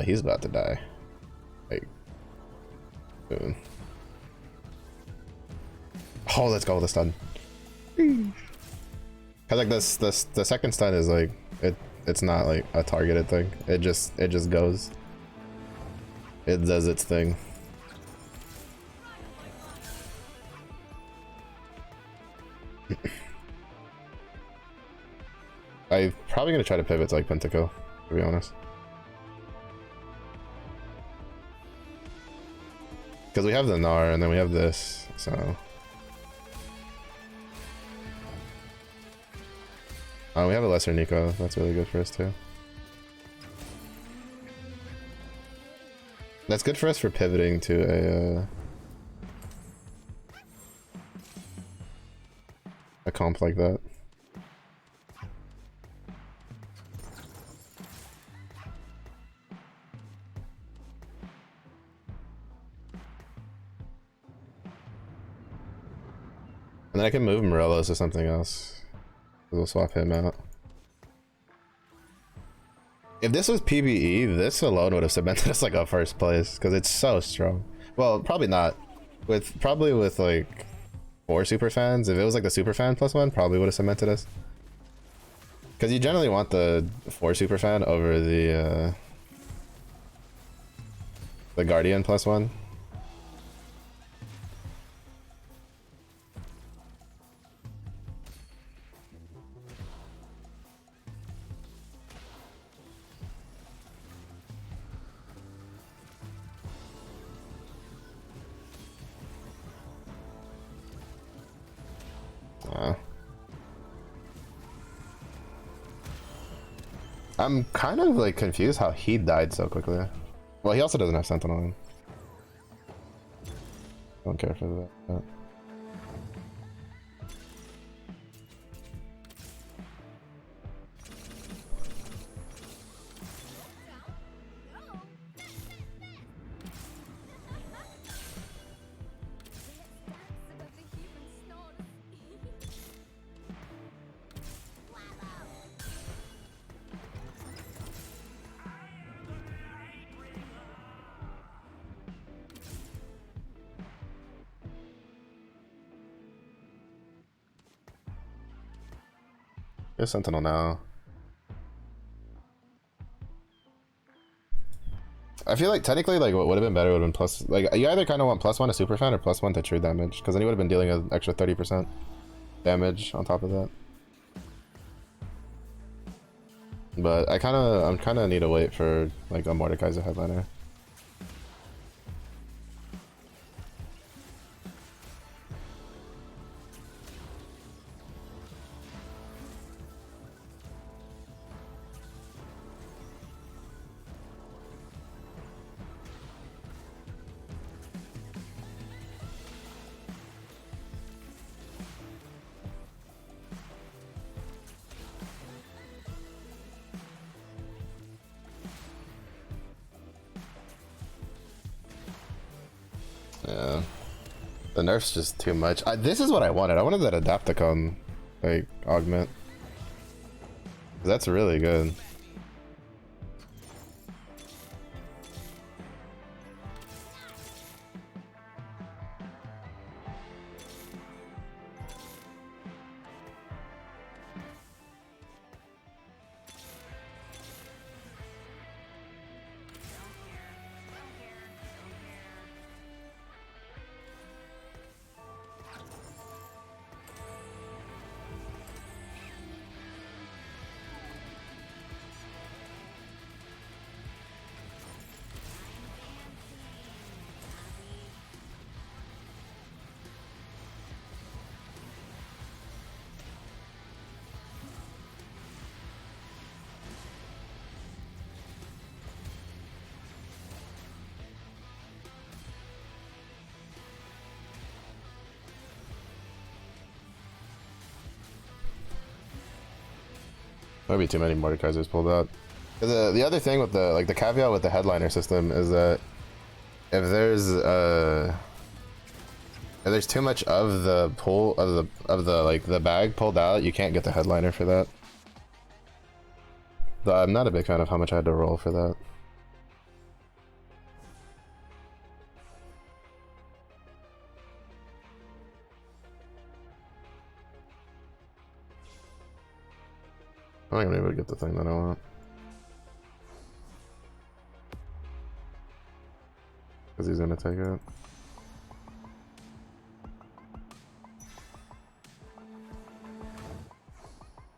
He's about to die. Like, soon. Oh, let's go with the stun. Cause like the second stun is like it's not like a targeted thing. It just goes. It does its thing. I'm probably gonna try to pivot to like Pentakill, to be honest. Because we have the Gnar and then we have this, so. Oh, we have a lesser Nico. That's really good for us too. That's good for us for pivoting to a comp like that. And then I can move Morelos to something else. We'll swap him out. If this was PvE, this alone would have cemented us like a first place because it's so strong. Well, probably not. Probably with like 4 super fans. If it was like the super fan +1, probably would have cemented us. Because you generally want the 4 super fan over the Guardian +1. I'm kind of like confused how he died so quickly. Well, he also doesn't have Sentinel. Don't care for that. Get Sentinel now. I feel like technically, like, what would have been better would have been plus. Like, you either kind of want +1 to super fan or +1 to true damage, because then you would have been dealing an extra 30% damage on top of that. But I'm kind of need to wait for like a Mordekaiser headliner. Yeah, the nerf's just too much. This is what I wanted. I wanted that Adapticon, like, augment. That's really good. Might be too many Mordekaisers pulled out. The other thing with the caveat with the headliner system is that if there's too much of the pull of the like the bag pulled out, you can't get the headliner for that. Though I'm not a big fan of how much I had to roll for that. I'm not gonna be able to get the thing that I want. Because he's gonna take it.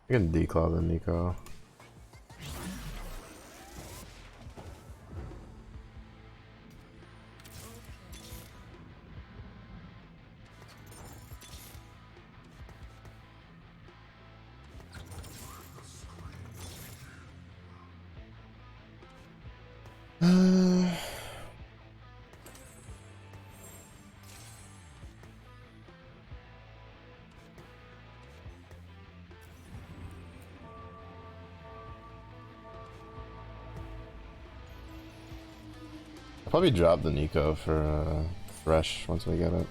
I can declaw the Nico. I'll probably drop the Nico for Thresh once we get it.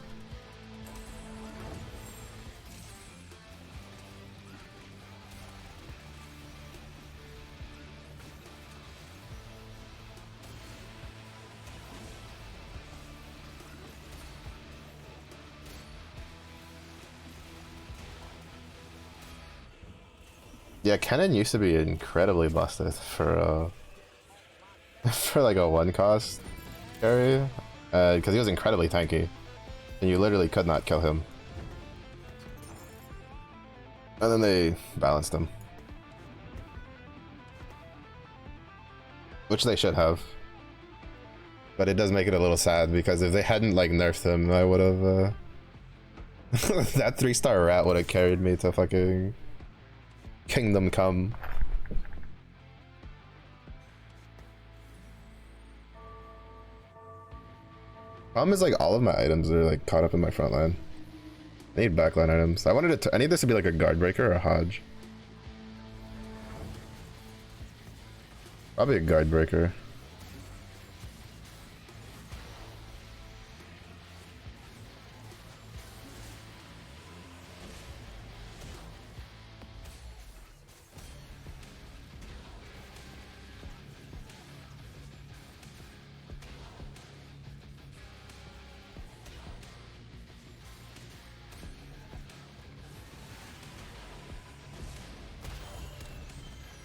Yeah, Kennen used to be incredibly busted for for like a one cost carry, because he was incredibly tanky, and you literally could not kill him. And then they balanced him, which they should have. But it does make it a little sad because if they hadn't like nerfed him, I would have that 3-star rat would have carried me to fucking Kingdom Come. Problem is, like, all of my items are like caught up in my front line. I need backline items. I need this to be like a guard breaker or a Hodge. Probably a guard breaker.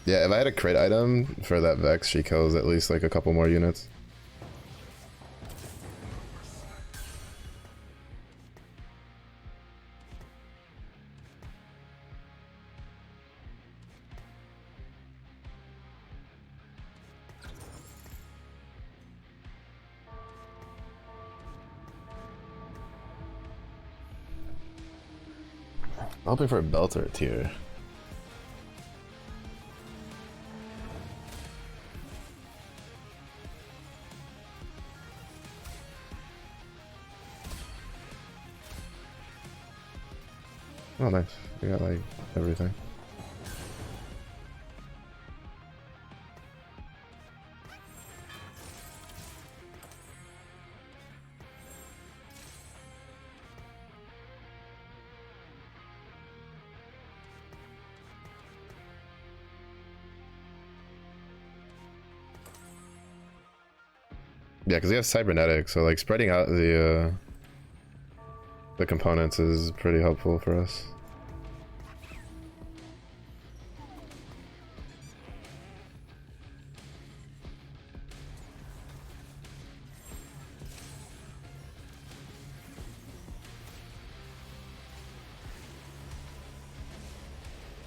Yeah, if I had a crit item for that Vex, she kills at least like a couple more units. I'm hoping for a belt or a tier. Oh, nice. We got like everything. Yeah, because we have cybernetics, so like spreading out the components is pretty helpful for us.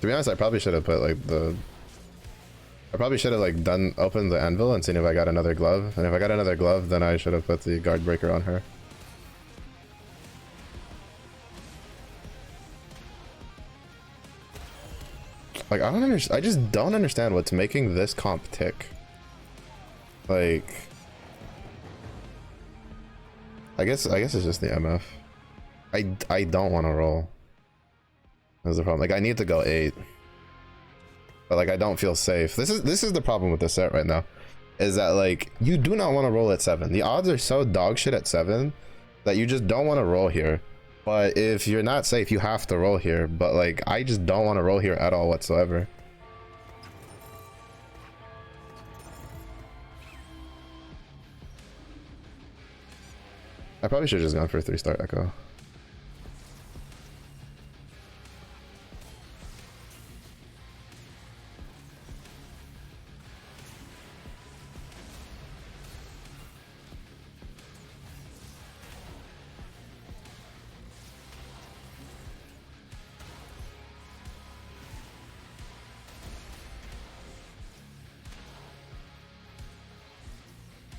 To be honest, I probably should have put like I probably should have like opened the anvil and seen if I got another glove. And if I got another glove, then I should have put the guard breaker on her. Like I just don't understand what's making this comp tick. Like I guess it's just the MF. I don't want to roll. That's the problem. Like I need to go 8. But like I don't feel safe. This is the problem with this set right now. Is that like you do not want to roll at 7. The odds are so dog shit at 7 that you just don't want to roll here. But if you're not safe, you have to roll here. But like I just don't want to roll here at all whatsoever. I probably should have just gone for a 3-star echo.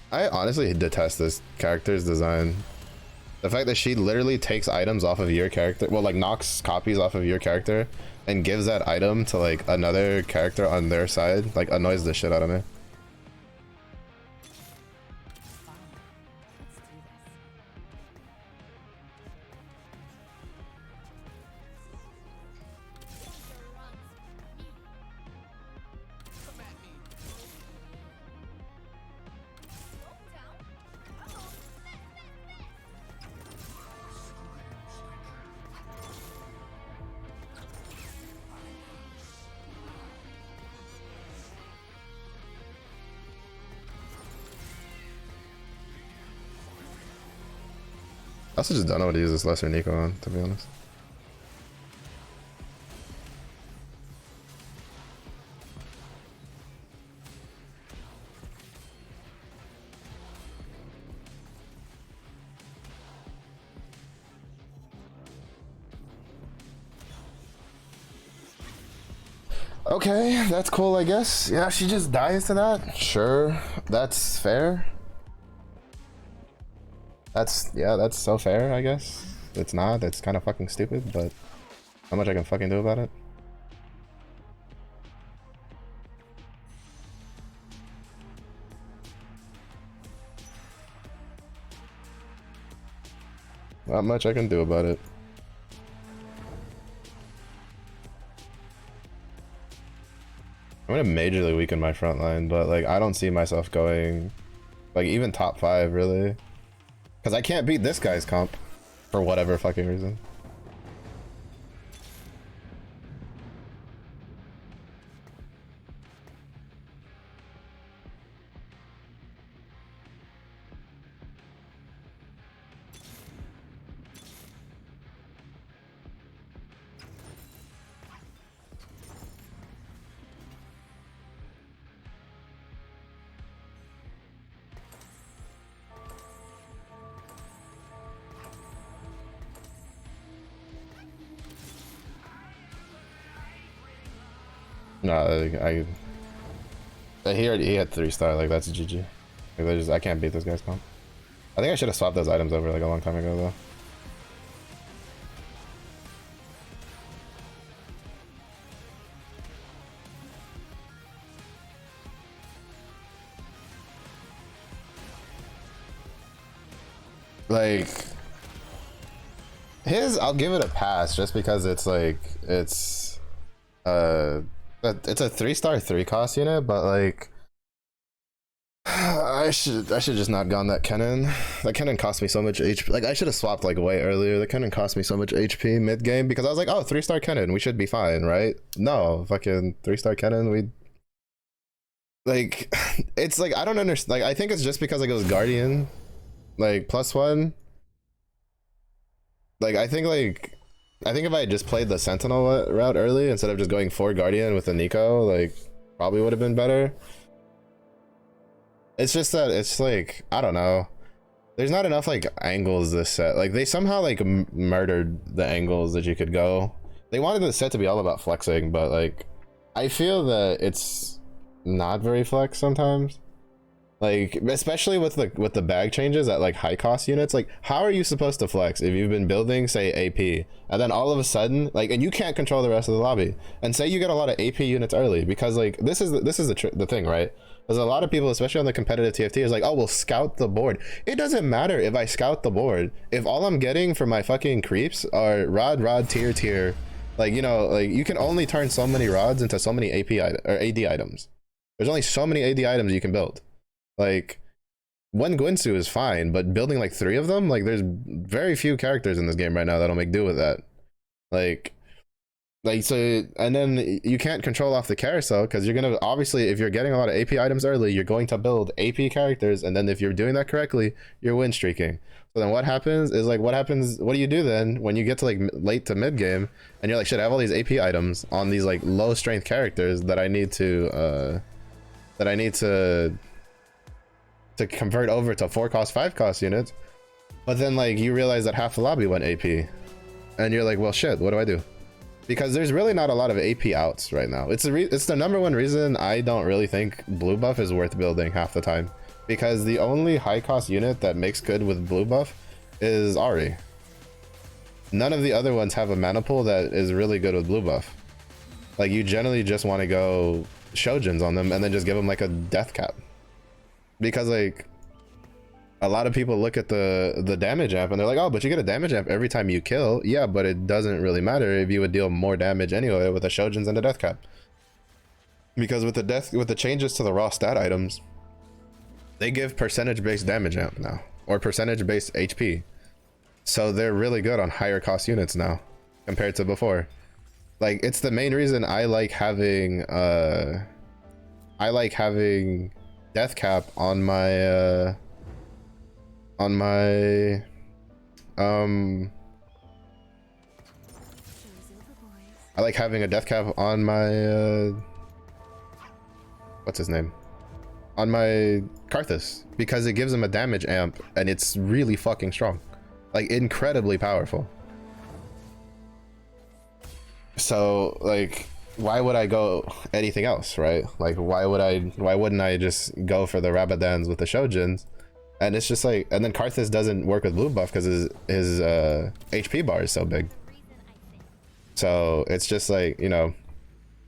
I honestly detest this character's design. The fact that she literally takes items off of your character, well, like knocks copies off of your character and gives that item to like another character on their side, like annoys the shit out of me. I also just don't know what to use this lesser Nico on, to be honest. Okay, that's cool, I guess. Yeah, she just dies to that. Sure, that's fair. That's so fair, I guess. It's not, it's kind of fucking stupid, but how much I can fucking do about it? Not much I can do about it. I'm gonna majorly weaken my front line, but like I don't see myself going like even top 5 really. Because I can't beat this guy's comp for whatever fucking reason. No, he had 3-star. Like that's GG. Like, I can't beat this guy's comp. I think I should have swapped those items over like a long time ago though. Like I'll give it a pass just because it's like it's a 3-star 3-cost unit, but like I should just not gone that Kennen. That Kennen cost me so much HP. Like I should have swapped like way earlier. The Kennen cost me so much HP mid game because I was like, oh, 3-star Kennen, we should be fine, right? No, fucking 3-star Kennen, we like it's like I don't understand. Like I think it's just because like it was Guardian, like +1. Like I think if I had just played the Sentinel route early instead of just going 4 Guardian with a Nico, like probably would have been better. It's just that it's like I don't know. There's not enough like angles this set. Like they somehow like murdered the angles that you could go. They wanted the set to be all about flexing, but like I feel that it's not very flex sometimes. Like especially with the bag changes at like high cost units, like how are you supposed to flex if you've been building say AP and then all of a sudden like and you can't control the rest of the lobby and say you get a lot of AP units early because like this is the thing, right? There's a lot of people, especially on the competitive TFT, is like, oh, we'll scout the board. It doesn't matter if I scout the board if all I'm getting for my fucking creeps are rod tier. Like, you know, like you can only turn so many rods into so many AP or AD items. There's only so many AD items you can build. Like one Gwinsu is fine, but building like 3 of them, like there's very few characters in this game right now that'll make do with that. Like so, and then you can't control off the carousel because you're gonna obviously if you're getting a lot of AP items early, you're going to build AP characters, and then if you're doing that correctly, you're win streaking. So then what happens is like what do you do then when you get to like late to mid game and you're like, shit, I have all these AP items on these like low strength characters that I need to convert over to 4-cost 5-cost units, but then like you realize that half the lobby went AP and you're like, well shit, what do I do? Because there's really not a lot of AP outs right now. It's the #1 reason I don't really think blue buff is worth building half the time, because the only high cost unit that makes good with blue buff is Ahri. None of the other ones have a mana pool that is really good with blue buff. Like you generally just want to go Shojins on them and then just give them like a death cap, because like a lot of people look at the damage amp and they're like, oh, but you get a damage amp every time you kill. Yeah, but it doesn't really matter if you would deal more damage anyway with the Shojins and the death cap, because with the changes to the raw stat items, they give percentage based damage amp now, or percentage based HP, so they're really good on higher cost units now compared to before. Like it's the main reason I like having death cap on my I like having a death cap on my what's his name, on my Karthus, because it gives him a damage amp and it's really fucking strong, like incredibly powerful. So like why would I go anything else, right? Like why wouldn't I just go for the Rabadans with the Shojins? And it's just like, and then Karthus doesn't work with blue buff because his HP bar is so big. So it's just like, you know,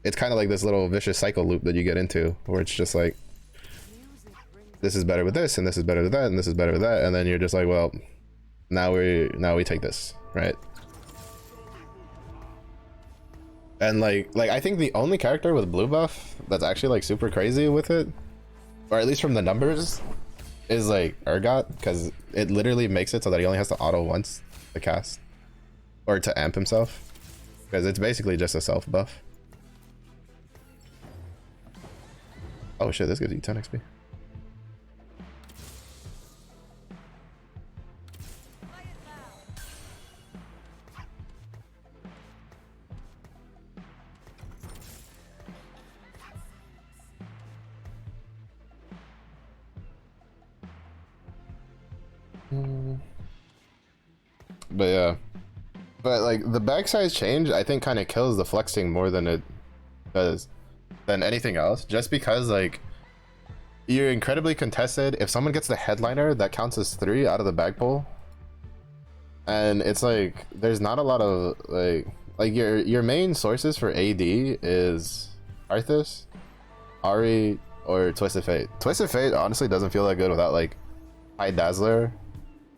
it's kind of like this little vicious cycle loop that you get into where it's just like, this is better with this, and this is better with that, and this is better with that, and then you're just like, well, now we take this, right? And like I think the only character with blue buff that's actually like super crazy with it, or at least from the numbers, is like Urgot, because it literally makes it so that he only has to auto once to cast or to amp himself, because it's basically just a self buff. Oh shit, this gives you 10 XP. But yeah, but like the bag size change I think kind of kills the flexing more than it does, than anything else, just because like you're incredibly contested. If someone gets the headliner, that counts as 3 out of the bag pull, and it's like there's not a lot of like your main sources for AD is Arthas, Ari, or Twisted Fate. Twisted Fate honestly doesn't feel that good without like High Dazzler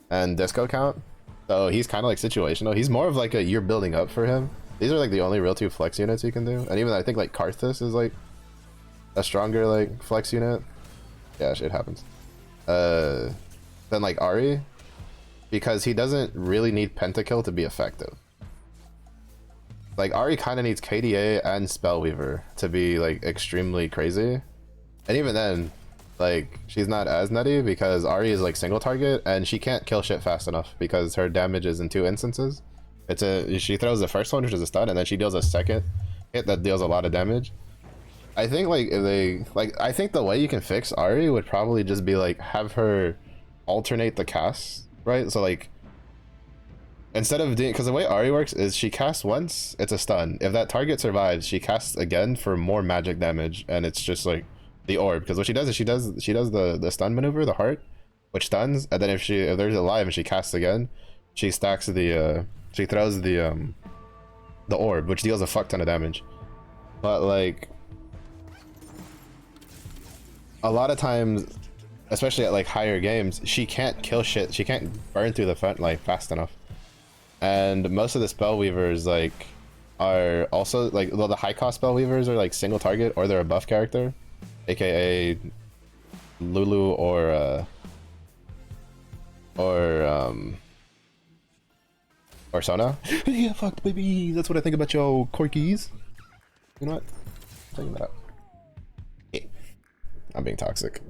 and Disco Count. So he's kind of like situational. He's more of like a you're building up for him. These are like the only real 2 flex units you can do. And even I think like Karthus is like a stronger like flex unit. Yeah, shit happens. Than like Ari, because he doesn't really need pentakill to be effective. Like Ari kind of needs KDA and Spellweaver to be like extremely crazy. And even then, like she's not as nutty because Ari is like single target and she can't kill shit fast enough because her damage is in 2 instances. She throws the first one, which is a stun, and then she deals a second hit that deals a lot of damage. I think like I think the way you can fix Ari would probably just be like have her alternate the casts, right? So like instead of doing, because the way Ari works is she casts once, it's a stun. If that target survives, she casts again for more magic damage, and it's just like the orb. Because what she does is she does the stun maneuver, the heart, which stuns, and then if there's alive and she casts again, she stacks the she throws the orb, which deals a fuck ton of damage. But like a lot of times, especially at like higher games, she can't kill shit. She can't burn through the front like fast enough. And most of the spellweavers like are also like, well, the high cost spellweavers are like single target or they're a buff character, aka Lulu or Sona. Yeah, fuck baby, that's what I think about yo corkies. You know what? Taking that out. Yeah. I'm being toxic.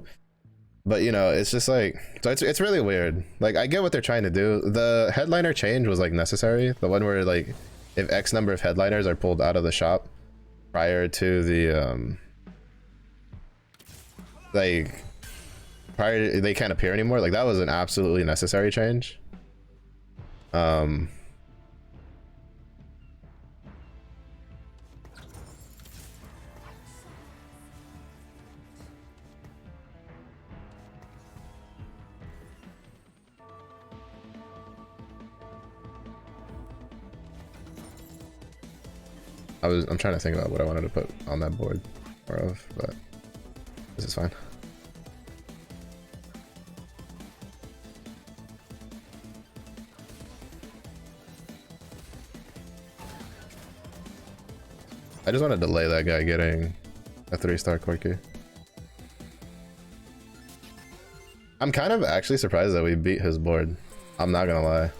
But you know, it's just like, so it's really weird. Like I get what they're trying to do. The headliner change was like necessary. The one where like if X number of headliners are pulled out of the shop prior to the they can't appear anymore. Like that was an absolutely necessary change. I'm trying to think about what I wanted to put on that board more of, but this is fine. I just want to delay that guy getting a 3-star quirky. I'm kind of actually surprised that we beat his board. I'm not gonna lie.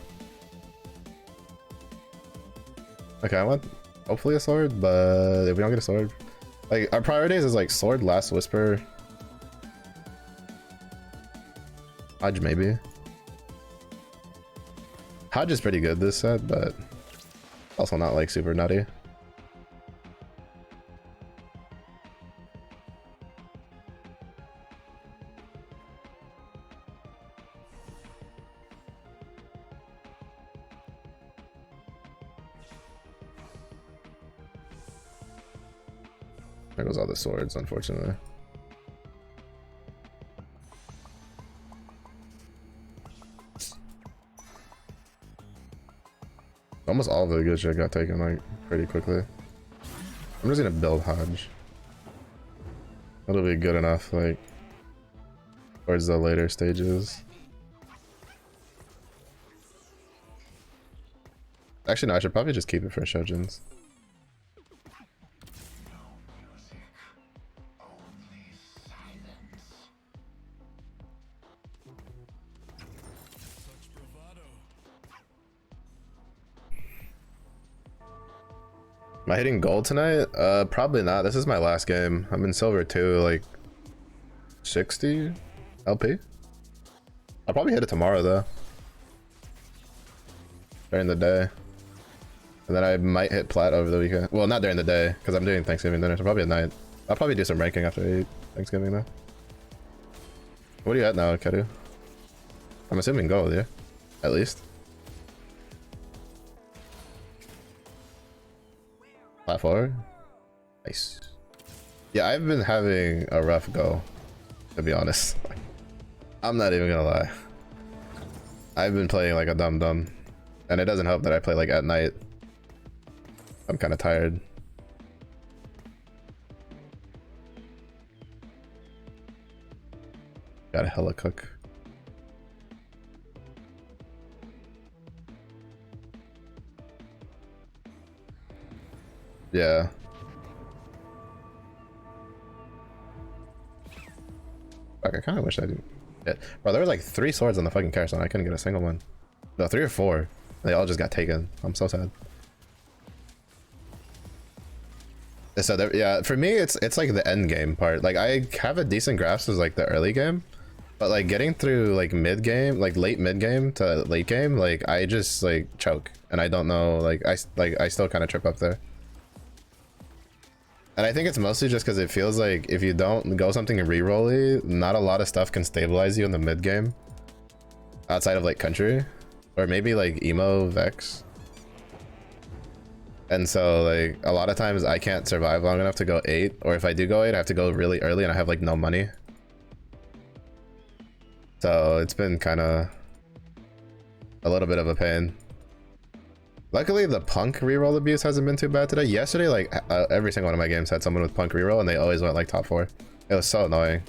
Okay, I want hopefully a sword, but if we don't get a sword, like our priorities is like sword, last whisper, Hodge maybe. Hodge is pretty good this set, but also not like super nutty. There goes all the swords, unfortunately. Almost all of the good shit got taken like pretty quickly. I'm just gonna build Hodge. That'll be good enough, like towards the later stages. Actually, no, I should probably just keep it for Shojins. Am I hitting gold tonight? Probably not. This is my last game. I'm in silver too, like 60 LP. I'll probably hit it tomorrow though. During the day. And then I might hit plat over the weekend. Well, not during the day, because I'm doing Thanksgiving dinner, so probably at night. I'll probably do some ranking after I eat Thanksgiving though. What are you at now, Kedu? I'm assuming gold, yeah? At least. Plat 4? Nice. Yeah, I've been having a rough go, to be honest. I'm not even gonna lie. I've been playing like a dum-dum, and it doesn't help that I play like at night. I'm kind of tired. Got a hella cook. Yeah. Fuck, I kind of wish I didn't. Yeah. Bro, there was like 3 swords on the fucking carousel. I couldn't get a single one. No, 3 or 4. They all just got taken. I'm so sad. So there, yeah, for me, it's like the end game part. Like I have a decent grasp as like the early game, but like getting through like mid game, like late mid game to late game, like I just like choke and I don't know. Like I still kind of trip up there. And I think it's mostly just because it feels like if you don't go something re-rolly, not a lot of stuff can stabilize you in the mid game outside of like country or maybe like emo vex. And so like a lot of times I can't survive long enough to go 8, or if I do go 8, I have to go really early and I have like no money. So it's been kind of a little bit of a pain. Luckily the punk reroll abuse hasn't been too bad today. Yesterday, like every single one of my games had someone with punk reroll and they always went like top 4. It was so annoying.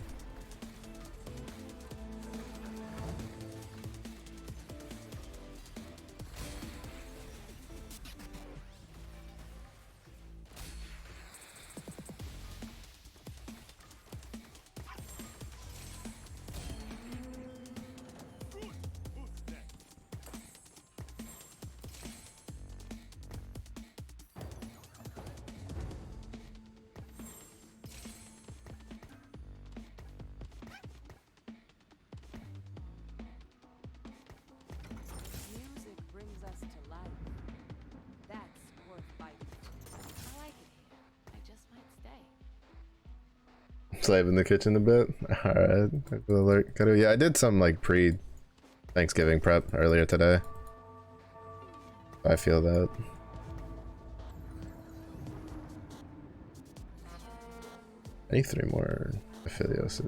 Slave in the kitchen a bit. All right. Alert. Yeah, I did some like pre-Thanksgiving prep earlier today. I feel that. I need 3 more affiliates.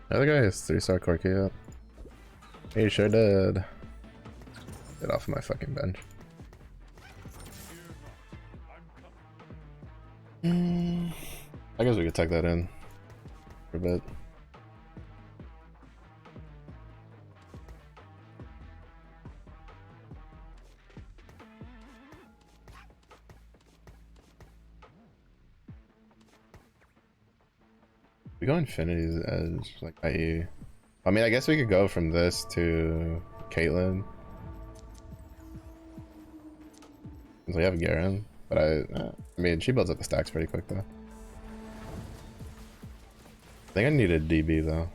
The other guy has 3-star Corky up. He sure did. Get off my fucking bench. I guess we could tuck that in for a bit. We go Infinity's Edge, like IE. I mean, I guess we could go from this to Caitlyn. We have Garen, but I mean, she builds up the stacks pretty quick though. I think I need a DB though,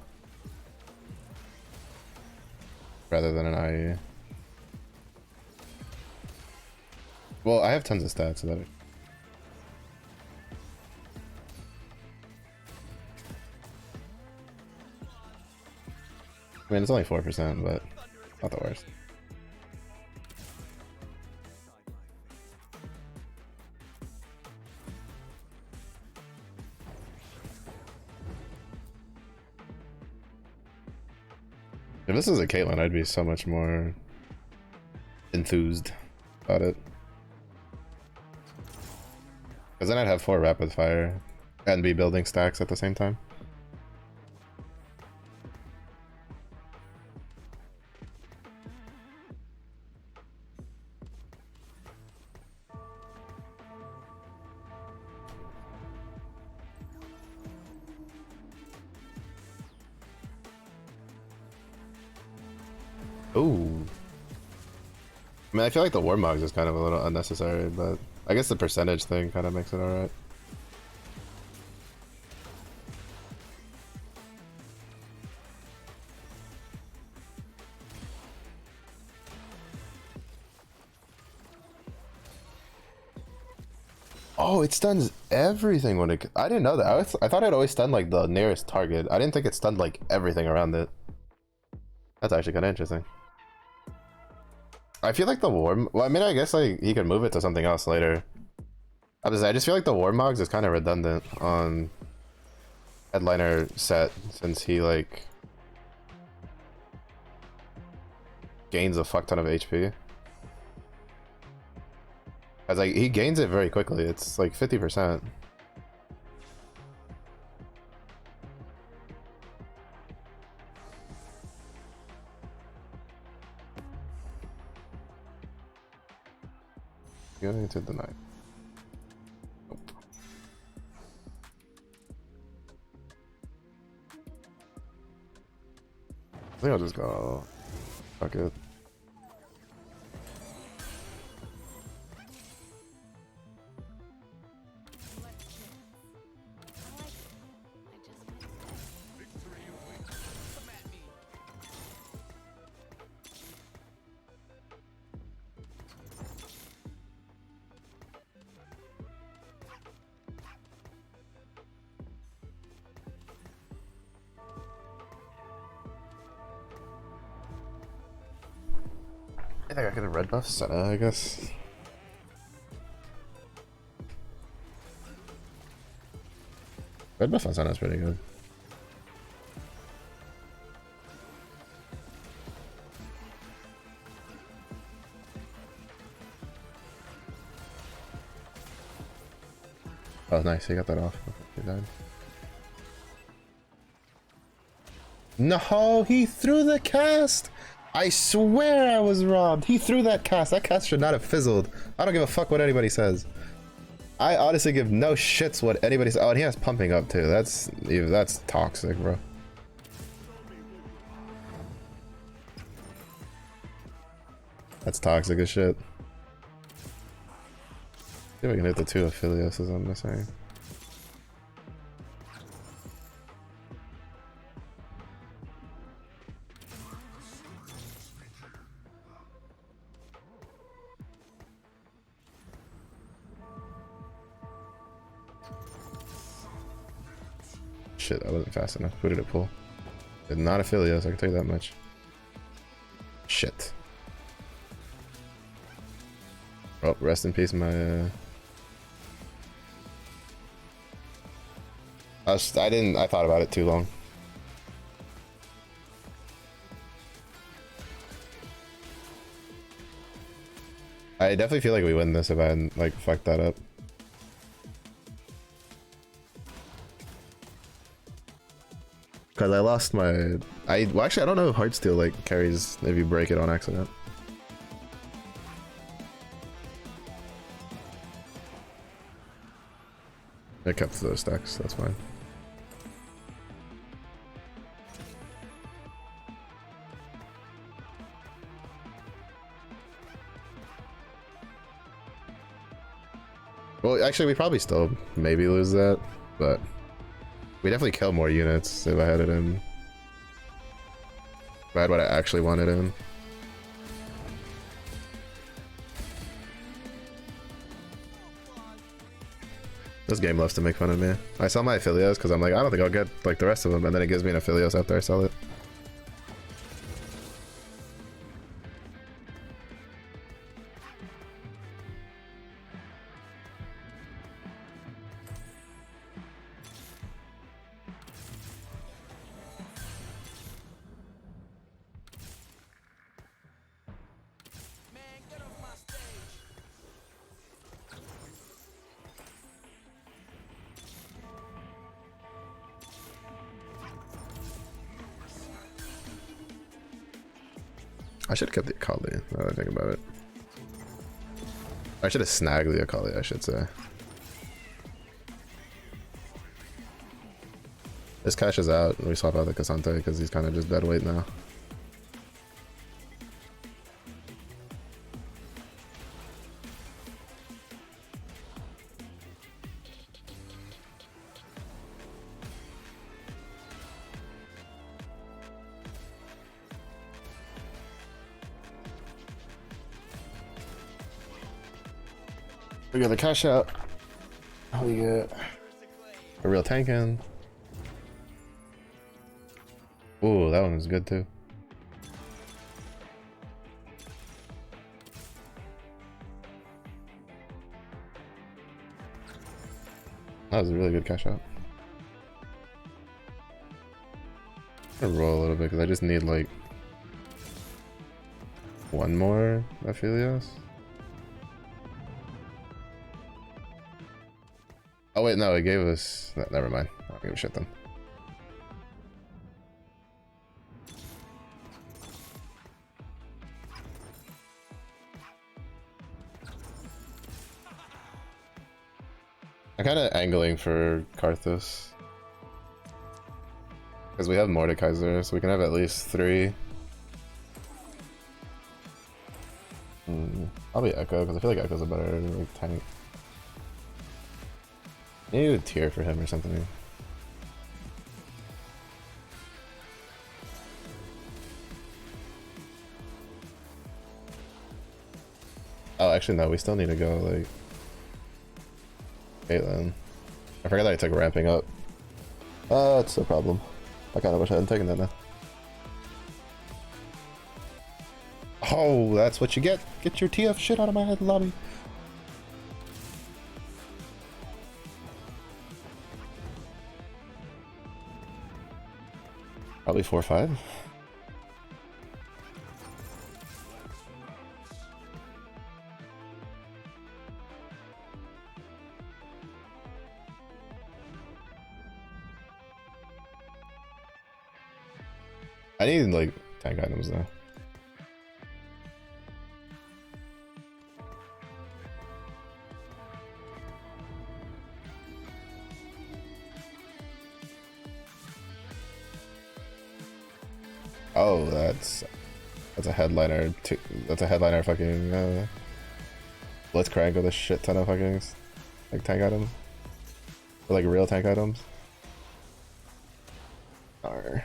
rather than an IE. Well, I have tons of stats, so that. I mean, it's only 4%, but not the worst. If this is a Caitlyn, I'd be so much more enthused about it. Because then I'd have 4 rapid fire and be building stacks at the same time. Ooh. I mean, I feel like the Warmogs is kind of a little unnecessary, but I guess the percentage thing kind of makes it alright. Oh, it stuns everything when it... I didn't know that. I thought it always stunned like the nearest target. I didn't think it stunned like everything around it. That's actually kind of interesting. I feel like the War... Well, I mean, I guess like he could move it to something else later. I just feel like the Warmogs is kind of redundant on Headliner set since he like gains a fuck ton of HP. As like he gains it very quickly. It's like 50%. Going into the night. Nope. I think I'll just go. Fuck it. I think I could have red buff Senna, I guess. Red buff on Senna is pretty good. Oh, nice. He got that off. He died. No, he threw the cast! I swear I was robbed. He threw that cast. That cast should not have fizzled. I don't give a fuck what anybody says. I honestly give no shits what anybody says. Oh, and he has pumping up too. That's toxic, bro. That's toxic as shit. See if we can hit the 2 Aphelios as I'm missing. Shit, I wasn't fast enough. Who did it pull? Did not Aphelios, I can tell you that much. Shit. Oh, rest in peace, my I thought about it too long. I definitely feel like we win this if I hadn't like fucked that up. Cause I lost my well actually I don't know if Heartsteel like carries if you break it on accident. I kept those stacks, that's fine. Well, actually, we probably still maybe lose that, but we definitely kill more units if I had it in. If I had what I actually wanted in. This game loves to make fun of me. I sell my Aphelios because I'm like, I don't think I'll get like the rest of them, and then it gives me an Aphelios after I sell it. I should have kept the Akali, now that I think about it. I should have snagged the Akali, I should say. This cash is out, and we swap out the Cassante because he's kind of just dead weight now. We got the cash out. We get a real tank in. Ooh, that one was good too. That was a really good cash out. I'm gonna roll a little bit because I just need like one more Aphelios. Oh wait, no, it gave us. No, never mind. I don't give a shit then. I'm kind of angling for Karthus because we have Mordekaiser, so we can have at least 3. Probably Echo because I feel like Echo's a better like tank. Maybe a tier for him or something. Oh, actually no, we still need to go like Caitlyn. I forgot that I took ramping up. It's no problem. I kind of wish I hadn't taken that now. Oh, that's what you get. Get your TF shit out of my head, lobby. Probably 4-5. I need like tank items though. Oh, that's a headliner. That's a headliner. Fucking Blitzcrank with a shit ton of fucking like tank items, or like real tank items. Or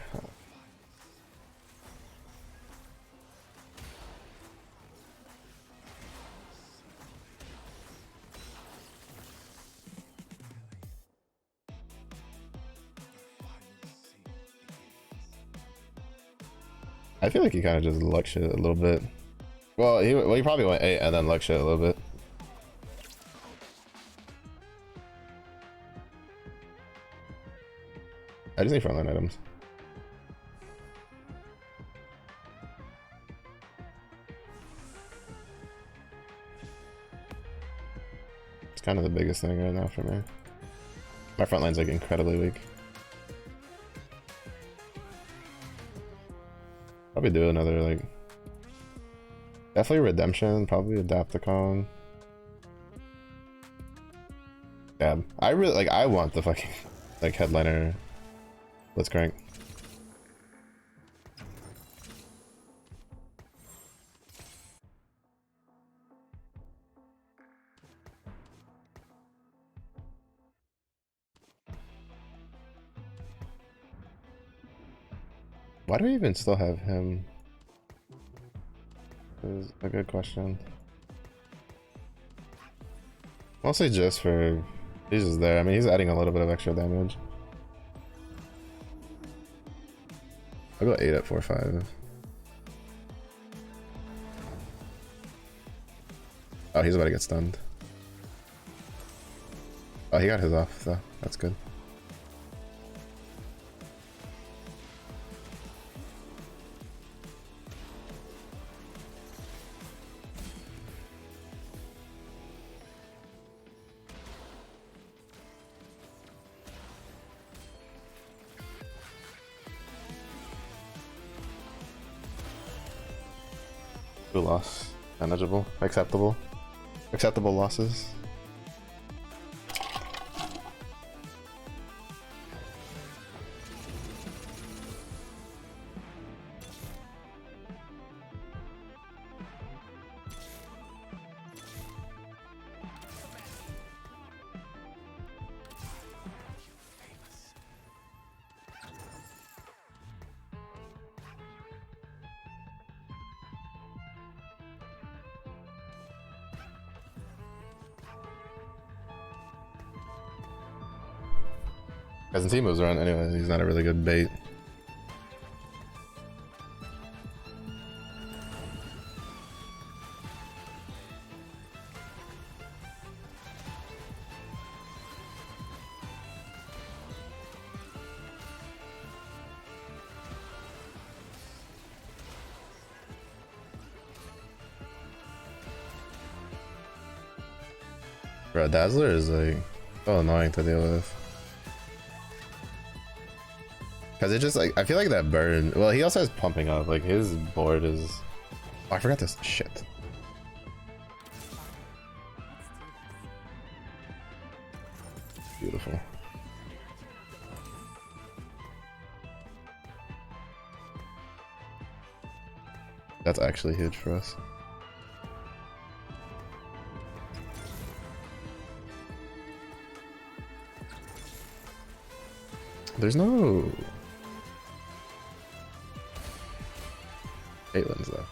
I feel like he kind of just luck shit a little bit. Well, he probably went 8 and then luck shit a little bit. I just need frontline items. It's kind of the biggest thing right now for me. My front line's like incredibly weak. Probably do another like definitely redemption, probably Adapticon. Yeah, I really like I want the fucking like headliner. Let's crank. Why do we even still have him? Is a good question. Mostly just for he's just there. I mean, he's adding a little bit of extra damage. I'll go 8 at 4-5. Oh, he's about to get stunned. Oh, he got his off though. That's good. Two loss. Manageable. Acceptable. Acceptable losses. As in team moves around anyway, he's not a really good bait. Bro, Dazzler is like so annoying to deal with. Cause it just like, I feel like that burn, well, he also has pumping up, like his board is, oh, I forgot this shit. Beautiful. That's actually huge for us. There's no Caitlyn's though.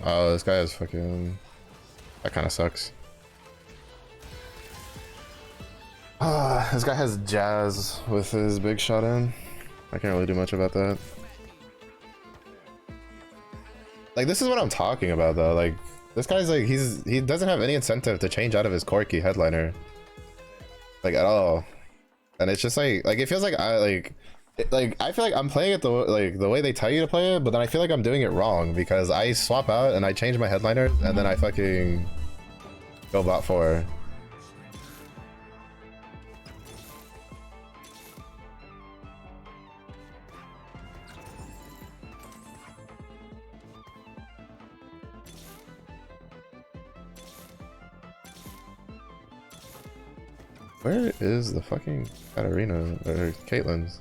Oh, this guy is fucking... That kind of sucks. Ah, this guy has jazz with his big shot in. I can't really do much about that. Like, this is what I'm talking about, though. Like, this guy's like, he doesn't have any incentive to change out of his Corki headliner. Like, at all. And it's just like it feels like I feel like I'm playing it the way they tell you to play it, but then I feel like I'm doing it wrong because I swap out and I change my headliner and then I fucking go bot 4. Where is the fucking Katarina or Caitlyn's?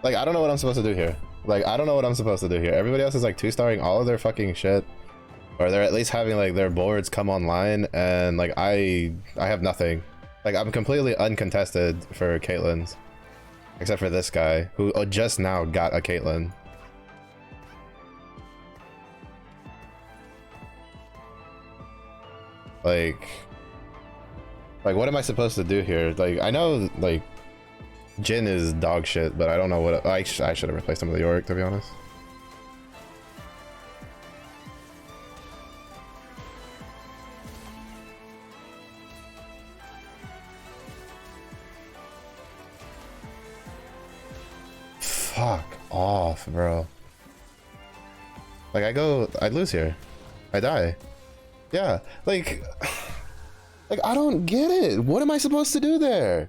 Like, I don't know what I'm supposed to do here. Like, I don't know what I'm supposed to do here. Everybody else is like 2-starring all of their fucking shit. Or they're at least having like their boards come online and like I have nothing. Like, I'm completely uncontested for Caitlyn's. Except for this guy who just now got a Caitlyn. Like what am I supposed to do here? Like, I know like Jin is dog shit, but I don't know what I should have replaced him with the Yorick, to be honest. Fuck off, bro. Like, I lose here. I die. Yeah, like I don't get it. What am I supposed to do there?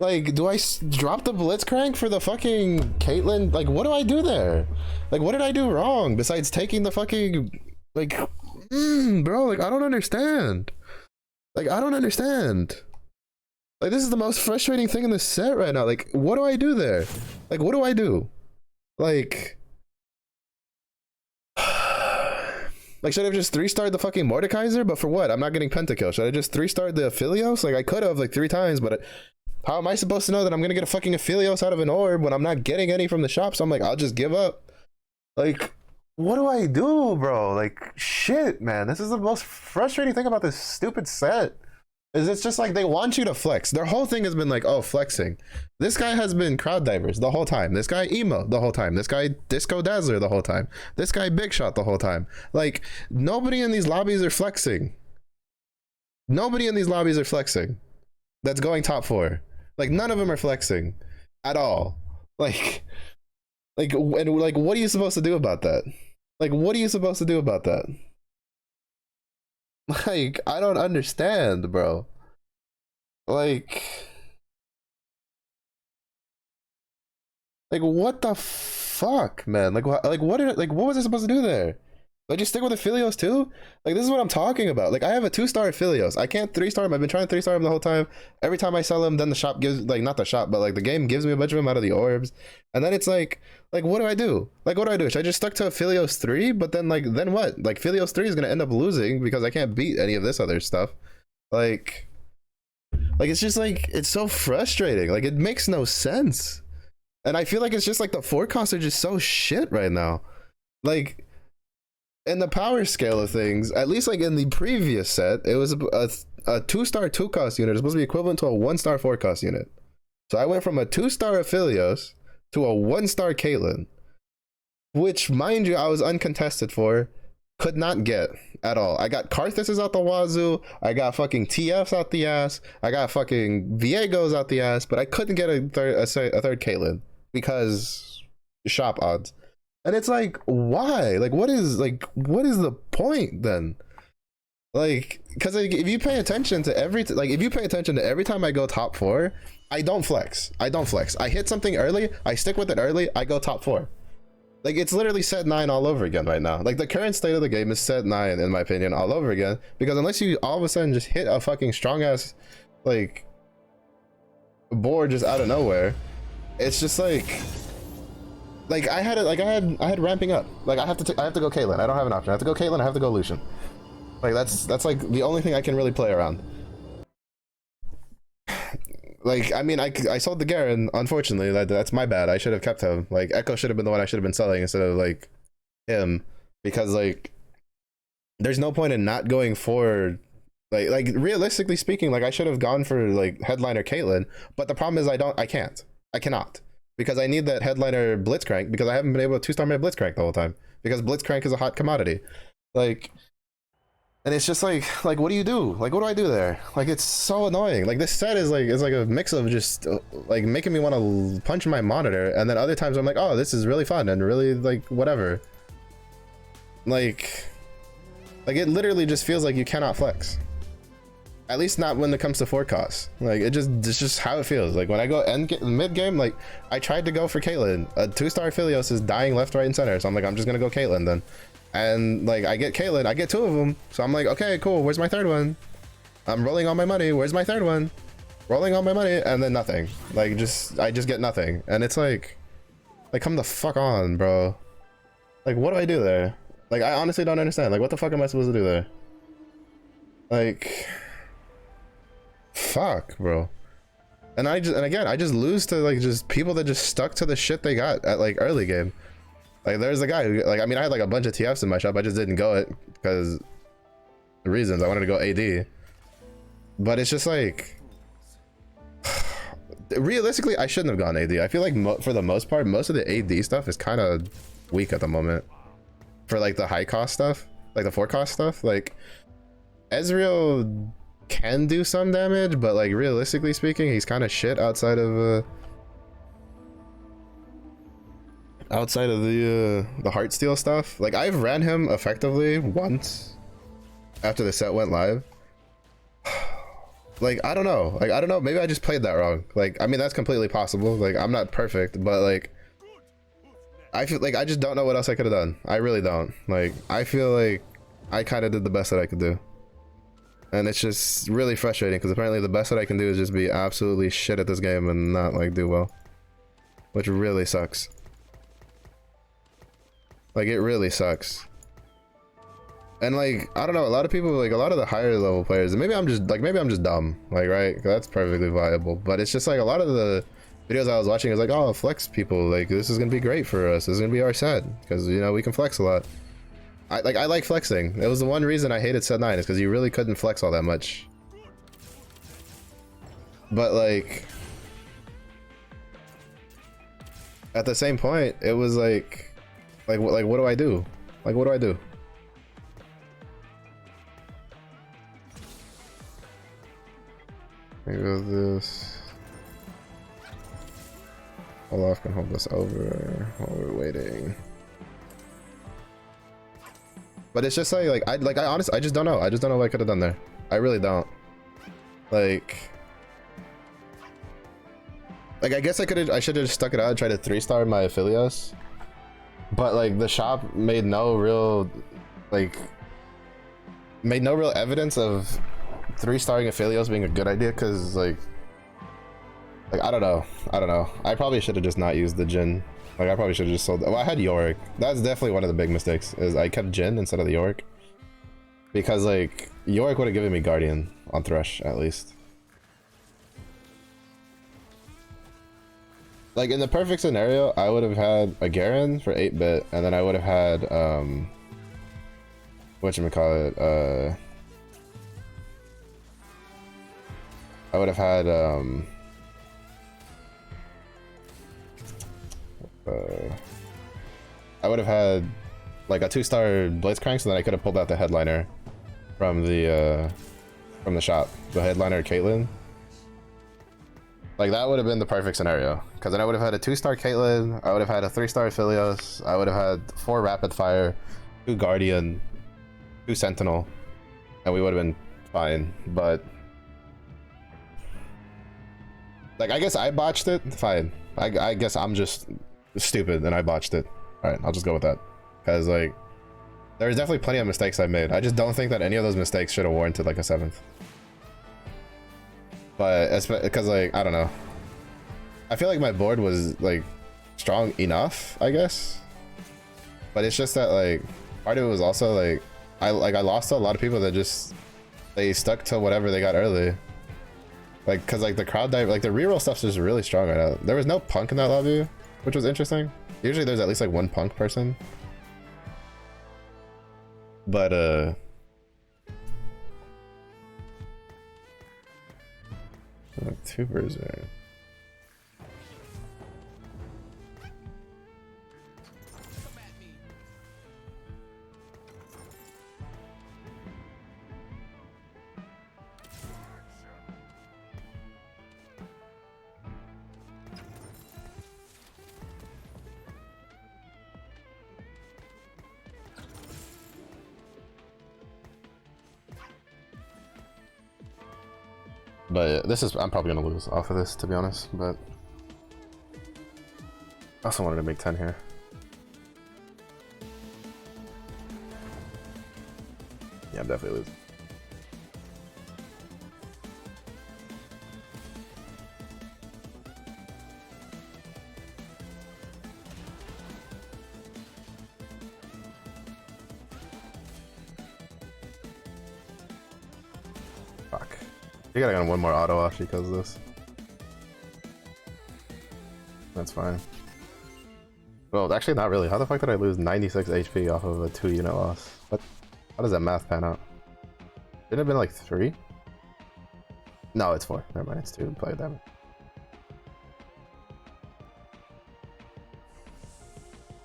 Like, do I drop the Blitzcrank for the fucking Caitlyn? Like, what do I do there? Like, what did I do wrong besides taking the fucking, like, bro, like, I don't understand. Like, I don't understand. Like, this is the most frustrating thing in the set right now. Like, what do I do there? Like, what do I do? Like, Like, should I have just 3-starred the fucking Mordekaiser? But for what? I'm not getting pentakill. Should I just 3-starred the Aphelios? Like, I could have like 3 times, but how am I supposed to know that I'm gonna get a fucking Aphelios out of an orb when I'm not getting any from the shop? So I'm like, I'll just give up. Like, what do I do, bro? Like, shit, man. This is the most frustrating thing about this stupid set. Is it's just like they want you to flex. Their whole thing has been like, oh, flexing. This guy has been crowd divers the whole time. This guy emo the whole time. This guy disco dazzler the whole time. This guy big shot the whole time. Like, nobody in these lobbies are flexing. Nobody in these lobbies are flexing. That's going top 4. Like, none of them are flexing at all. Like, and like, what are you supposed to do about that? Like, what are you supposed to do about that? Like, I don't understand, bro. Like what the fuck, man? Like what was I supposed to do there? Like, just stick with Aphelios too? Like, this is what I'm talking about. Like, I have a 2-star Aphelios. I can't 3-star him. I've been trying to 3-star him the whole time. Every time I sell him, then the shop gives, like, not the shop, but like the game gives me a bunch of them out of the orbs. And then it's like what do I do? Like, what do I do? Should I just stuck to Aphelios 3? But then then what? Like, Aphelios 3 is gonna end up losing because I can't beat any of this other stuff. Like it's just like, it's so frustrating. Like, it makes no sense. And I feel like it's just like the forecasts are just so shit right now. Like, in the power scale of things, at least like in the previous set, it was a 2-star 2-cost unit. It's supposed to be equivalent to a 1-star 4-cost unit. So I went from a 2-star Aphelios to a 1-star Caitlyn, which, mind you, I was uncontested for, could not get at all. I got Karthus's out the wazoo, I got fucking TFs out the ass, I got fucking Viegos out the ass, but I couldn't get a third Caitlyn because shop odds. And it's like, why? Like, what is the point then? Like, because like, if you pay attention to every time I go top 4, I don't flex. I hit something early, I stick with it early, I go top 4. Like, it's literally set 9 all over again right now. Like, the current state of the game is set 9, in my opinion, all over again. Because unless you all of a sudden just hit a fucking strong ass, like, board just out of nowhere, it's just like I had ramping up. Like, I have to go Caitlyn. I don't have an option. I have to go Caitlyn. I have to go Lucian. Like, that's like the only thing I can really play around. Like, I mean, I sold the Garen. Unfortunately, that's my bad. I should have kept him. Like, Echo should have been the one I should have been selling instead of like him, because like there's no point in not going for like realistically speaking, like I should have gone for like headliner Caitlyn. But the problem is I cannot. Because I need that headliner Blitzcrank, because I haven't been able to 2-star my Blitzcrank the whole time. Because Blitzcrank is a hot commodity. Like, and it's just like what do you do? Like, what do I do there? Like, it's so annoying. Like, this set is like a mix of just like making me want to punch my monitor, and then other times I'm like, oh, this is really fun and really like whatever. Like it literally just feels like you cannot flex. At least not when it comes to forecasts. Like, it's just how it feels. Like, when I go mid game, like, I tried to go for Caitlyn. A 2-star Aphelios is dying left, right, and center. So I'm like, I'm just gonna go Caitlyn then. And like, I get Caitlyn, I get 2 of them. So I'm like, okay, cool. Where's my 3rd one? I'm rolling all my money. Where's my 3rd one? Rolling all my money, and then nothing. Like, I just get nothing. And it's like come the fuck on, bro. Like, what do I do there? Like, I honestly don't understand. Like, what the fuck am I supposed to do there? Like, fuck, bro. And again, I just lose to like just people that just stuck to the shit they got at like early game. Like, there's a guy who, like, I mean, I had like a bunch of TFs in my shop. I just didn't go it because the reasons I wanted to go AD. But it's just like, realistically, I shouldn't have gone AD. I feel like for the most part, most of the AD stuff is kind of weak at the moment. For like the high cost stuff, like the 4-cost stuff, like Ezreal can do some damage, but like realistically speaking, he's kind of shit outside of the Heartsteel stuff. Like, I've ran him effectively once after the set went live. Like, I don't know, maybe I just played that wrong. Like, I mean, that's completely possible. Like, I'm not perfect, but like, I feel like I just don't know what else I could have done. I really don't. Like, I feel like I kind of did the best that I could do. And it's just really frustrating because apparently the best that I can do is just be absolutely shit at this game and not like do well. Which really sucks. Like, it really sucks. And like, I don't know, a lot of people, like a lot of the higher level players, and maybe I'm just dumb, like, right? 'Cause that's perfectly viable. But it's just like a lot of the videos I was watching is like, oh, flex people, like this is gonna be great for us. This is gonna be our set because you know we can flex a lot. I like flexing. It was the one reason I hated set 9 is because you really couldn't flex all that much. But like, at the same point, it was like what do I do? Like, what do I do? Maybe this. Olaf can hold this over while we're waiting. But it's just like I honestly I just don't know. I just don't know what I could have done there. I really don't. Like I guess I should have just stuck it out and tried to 3-star my Aphelios. But like the shop made no real evidence of 3-starring Aphelios being a good idea, because like I don't know. I probably should have just not used the Jhin. Like I probably should have just sold. Well, I had Yorick. That's definitely one of the big mistakes. Is I kept Jhin instead of the Yorick, because like Yorick would have given me Guardian on Thresh at least. Like in the perfect scenario, I would have had a Garen for 8-bit, and then I would have had whatchamacallit, I would have had I would have had like a 2-star Blitzcrank, so then I could have pulled out the headliner from the shop, the headliner Caitlyn. Like that would have been the perfect scenario, because then I would have had a 2-star Caitlyn, I would have had a 3-star Aphelios, I would have had 4 Rapid Fire, 2 Guardian, 2 Sentinel, and we would have been fine. But like I guess I botched it. Fine. I guess I'm just stupid and I botched it. All right, I'll just go with that, because like there's definitely plenty of mistakes I made. I just don't think that any of those mistakes should have warranted like a 7th. But because like I don't know, I feel like my board was like strong enough, I guess. But it's just that like part of it was also like I lost to a lot of people that just they stuck to whatever they got early. Like, cause like the crowd dive, like the reroll stuff's just really strong right now. There was no punk in that lobby, which was interesting. Usually there's at least like one punk person. But like 2 Berserk. But this is, I'm probably gonna lose off of this, to be honest, but I also wanted to make 10 here. Yeah, I'm definitely losing. Fuck. You gotta get one more auto off because of this. That's fine. Well, actually not really. How the fuck did I lose 96 HP off of a 2-unit loss? What? How does that math pan out? Shouldn't it have been like 3? No, it's 4. Never mind, it's 2 player damage.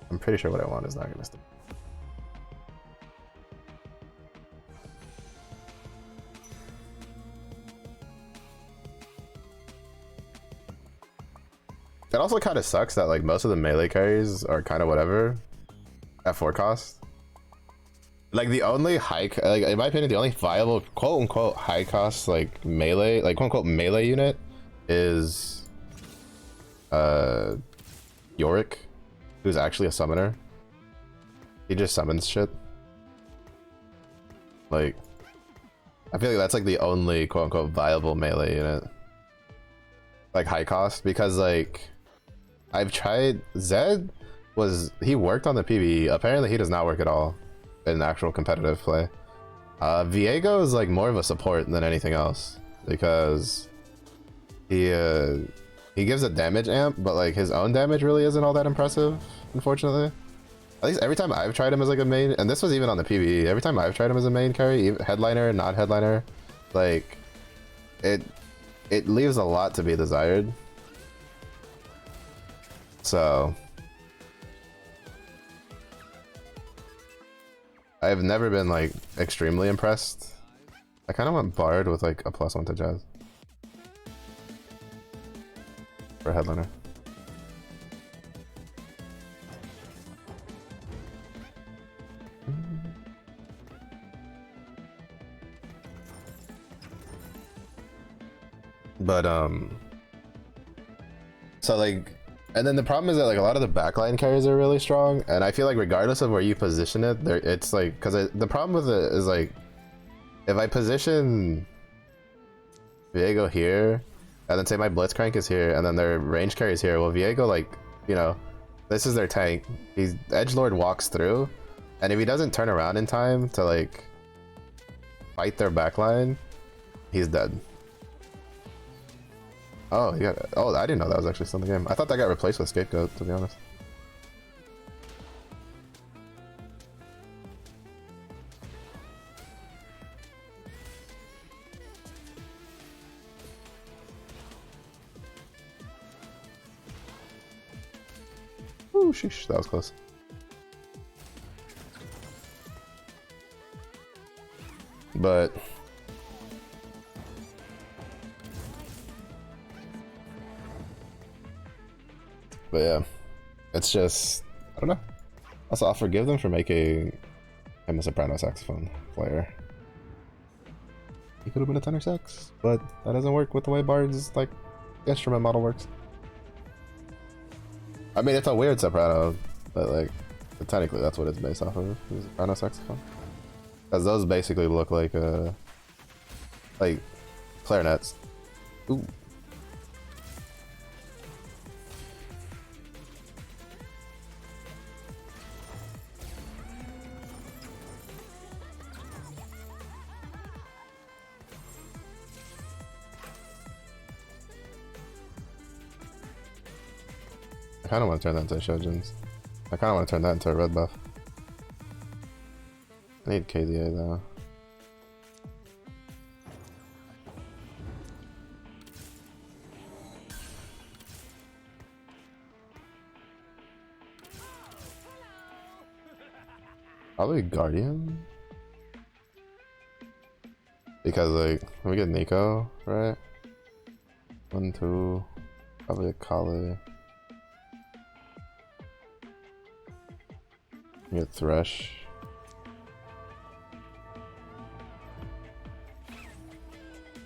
I'm pretty sure what I want is not gonna stick. It also kind of sucks that like most of the melee carries are kind of whatever at 4 cost. Like the only high, like in my opinion, the only viable quote unquote high cost like melee, like quote unquote melee unit is Yorick, who's actually a summoner. He just summons shit. Like I feel like that's like the only quote unquote viable melee unit, like high cost, because like I've tried Zed he worked on the PvE. Apparently he does not work at all. in actual competitive play. Viego is like more of a support than anything else because he gives a damage amp, but like his own damage really isn't all that impressive, unfortunately. At least every time I've tried him as like a main, and this was even on the PvE, every time I've tried him as a main carry, headliner, not headliner, like it leaves a lot to be desired. So I've never been like extremely impressed. I kind of went Bard with like a +1 to Jazz for headliner. But so like, and then the problem is that like a lot of the backline carries are really strong, and I feel like regardless of where you position it, there it's like, because the problem with it is like, if I position Viego here, and then say my Blitzcrank is here, and then their range carry is here, well Viego, like, you know, this is their tank. He's Edgelord walks through, and if he doesn't turn around in time to like fight their backline, he's dead. Oh, yeah. Oh, I didn't know that was actually still in the game. I thought that got replaced with Scapegoat, to be honest. Ooh, sheesh, that was close. But yeah, it's just, I don't know. Also, I'll forgive them for making him a soprano saxophone player. He could have been a tenor sax, but that doesn't work with the way Bard's like instrument model works. I mean, it's a weird soprano, but like technically that's what it's based off of, is a soprano saxophone. Because those basically look like clarinets. Ooh. I kind of want to turn that into Shojin's. I kind of want to turn that into a red buff. I need KDA though. Probably Guardian? Because like, we get Nico, right? 1, 2, probably a Kali. We get Thresh.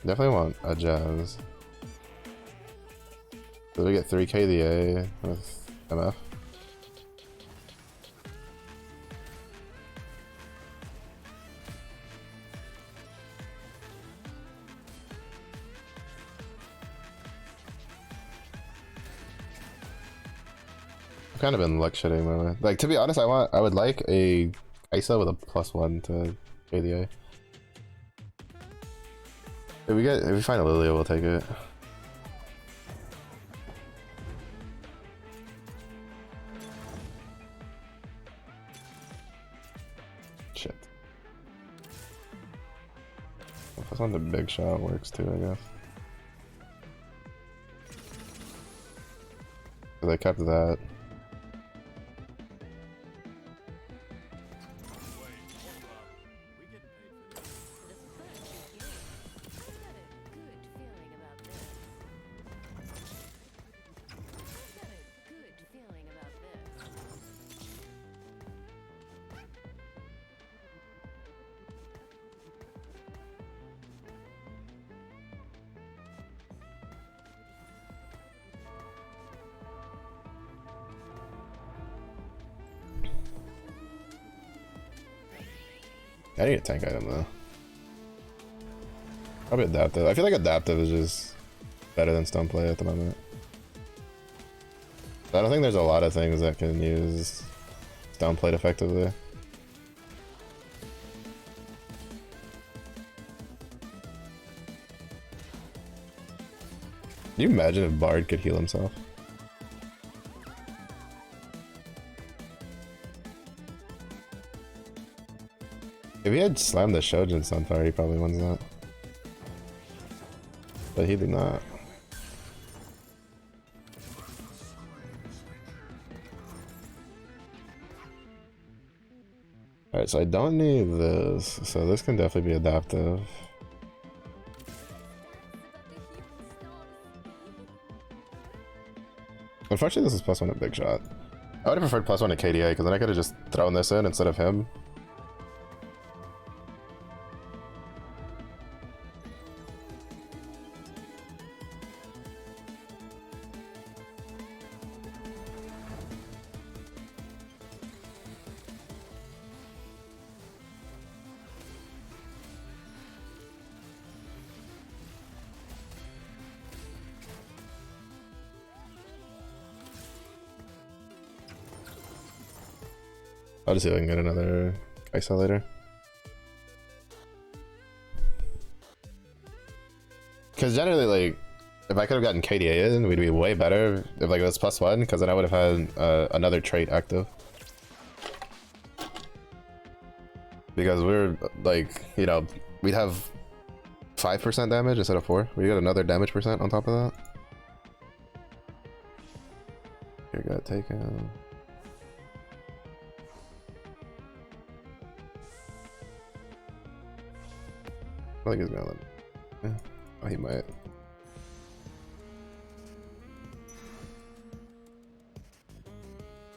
Definitely want a Jazz. So we get 3 KDA with MF. I've kind of been luck shitting my way. Like, to be honest, I would like a ISO with a +1 to KDA. If we find a Lilia, we'll take it. Shit. +1 to big shot works too, I guess. Cause I kept that. I need a tank item though. Probably adaptive. I feel like adaptive is just better than stun play at the moment. I don't think there's a lot of things that can use stun plate effectively. Can you imagine if Bard could heal himself? If he had slammed the Shojin Sunfire, he probably wins that. But he did not. Alright, so I don't need this, so this can definitely be adaptive. Unfortunately, this is +1 at Big Shot. I would have preferred +1 at KDA, because then I could have just thrown this in instead of him. I'll just see if I can get another Kaisa later. Because generally, like, if I could have gotten KDA in, we'd be way better if like it was +1, because then I would have had another trait active. Because we're like, you know, we'd have 5% damage instead of 4. We get another damage percent on top of that. Here, got taken. I think he's gonna let me. Yeah. Oh, he might.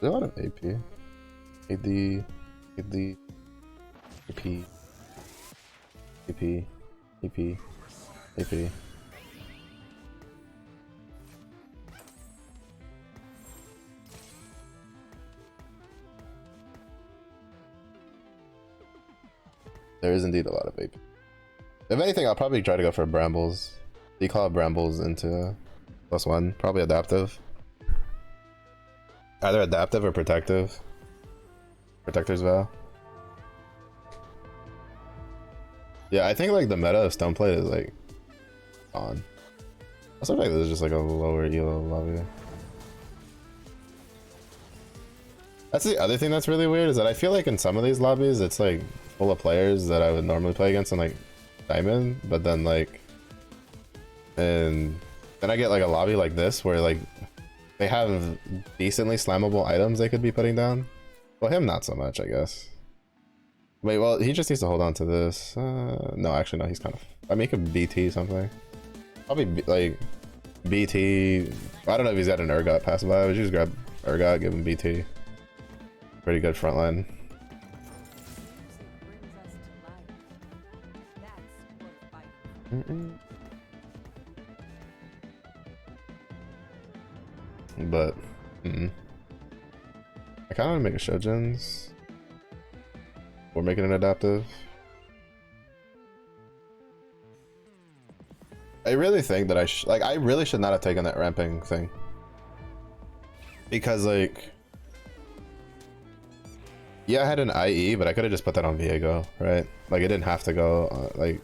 There's a lot of AP. AD, AP, AP, AP, AP. There is indeed a lot of AP. If anything, I'll probably try to go for Brambles. Declaw Brambles into +1. Probably adaptive. Either adaptive or protective. Protector's Vow. Yeah, I think like the meta of Stoneplate is like on. Also, like this is just like a lower elo lobby. That's the other thing that's really weird, is that I feel like in some of these lobbies it's like full of players that I would normally play against in like Diamond, but then like, and then I get like a lobby like this where like they have decently slammable items they could be putting down. Well, him not so much, I guess. Wait, well, he just needs to hold on to this. No, actually, no, he's kind of. I mean, he could BT something. Probably like BT. I don't know if he's got an Urgot pass by, but just grab Urgot, give him BT. Pretty good front line. But I kind of want to make a Shojins. We're making an adaptive. I really think that I really should not have taken that ramping thing, because like, yeah, I had an IE, but I could have just put that on Viego, right? Like, it didn't have to go like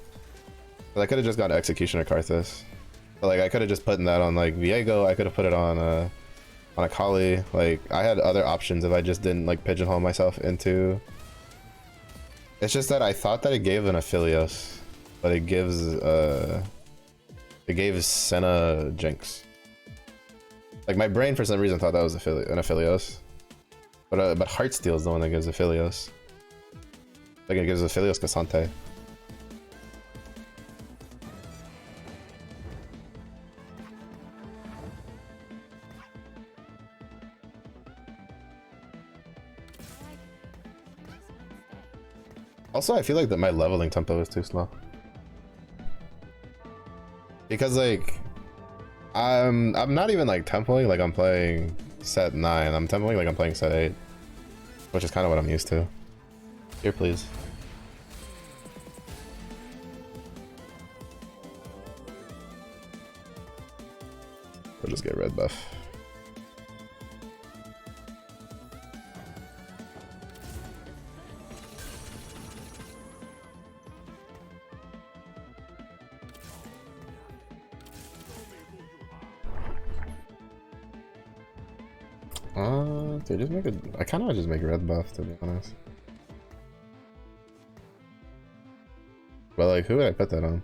I could have just got Executioner Karthus. But like, I could have just put that on like Viego. I could have put it on a Kali. Like, I had other options if I just didn't like pigeonhole myself into. It's just that I thought that it gave an Aphelios, but it gives it gave Senna Jinx. Like, my brain for some reason thought that was an Aphelios, but Heartsteel is the one that gives Aphelios. Like, it gives Aphelios Cassante. Also, I feel like that my leveling tempo is too slow. Because like, I'm not even like tempoing like I'm playing set 9. I'm tempoing like I'm playing set 8, which is kind of what I'm used to. Here, please. We'll just get red buff. Dude, just make it. I kind of just make red buff, to be honest. But like, who would I put that on?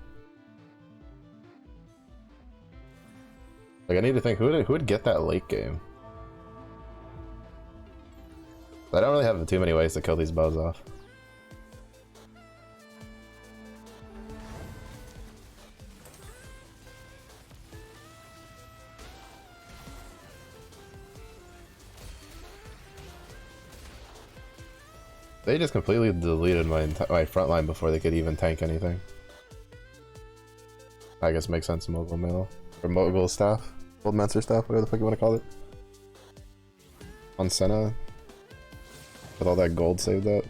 Like, I need to think who would get that late game. I don't really have too many ways to kill these buffs off. They just completely deleted my front line before they could even tank anything. I guess makes sense. Mogul mail or mogul staff, old Menser staff, whatever the fuck you want to call it. On Senna, with all that gold saved up.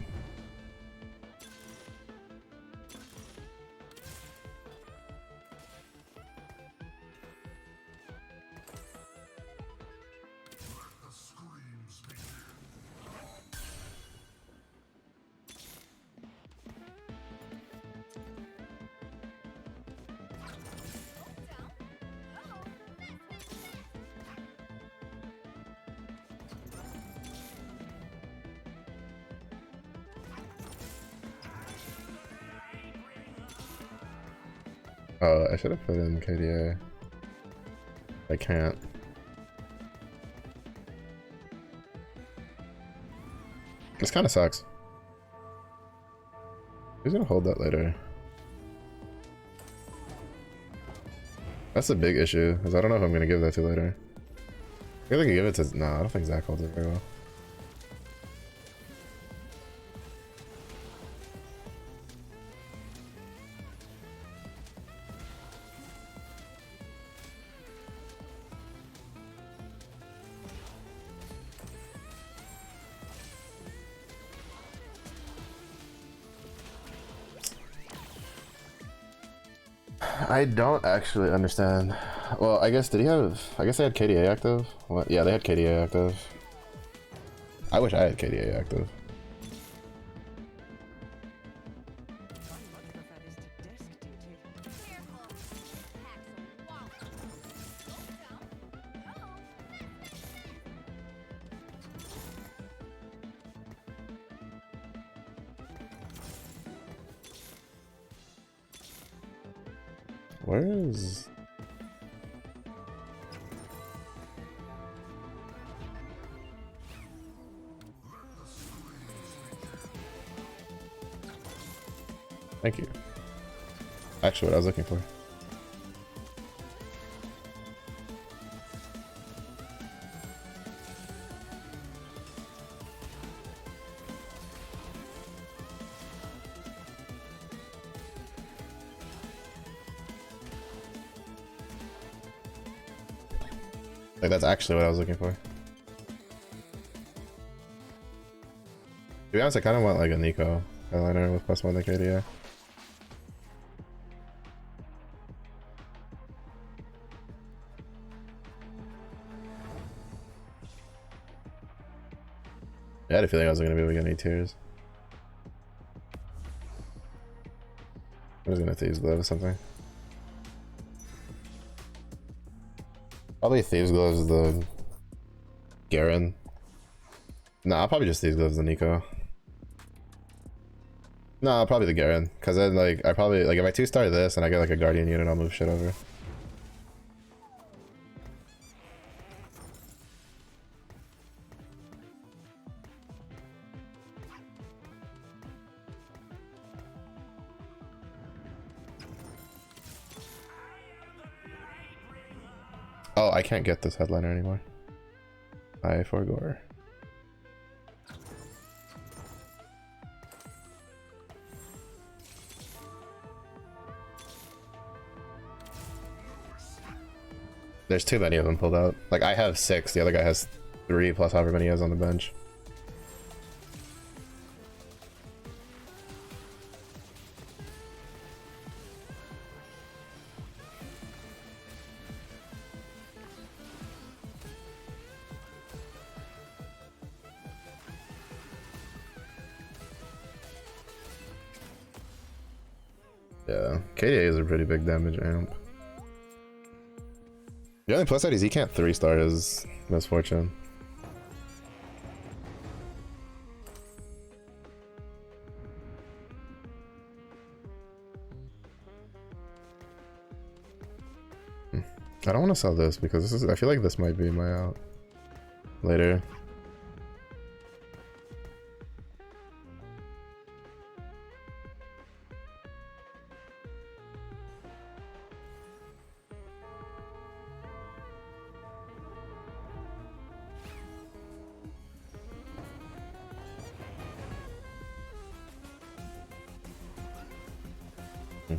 Oh, I should have put in KDA. I can't. This kind of sucks. Who's gonna hold that later? That's a big issue, because I don't know if I'm gonna give that to later. I think I can give it to. No, I don't think Zach holds it very well. I don't actually understand. Well, I guess, did he have... I guess they had KDA active? What? Yeah, they had KDA active. I wish I had KDA active. Where is... Thank you. Actually, what I was looking for. Like, that's actually what I was looking for. To be honest, I kind of want like a Nico eyeliner with +1 to KDA. I had a feeling I wasn't gonna be able to get any tiers. I was gonna Thieves Glove or something. Probably Thieves Gloves the Garen. Nah, I'll probably just Thieves Gloves the Nico. Nah, probably the Garen. Cause then like I probably like if I 2-star this and I get like a Guardian unit, I'll move shit over. Oh, I can't get this headliner anymore. I forgot. There's too many of them pulled out. Like, I have 6, the other guy has 3 plus however many he has on the bench. Yeah, KDA is a pretty big damage amp. The only plus side is he can't 3-star his Misfortune. I don't want to sell this because this is. I feel like this might be my out later.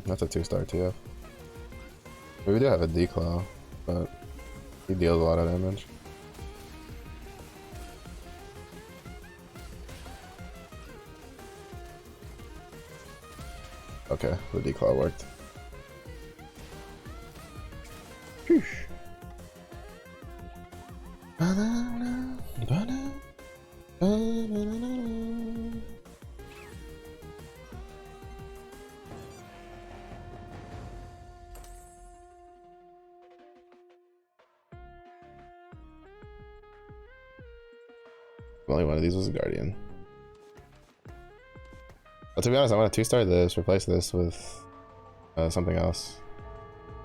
That's a 2-star TF. We do have a declaw, but he deals a lot of damage. Okay, the declaw worked. Sheesh. Only one of these was a guardian. But to be honest, I want to 2-star this, replace this with something else.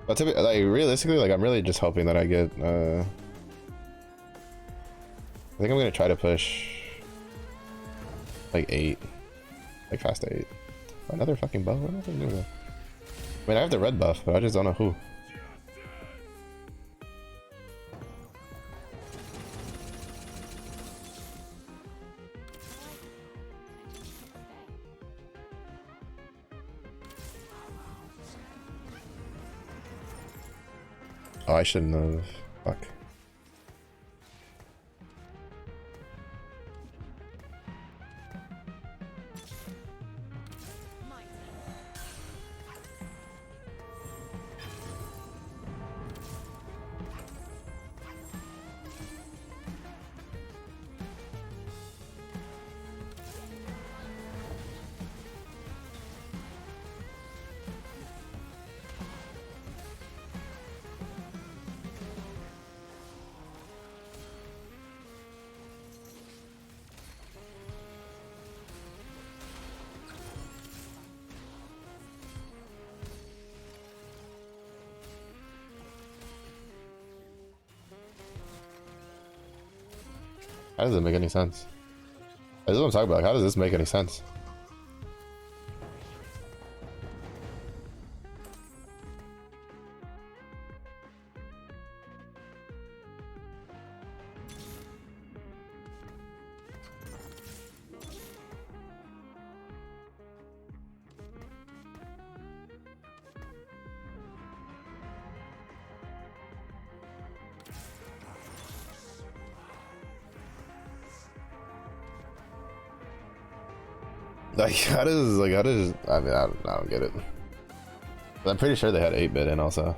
But to be like realistically, like I'm really just hoping that I get. I think I'm gonna try to push like 8, like fast 8. Another fucking buff. What am I doing with that? I mean, I have the red buff, but I just don't know who. Oh, I shouldn't have. Fuck. How does it make any sense? This is what I'm talking about. How does this make any sense? How does, I mean, I don't get it. But I'm pretty sure they had 8-bit in also.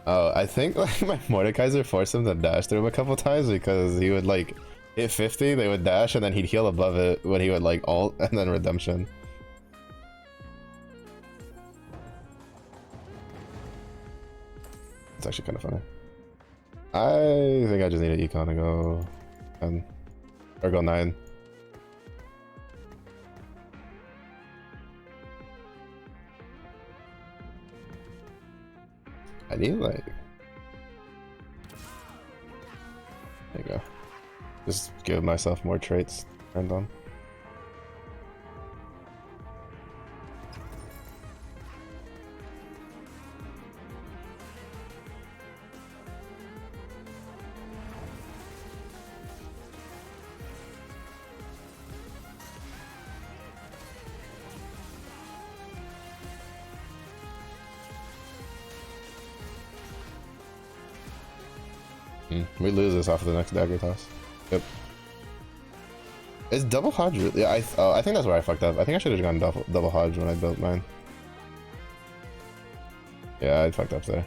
Oh, I think like my Mordekaiser forced him to dash through him a couple times because he would like hit 50, they would dash, and then he'd heal above it when he would like ult and then redemption. It's actually kind of funny. I think I just need an econ to go 10 or go 9. I need like, there you go. Just give myself more traits turned on. We lose this off of the next dagger toss. Yep. Is double hodge really? Yeah, I think that's where I fucked up. I think I should have gone double hodge when I built mine. Yeah, I fucked up there.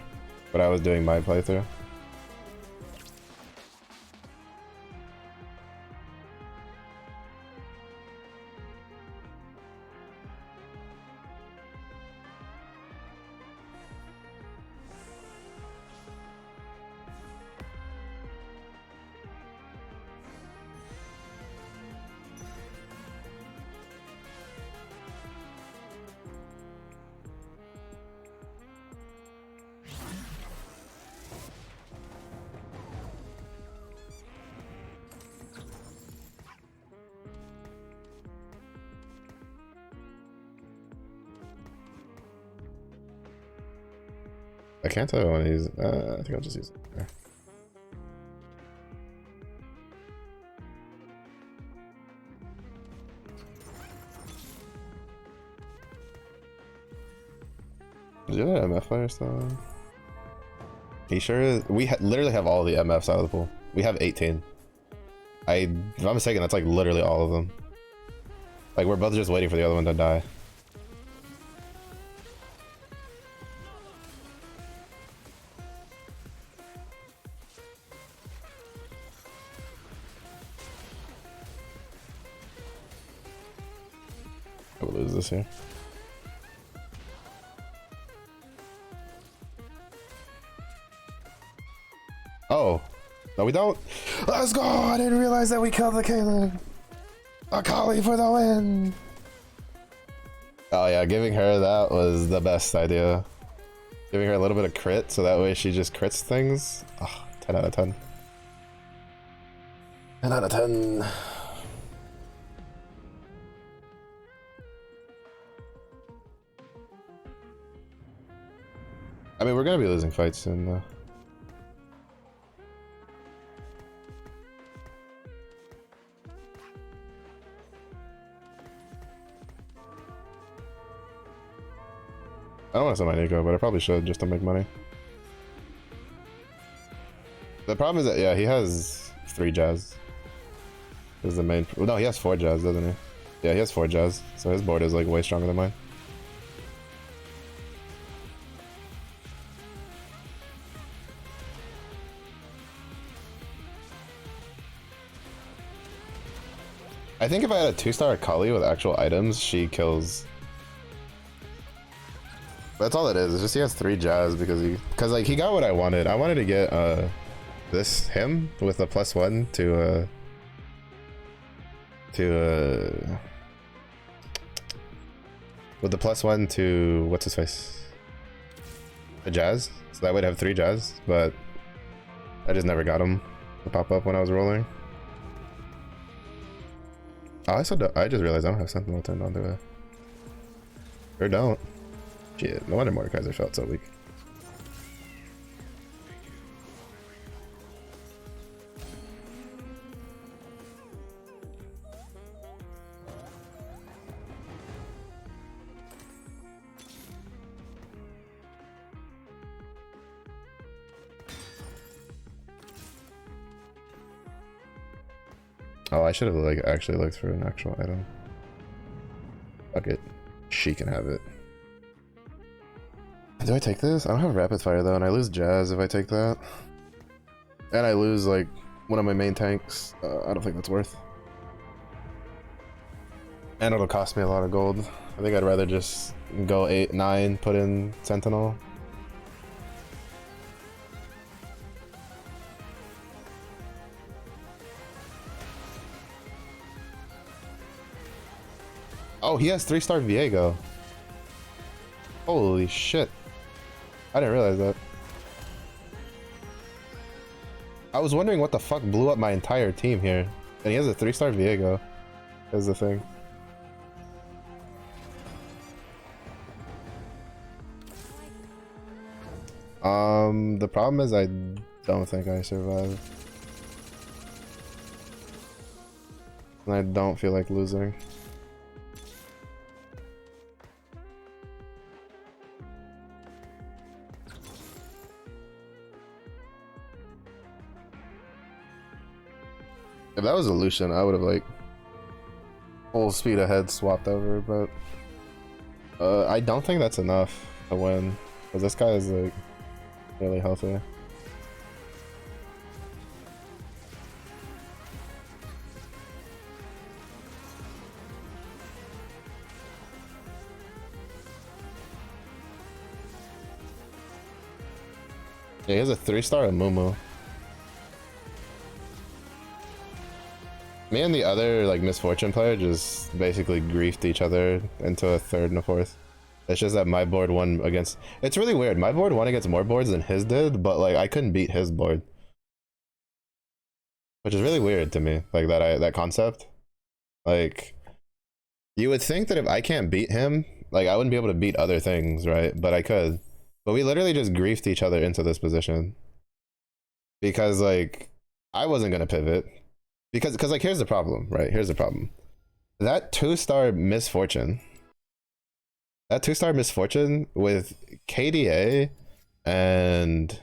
But I was doing my playthrough. I can't tell if I want to use. I think I'll just use it there. Is there an MF player still? He sure is. We literally have all the MFs out of the pool. We have 18. If I'm mistaken, that's like literally all of them. Like we're both just waiting for the other one to die. I will lose this here. Oh, no, we don't. Let's go! I didn't realize that we killed the Kaylin. Akali for the win. Oh yeah, giving her that was the best idea. Giving her a little bit of crit so that way she just crits things. Oh, 10 out of 10. 10 out of 10. I mean, we're gonna be losing fights soon though. I don't want to sell my Nico, but I probably should just to make money. The problem is that, yeah, he has 3 jazz. This is the main. Well, no, he has 4 jazz, doesn't he? Yeah, he has 4 jazz, so his board is like way stronger than mine. I think if I had a 2-star Akali with actual items, she kills. That's all it is. It's just he has 3 jazz because he got what I wanted. I wanted to get him with a +1 with the +1 to what's his face? A jazz. So that would have 3 jazz, but I just never got him to pop up when I was rolling. Oh, I just realized I don't have Sentinel turned on to it. Or don't. Shit, no wonder Mordekaiser felt so weak. Oh, I should have like actually looked for an actual item. Fuck it. She can have it. Do I take this? I don't have rapid fire though, and I lose jazz if I take that. And I lose like one of my main tanks. I don't think that's worth. And it'll cost me a lot of gold. I think I'd rather just go 8, 9, put in Sentinel. Oh, he has 3-star Viego. Holy shit. I didn't realize that. I was wondering what the fuck blew up my entire team here. And he has a 3-star Viego. Is the thing. The problem is I don't think I survived. And I don't feel like losing. If that was a Lucian, I would have like full speed ahead swapped over, but I don't think that's enough to win because this guy is like really healthy. Yeah, he has a 3-star Amumu. Me and the other like Misfortune player just basically griefed each other into a 3rd and a 4th. It's just that my board won against. It's really weird. My board won against more boards than his did, but like I couldn't beat his board, which is really weird to me. Like that concept. Like you would think that if I can't beat him, like I wouldn't be able to beat other things, right? But I could. But we literally just griefed each other into this position because like I wasn't gonna pivot because like here's the problem, right? Here's the problem. That two-star misfortune, with KDA and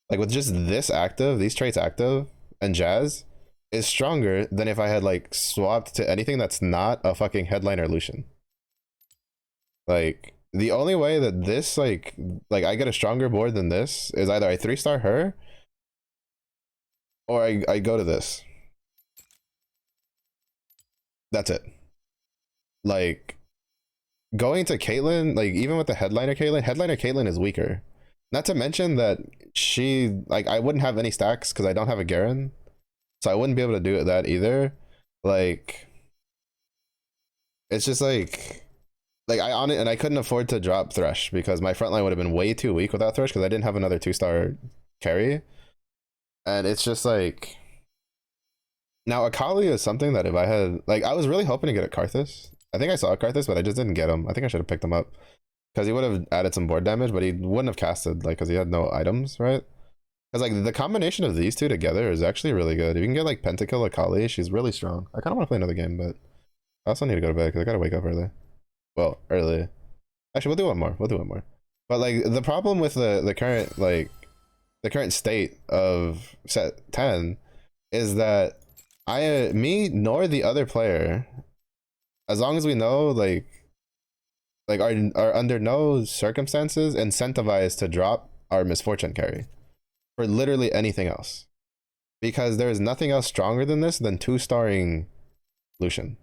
like with just this active, these traits active and Jazz is stronger than if I had like swapped to anything that's not a fucking headliner Lucian. Like the only way that this like I get a stronger board than this is either I 3-star her or I go to this. That's it. Like going to Caitlyn, like even with the headliner Caitlyn is weaker. Not to mention that she like I wouldn't have any stacks because I don't have a Garen. So I wouldn't be able to do that either. Like it's just like I on it, and I couldn't afford to drop Thresh because my front line would have been way too weak without Thresh because I didn't have another 2-star carry. And it's just like now Akali is something that if I had like I was really hoping to get a Karthus. I think I saw a Karthus, but I just didn't get him. I think I should have picked him up because he would have added some board damage, but he wouldn't have casted like because he had no items, right? Because like the combination of these two together is actually really good. If you can get like Pentakill Akali, she's really strong. I kind of want to play another game, but I also need to go to bed because I gotta wake up early. Well, early. Actually, we'll do one more. But like the problem with the current like the current state of set 10 is that me nor the other player, as long as we know like are under no circumstances incentivized to drop our misfortune carry for literally anything else, because there is nothing else stronger than this than 2-starring Lucian.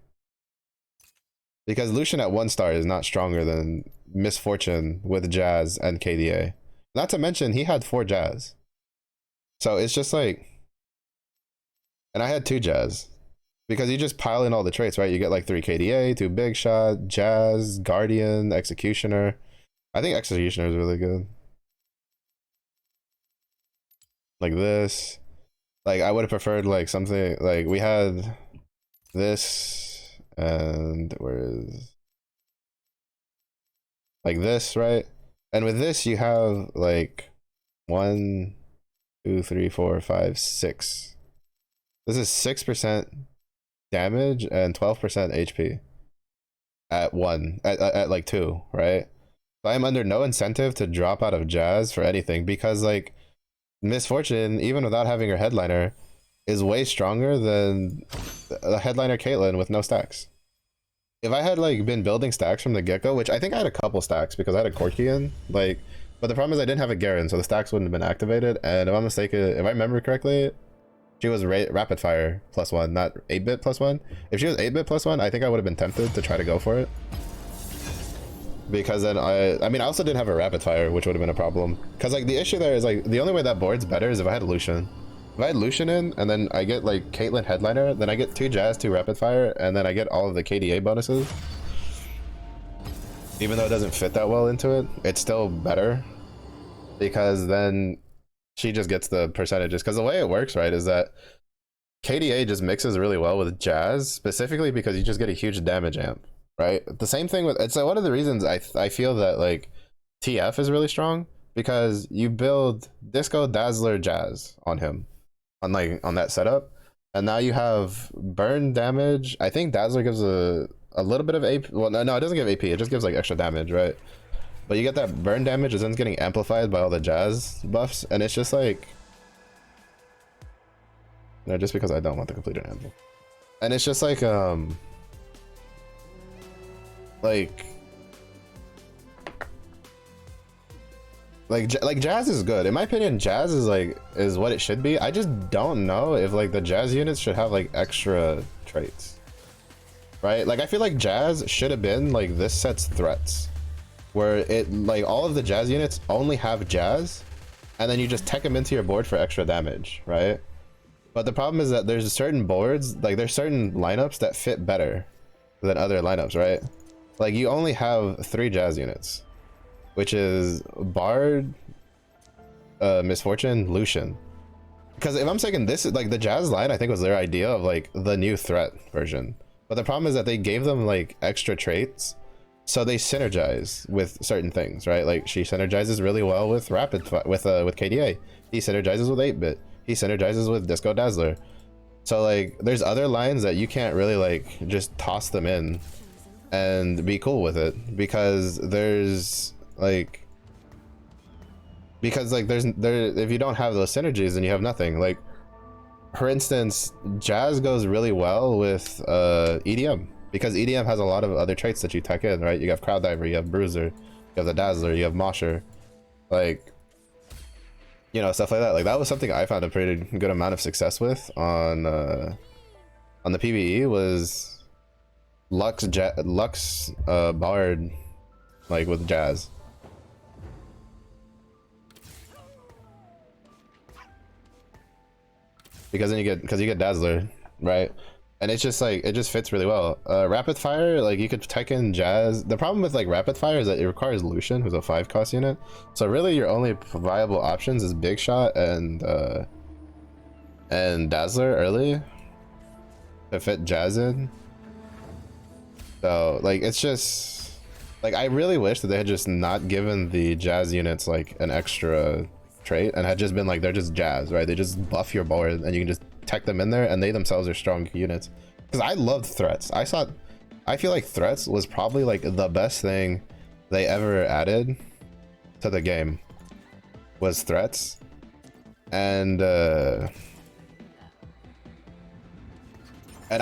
Because Lucian at 1-star is not stronger than misfortune with Jazz and KDA. Not to mention he had 4 Jazz. So it's just like, and I had 2 Jazz. Because you just pile in all the traits, right? You get like 3 KDA, 2 Big Shot, Jazz, Guardian, Executioner. I think Executioner is really good. Like this. Like I would have preferred like something like we had this and where is like this, right? And with this you have like 1, 2, 3, 4, 5, 6. This is 6% damage and 12% HP at 1 at like 2, right? So I'm under no incentive to drop out of Jazz for anything because like Misfortune, even without having her headliner, is way stronger than the headliner Caitlyn with no stacks. If I had like been building stacks from the get-go, which I think I had a couple stacks because I had a Corki in, like, but the problem is I didn't have a Garen, so the stacks wouldn't have been activated. And if I'm mistaken, if I remember correctly, she was rapid fire +1, not 8-bit +1. If she was 8-bit +1, I think I would have been tempted to try to go for it. Because then I mean, I also didn't have a rapid fire, which would have been a problem. Because like the issue there is like the only way that board's better is if I had Lucian. If I had Lucian in, and then I get like Caitlyn headliner, then I get 2 Jazz, 2 rapid fire, and then I get all of the KDA bonuses. Even though it doesn't fit that well into it, it's still better. Because then she just gets the percentages. Because the way it works, right, is that KDA just mixes really well with Jazz, specifically because you just get a huge damage amp. Right, the same thing with it's one of the reasons I feel that like TF is really strong, because you build Disco, Dazzler, Jazz on him on that setup, and now you have burn damage. I think Dazzler gives a little bit of AP. Well, no, it doesn't give AP. It just gives like extra damage, right? But you get that burn damage, and then it's getting amplified by all the Jazz buffs, and it's just like, no, just because I don't want the completed anvil, and it's just like like Jazz is good in my opinion. Jazz is what it should be. I just don't know if like the Jazz units should have like extra traits, right? Like I feel like Jazz should have been like this set's threats, where it like all of the Jazz units only have Jazz, and then you just tech them into your board for extra damage, right? But the problem is that there's certain boards, like there's certain lineups that fit better than other lineups, right? Like you only have 3 Jazz units, which is Bard, Misfortune, Lucian. Because if I'm saying this, like the Jazz line, I think was their idea of like the new threat version. But the problem is that they gave them like extra traits so they synergize with certain things, right? Like she synergizes really well with with KDA. He synergizes with 8-bit. He synergizes with Disco Dazzler. So like there's other lines that you can't really like just toss them in and be cool with it, because there's like if you don't have those synergies, then you have nothing. Like for instance, Jazz goes really well with EDM, because EDM has a lot of other traits that you tech in, right? You have Crowd Diver, you have Bruiser, you have the Dazzler, you have Mosher, like, you know, stuff like that. Like that was something I found a pretty good amount of success with on the PvE, was Lux Bard, like with Jazz. Because then you get Dazzler, right? And it's just like, it just fits really well. Rapid Fire, like you could tech in Jazz. The problem with like Rapid Fire is that it requires Lucian, who's a 5-cost unit. So really your only viable options is Big Shot and Dazzler early to fit Jazz in. So like it's just like, I really wish that they had just not given the Jazz units like an extra trait and had just been like, they're just Jazz, right? They just buff your board and you can just tech them in there, and they themselves are strong units. Because I loved threats. I feel like threats was probably like the best thing they ever added to the game, was threats. And I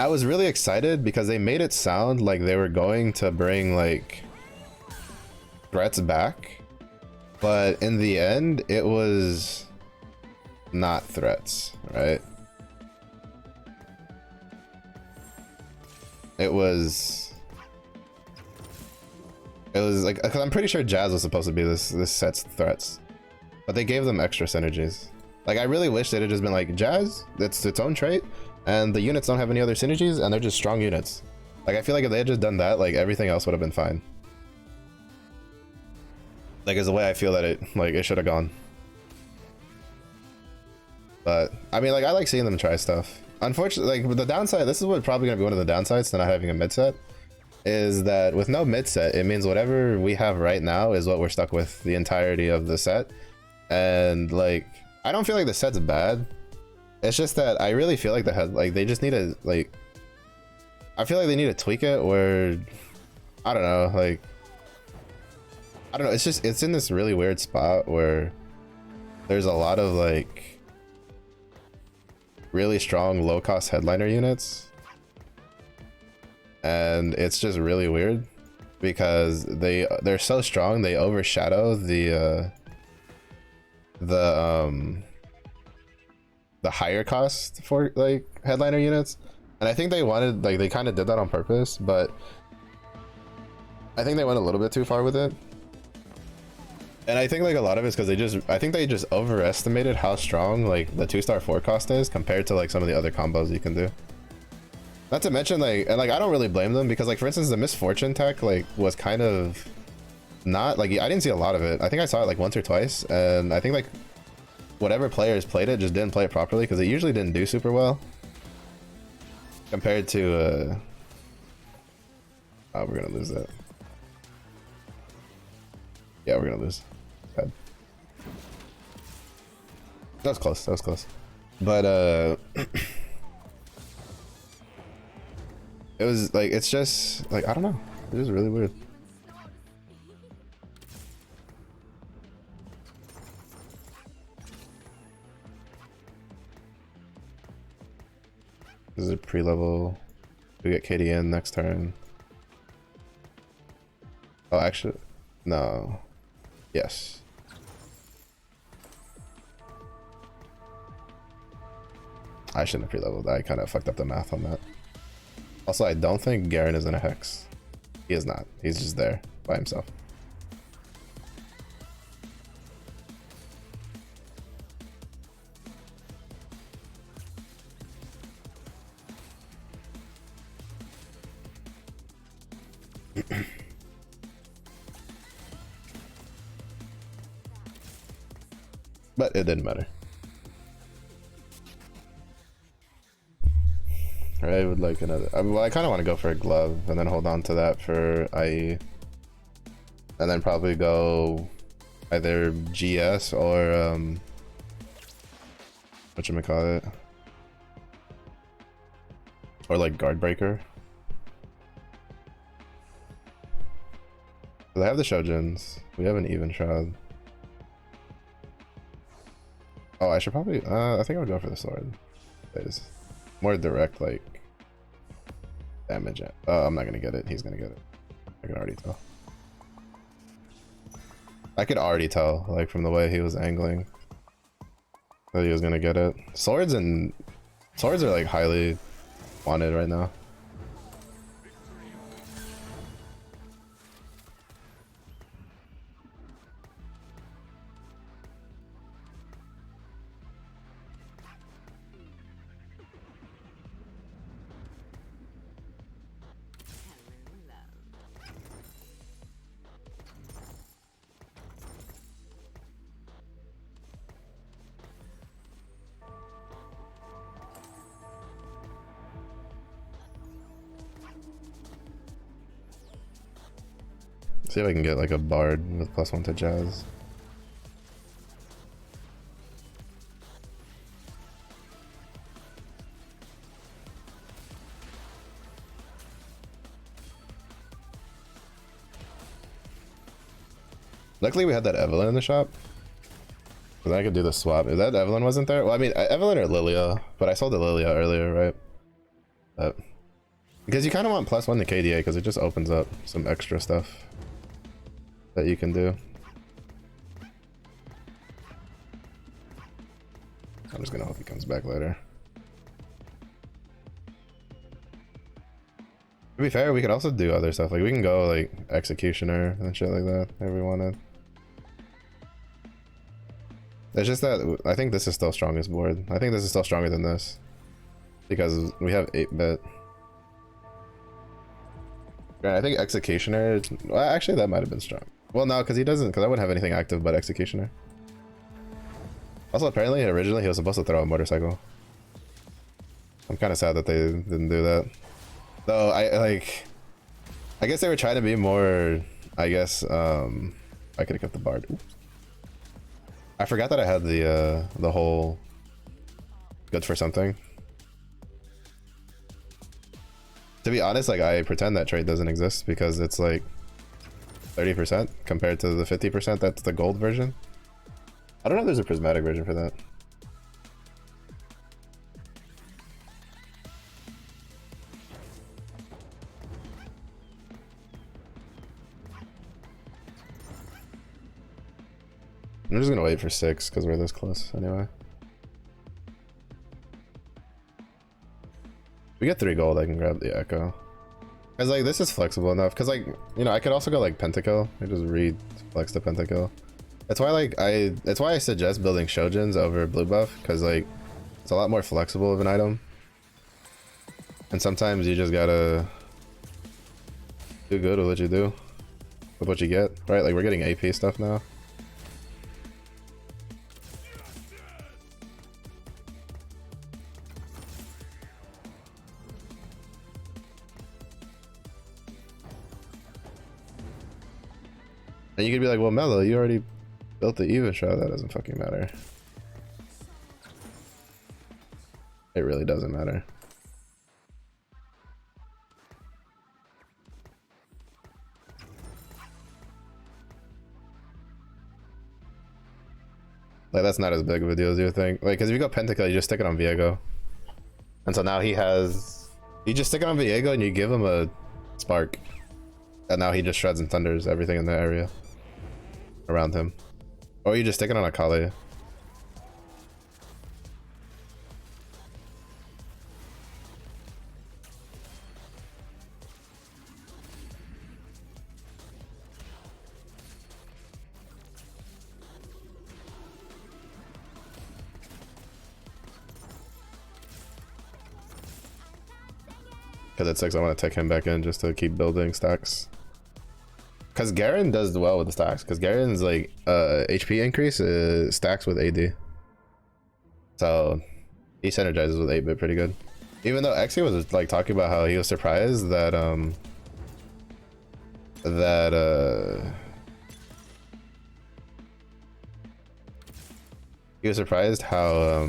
was really excited because they made it sound like they were going to bring like threats back, but in the end it was not threats, right? It was like, because I'm pretty sure Jazz was supposed to be this set's threats, but they gave them extra synergies. Like I really wish they'd have just been like, Jazz, it's its own trait, and the units don't have any other synergies, and they're just strong units. Like I feel like if they had just done that, like everything else would have been fine. Like is the way I feel that it should have gone. But I mean, like I like seeing them try stuff. Unfortunately, like the downside, this is what probably gonna be one of the downsides to not having a mid set, is that with no mid set, it means whatever we have right now is what we're stuck with the entirety of the set. And like, I don't feel like the set's bad. It's just that I really feel like they just need to like, I feel like they need to tweak it, where I don't know, like I don't know, it's in this really weird spot where there's a lot of like really strong low cost headliner units, and it's just really weird because they're so strong they overshadow the higher cost for like headliner units. And I think they wanted, like they kind of did that on purpose, but I think they went a little bit too far with it. And I think like a lot of it's because I think they just overestimated how strong like the 2-star 4-cost is compared to like some of the other combos you can do. Not to mention like, and like I don't really blame them, because like for instance the Misfortune tech like was kind of not like, I didn't see a lot of it. I think I saw it like once or twice, and I think like whatever players played it just didn't play it properly, because it usually didn't do super well compared to oh, we're gonna lose that. Yeah, we're gonna lose. Bad. That was close, that was close. But it was like, it's just like, I don't know, it is really weird. This is a pre-level. We get KDN next turn. Oh, actually, no. Yes. I shouldn't have pre-leveled. I kind of fucked up the math on that. Also, I don't think Garen is in a hex. He is not. He's just there by himself. But it didn't matter. I would like another. Well, I kind of want to go for a glove and then hold on to that for IE. and then probably go either GS or whatchamacallit, or like guard breaker. They have the Shojins. We have an even shroud. Oh, I should probably I think I would go for the sword. It's more direct, like damage. Oh, I'm not gonna get it. He's gonna get it. I can already tell. I could already tell, like from the way he was angling, that he was gonna get it. Swords are like highly wanted right now. See if I can get like a bard with +1 to jazz. Luckily we had that Evelyn in the shop, because I could do the swap. If that Evelyn wasn't there, well, I mean Evelyn or Lilia, but I sold the Lilia earlier, right? Because you kind of want +1 to KDA because it just opens up some extra stuff that you can do. I'm just gonna hope he comes back later. To be fair, we could also do other stuff. Like we can go like Executioner and shit like that if we wanted. It's just that I think this is still strongest board. I think this is still stronger than this because we have 8-bit. Yeah, I think Executioner. Well, actually, that might have been strong. Well, no, because he doesn't. Because I wouldn't have anything active but Executioner. Also, apparently, originally he was supposed to throw a motorcycle. I'm kind of sad that they didn't do that. Though I guess they were trying to be more. I guess I could have kept the bard. Oops. I forgot that I had the whole good for something. To be honest, like I pretend that trait doesn't exist because it's like 30% compared to the 50% that's the gold version. I don't know if there's a prismatic version for that. I'm just gonna wait for 6 because we're this close anyway. We get 3 gold, I can grab the Echo. Cause like this is flexible enough. Cause like, you know, I could also go like Pentakill. I just flex the Pentakill. That's why like that's why I suggest building Shojins over blue buff. Cause like it's a lot more flexible of an item. And sometimes you just gotta do good with what you do. With what you get. Right? Like we're getting AP stuff now. And you could be like, well, Mello, you already built the even shroud. That doesn't fucking matter. It really doesn't matter. Like, that's not as big of a deal as you think. Like, because if you go Pentakill, you just stick it on Viego. And so now he has... You just stick it on Viego and you give him a Spark. And now he just shreds and thunders everything in the area around him. Or you just stick it on Akali. Because at 6 I want to take him back in just to keep building stacks. Because Garen does well with the stacks. Because Garen's like HP increase stacks with AD. So he synergizes with 8-bit pretty good. Even though Exy was like talking about how he was surprised that He was surprised how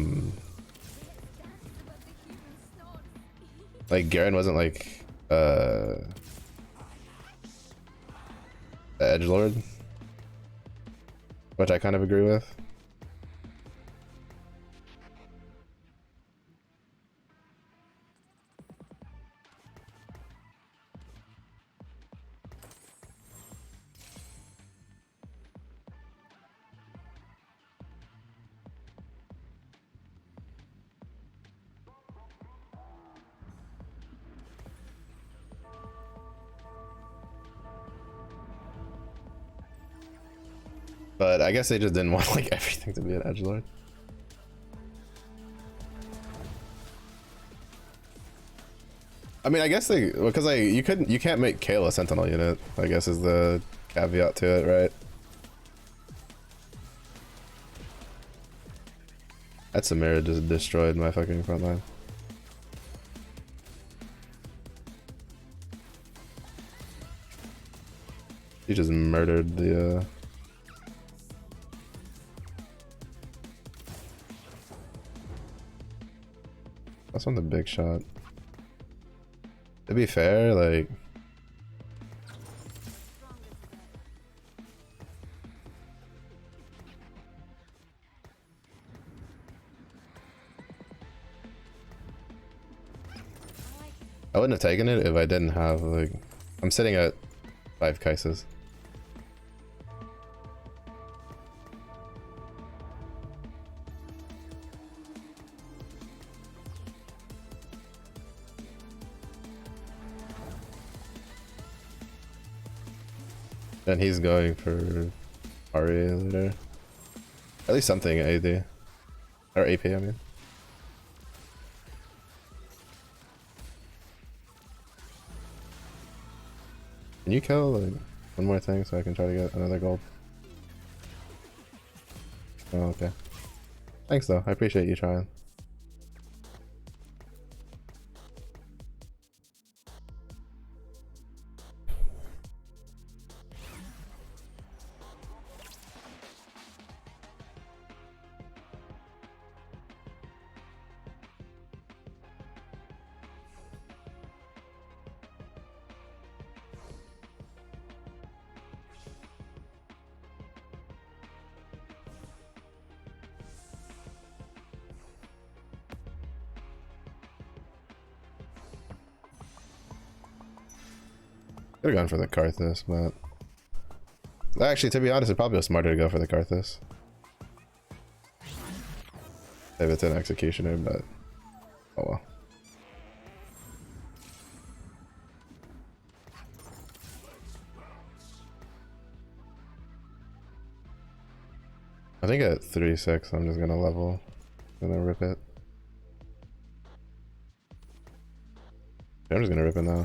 like Garen wasn't like the edgelord, which I kind of agree with. But I guess they just didn't want like everything to be an edgelord. I mean, I guess they, because like you can't make Kale a sentinel unit, I guess is the caveat to it, right? That Samira just destroyed my fucking front line. He just murdered the that's on the big shot. To be fair, like I wouldn't have taken it if I didn't have like I'm sitting at 5 Kaises. And he's going for Ari later. At least something AD. Or AP, I mean. Can you kill like one more thing so I can try to get another gold? Oh, okay. Thanks though, I appreciate you trying. Could have gone for the Karthus, but actually, to be honest, it probably was smarter to go for the Karthus. If it's an executioner, but oh well. I think at 3-6, I'm just gonna level, gonna rip it. I'm just gonna rip it now.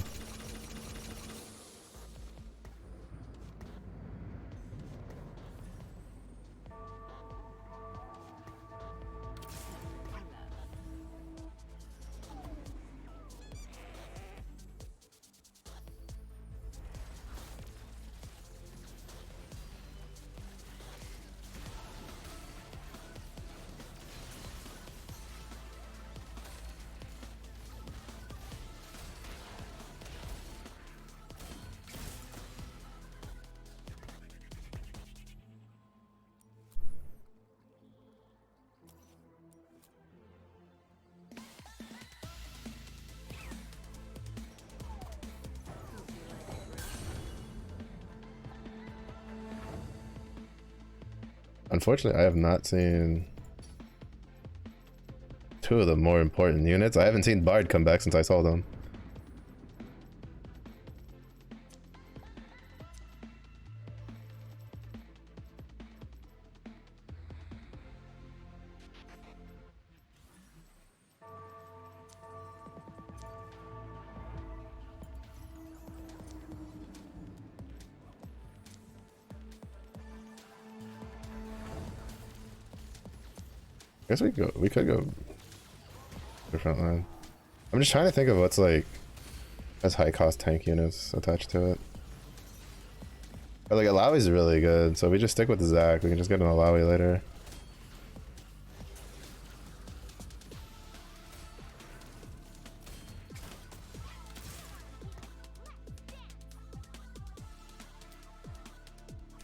Unfortunately, I have not seen 2 of the more important units. I haven't seen Bard come back since I saw them. I guess we could go to front line. I'm just trying to think of what's like as high cost tank units attached to it. But like Alawi's really good, so if we just stick with Zac, we can just get an Alawi later.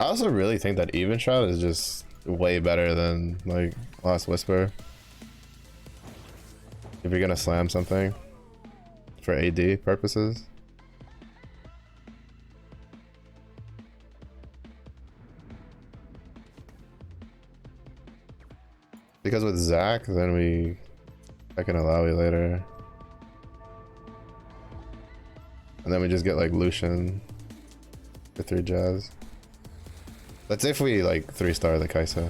I also really think that even shot is just way better than like Last Whisper. If you're gonna slam something for AD purposes. Because with Zac, then I can allow you later. And then we just get like Lucian for 3 jazz. That's if we like 3-star the Kai'Sa.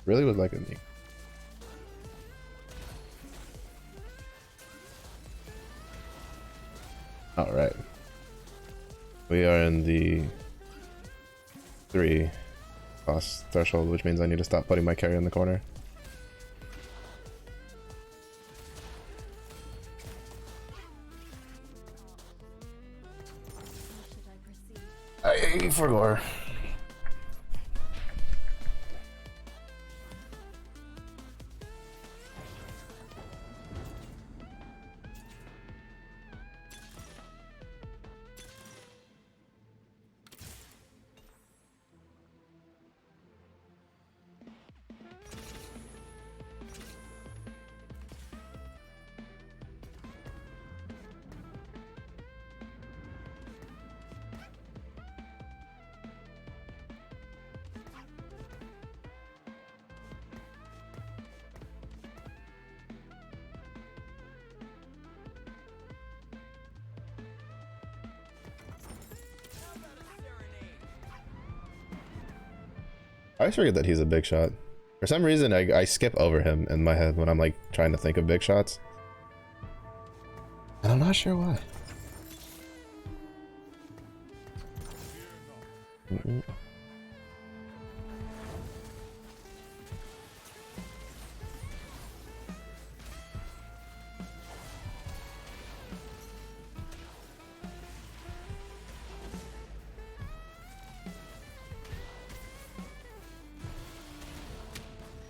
Really would like a knee. All right. We are in the 3 cost threshold, which means I need to stop putting my carry in the corner. I forgot. I always forget that he's a big shot. For some reason, I skip over him in my head when I'm like trying to think of big shots. And I'm not sure why.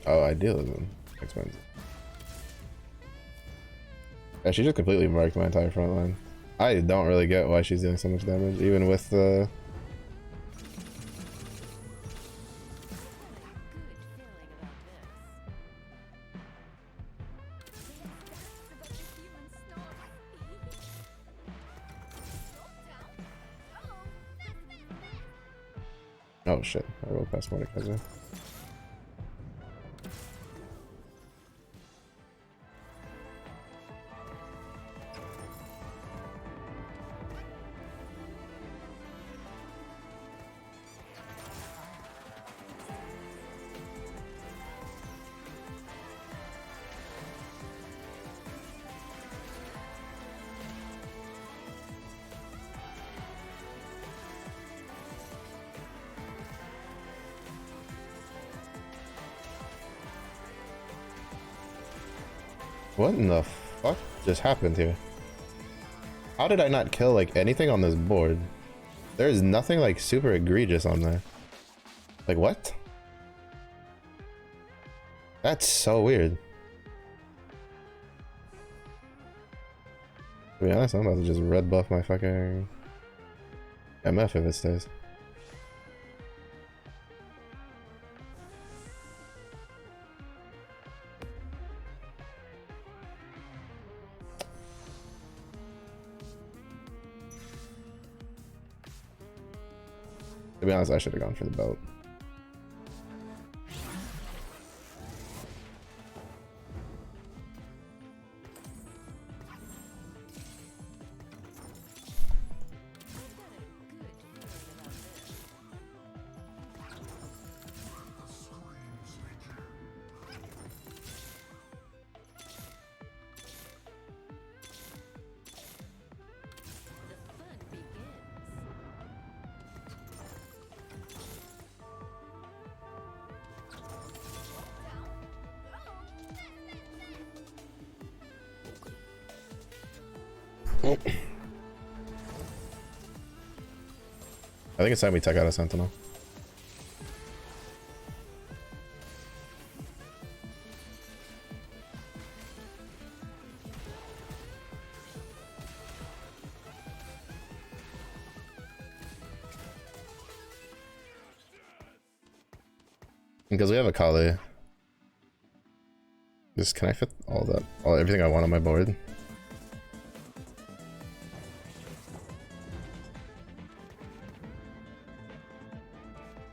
Oh, idealism. Expensive. Yeah, she just completely marked my entire front line. I don't really get why she's doing so much damage, even with the... Oh shit, I rolled past Mordekaiser. What in the fuck just happened here? How did I not kill like anything on this board? There is nothing like super egregious on there. Like what? That's so weird. To be honest, I'm about to just red buff my fucking MF if it stays. To be honest, I should have gone for the belt. Nope. I think it's time we tech out a Sentinel. Because we have a Kali. Just can I fit everything I want on my board?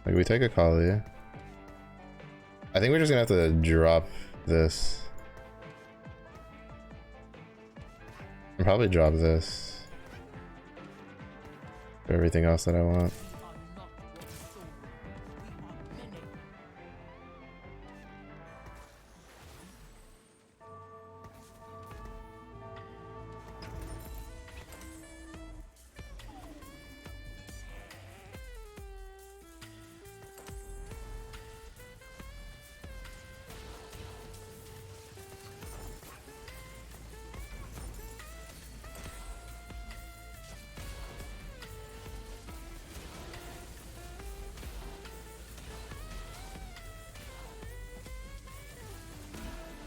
Like we take a Kali. I think we're just gonna have to drop this. And probably drop this. For everything else that I want.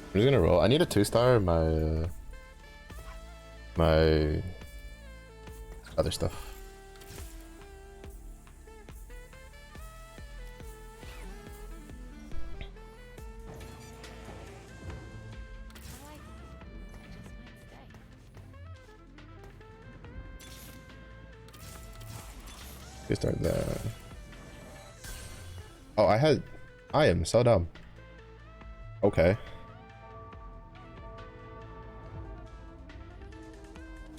I'm just gonna roll. I need a 2-star. My other stuff. You start that. Oh, I am so dumb. Okay.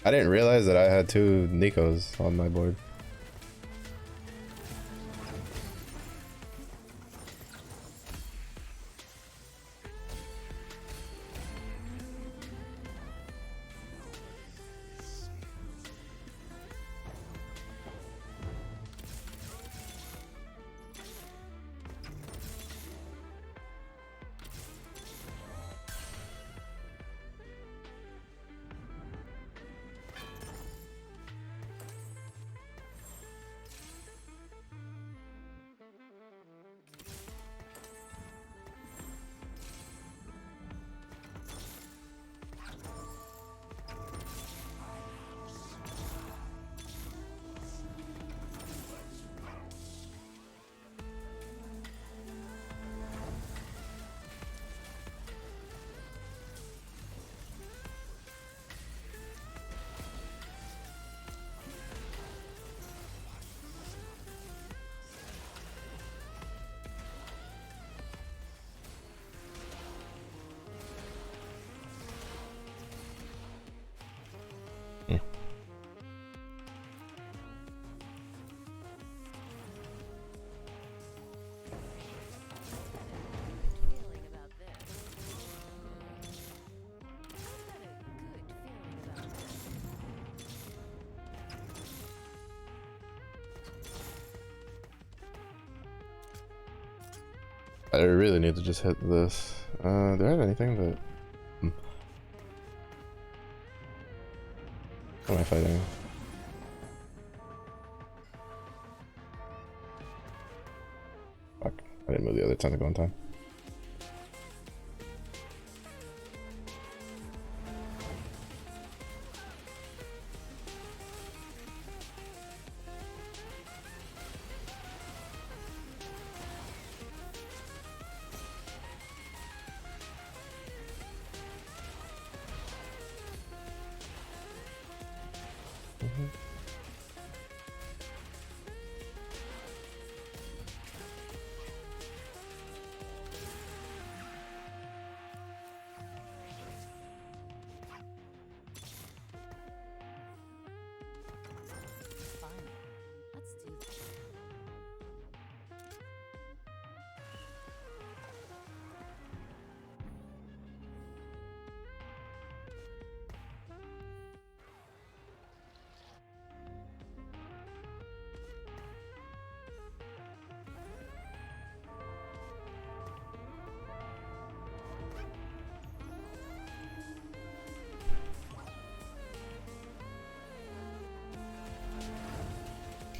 I didn't realize that I had 2 Nikos on my board. I really need to just hit this. Do I have anything that... What am I fighting? Fuck. I didn't move the other tentacle in time.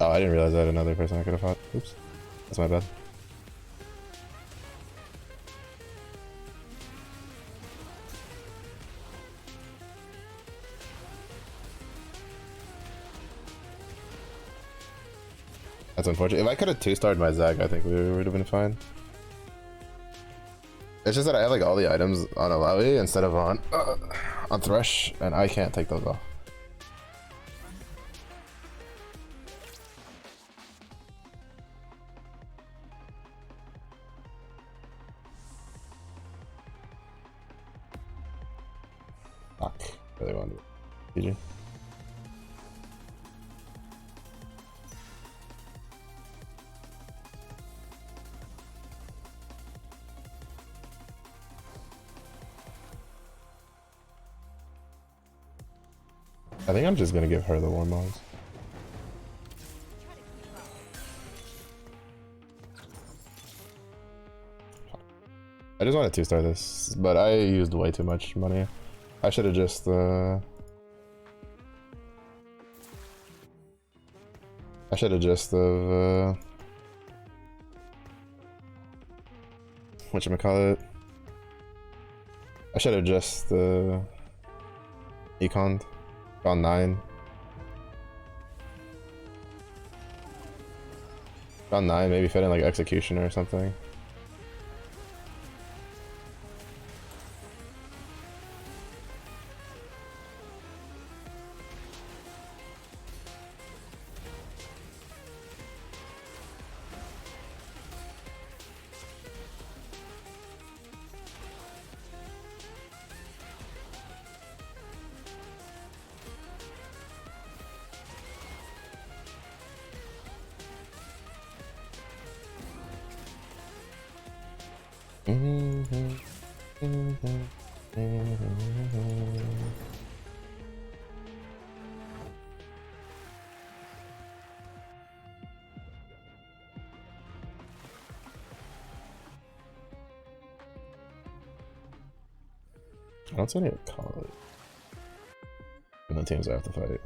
Oh, I didn't realize I had another person I could have fought. Oops. That's my bad. That's unfortunate. If I could have 2-starred my Zag, I think we would have been fine. It's just that I have like all the items on Alawi instead of on Thresh, and I can't take those off. Fuck. Really wanted it. GG. I think I'm just gonna give her the Warmogs. I just wanted to 2-star this, but I used way too much money. I should have just I should have just whatchamacallit? I should have just econned. Gone 9. Gone 9, maybe fit in like Executioner or something. I don't see any call it. And the teams I have to fight.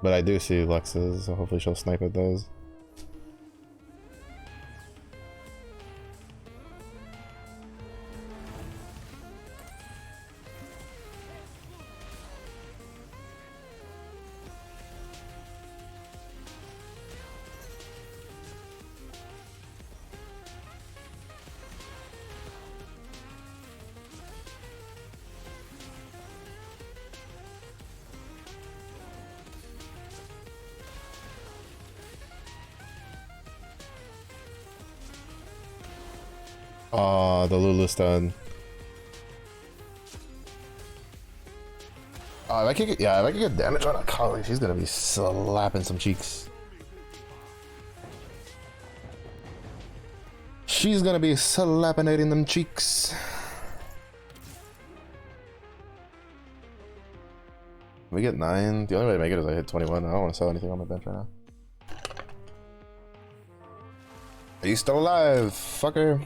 But I do see Lux's, so hopefully she'll snipe at those. Aw, the Lulu stun. If I could get, if I could get damage on Akali, she's gonna be slapping some cheeks. She's gonna be slappinating them cheeks. We get 9. The only way to make it is I hit 21. I don't want to sell anything on my bench right now. Are you still alive, fucker?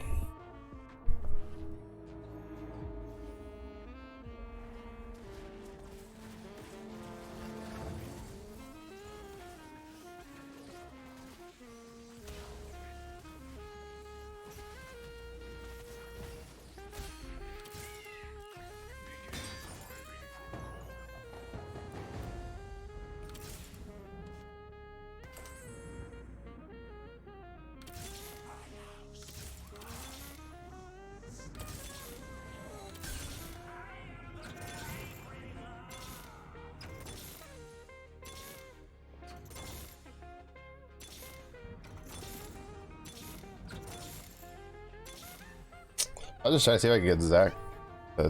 I was just trying to see if I could get Zach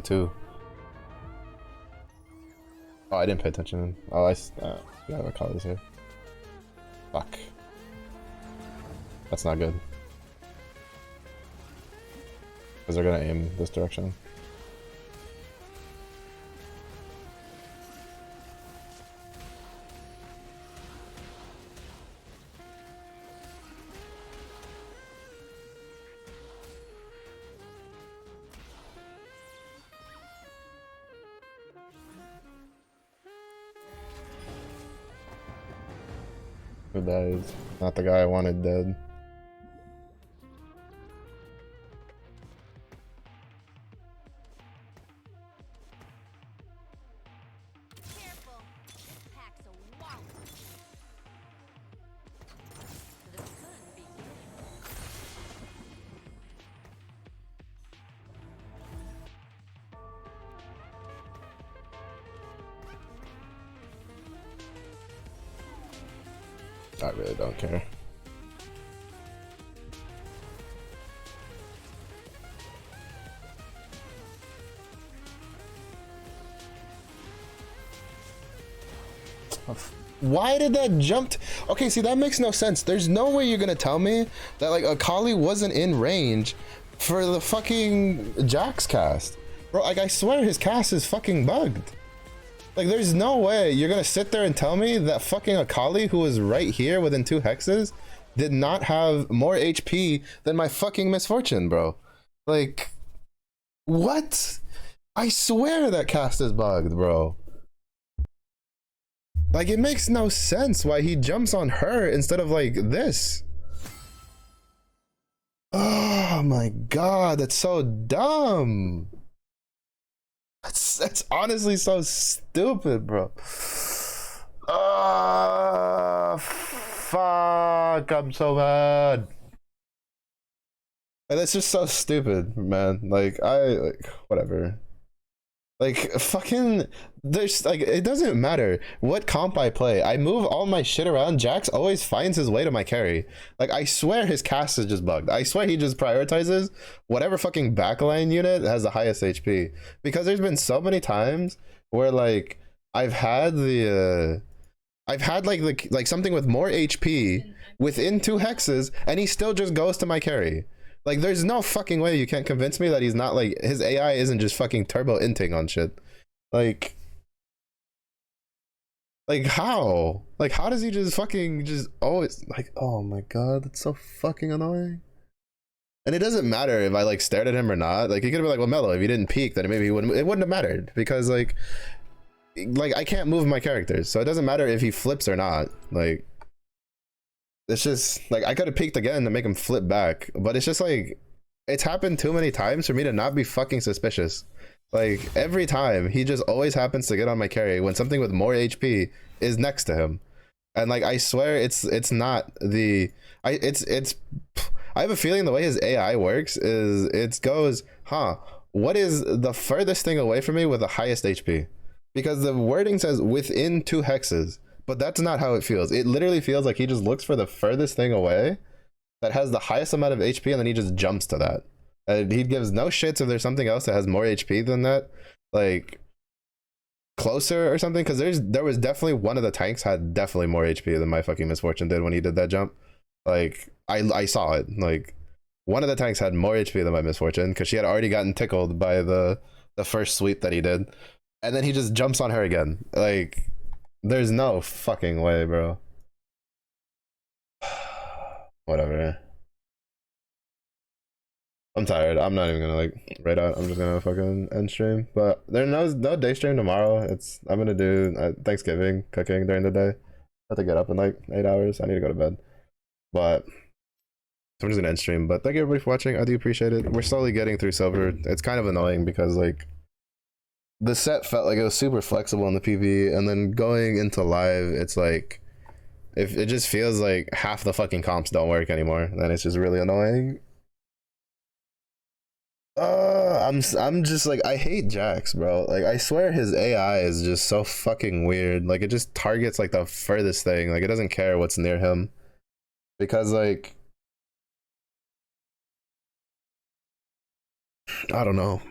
too. Oh, I didn't pay attention. Oh, yeah, the colors here. Fuck. That's not good. Because they're gonna aim this direction. Who dies? Not the guy I wanted dead.
Careful. This pack's a wallop. This could be
I really don't care. Why did that jump? Okay, see, that makes no sense. There's no way you're gonna tell me that like Akali wasn't in range for the fucking Jax cast. Bro, like I swear his cast is fucking bugged. Like there's no way you're gonna sit there and tell me that fucking Akali, who was right here within 2 hexes, did not have more HP than my fucking misfortune, bro. Like, what? I swear that cast is bugged, bro. Like, it makes no sense why he jumps on her instead of like this. Oh my god, that's so dumb. That's honestly so stupid, bro. Fuck, I'm so mad. And that's just so stupid, man. Like, whatever. Like, fucking, there's, like, it doesn't matter what comp I play. I move all my shit around. Jax always finds his way to my carry. Like, I swear his cast is just bugged. I swear he just prioritizes whatever fucking backline unit has the highest HP. Because there's been so many times where, like, I've had like something with more HP within 2 hexes, and he still just goes to my carry. Like, there's no fucking way you can't convince me that he's not, like, his AI isn't just fucking turbo inting on shit. Like how? Like, how does he just fucking just always, like, oh my god, that's so fucking annoying. And it doesn't matter if I, like, stared at him or not. Like, he could have been like, well, Mello, if you didn't peek, then maybe it wouldn't have mattered. Because, like, I can't move my characters. So it doesn't matter if he flips or not. Like, it's just like I could have peeked again to make him flip back, but it's just like it's happened too many times for me to not be fucking suspicious. Like every time he just always happens to get on my carry when something with more HP is next to him. And like I swear it's not the I have a feeling the way his AI works is it goes, huh, what is the furthest thing away from me with the highest HP? Because the wording says within 2 hexes. But that's not how it feels. It literally feels like he just looks for the furthest thing away that has the highest amount of HP, and then he just jumps to that. And he gives no shits if there's something else that has more HP than that, like closer or something. Because there was definitely one of the tanks had definitely more HP than my fucking misfortune did when he did that jump. Like I saw it. Like one of the tanks had more HP than my misfortune because she had already gotten tickled by the first sweep that he did, and then he just jumps on her again. Like, there's no fucking way, bro. Whatever. I'm tired. I'm not even gonna like write out. I'm just gonna fucking end stream. But there's no day stream tomorrow. I'm gonna do Thanksgiving cooking during the day. I have to get up in like 8 hours. I need to go to bed. But so I'm just gonna end stream. But thank you everybody for watching. I do appreciate it. We're slowly getting through silver. It's kind of annoying because like the set felt like it was super flexible in the PV, and then going into live, it's like if it just feels like half the fucking comps don't work anymore, then it's just really annoying. I'm just like, I hate Jax, bro. Like I swear his AI is just so fucking weird. Like it just targets like the furthest thing. Like it doesn't care what's near him. Because like I don't know.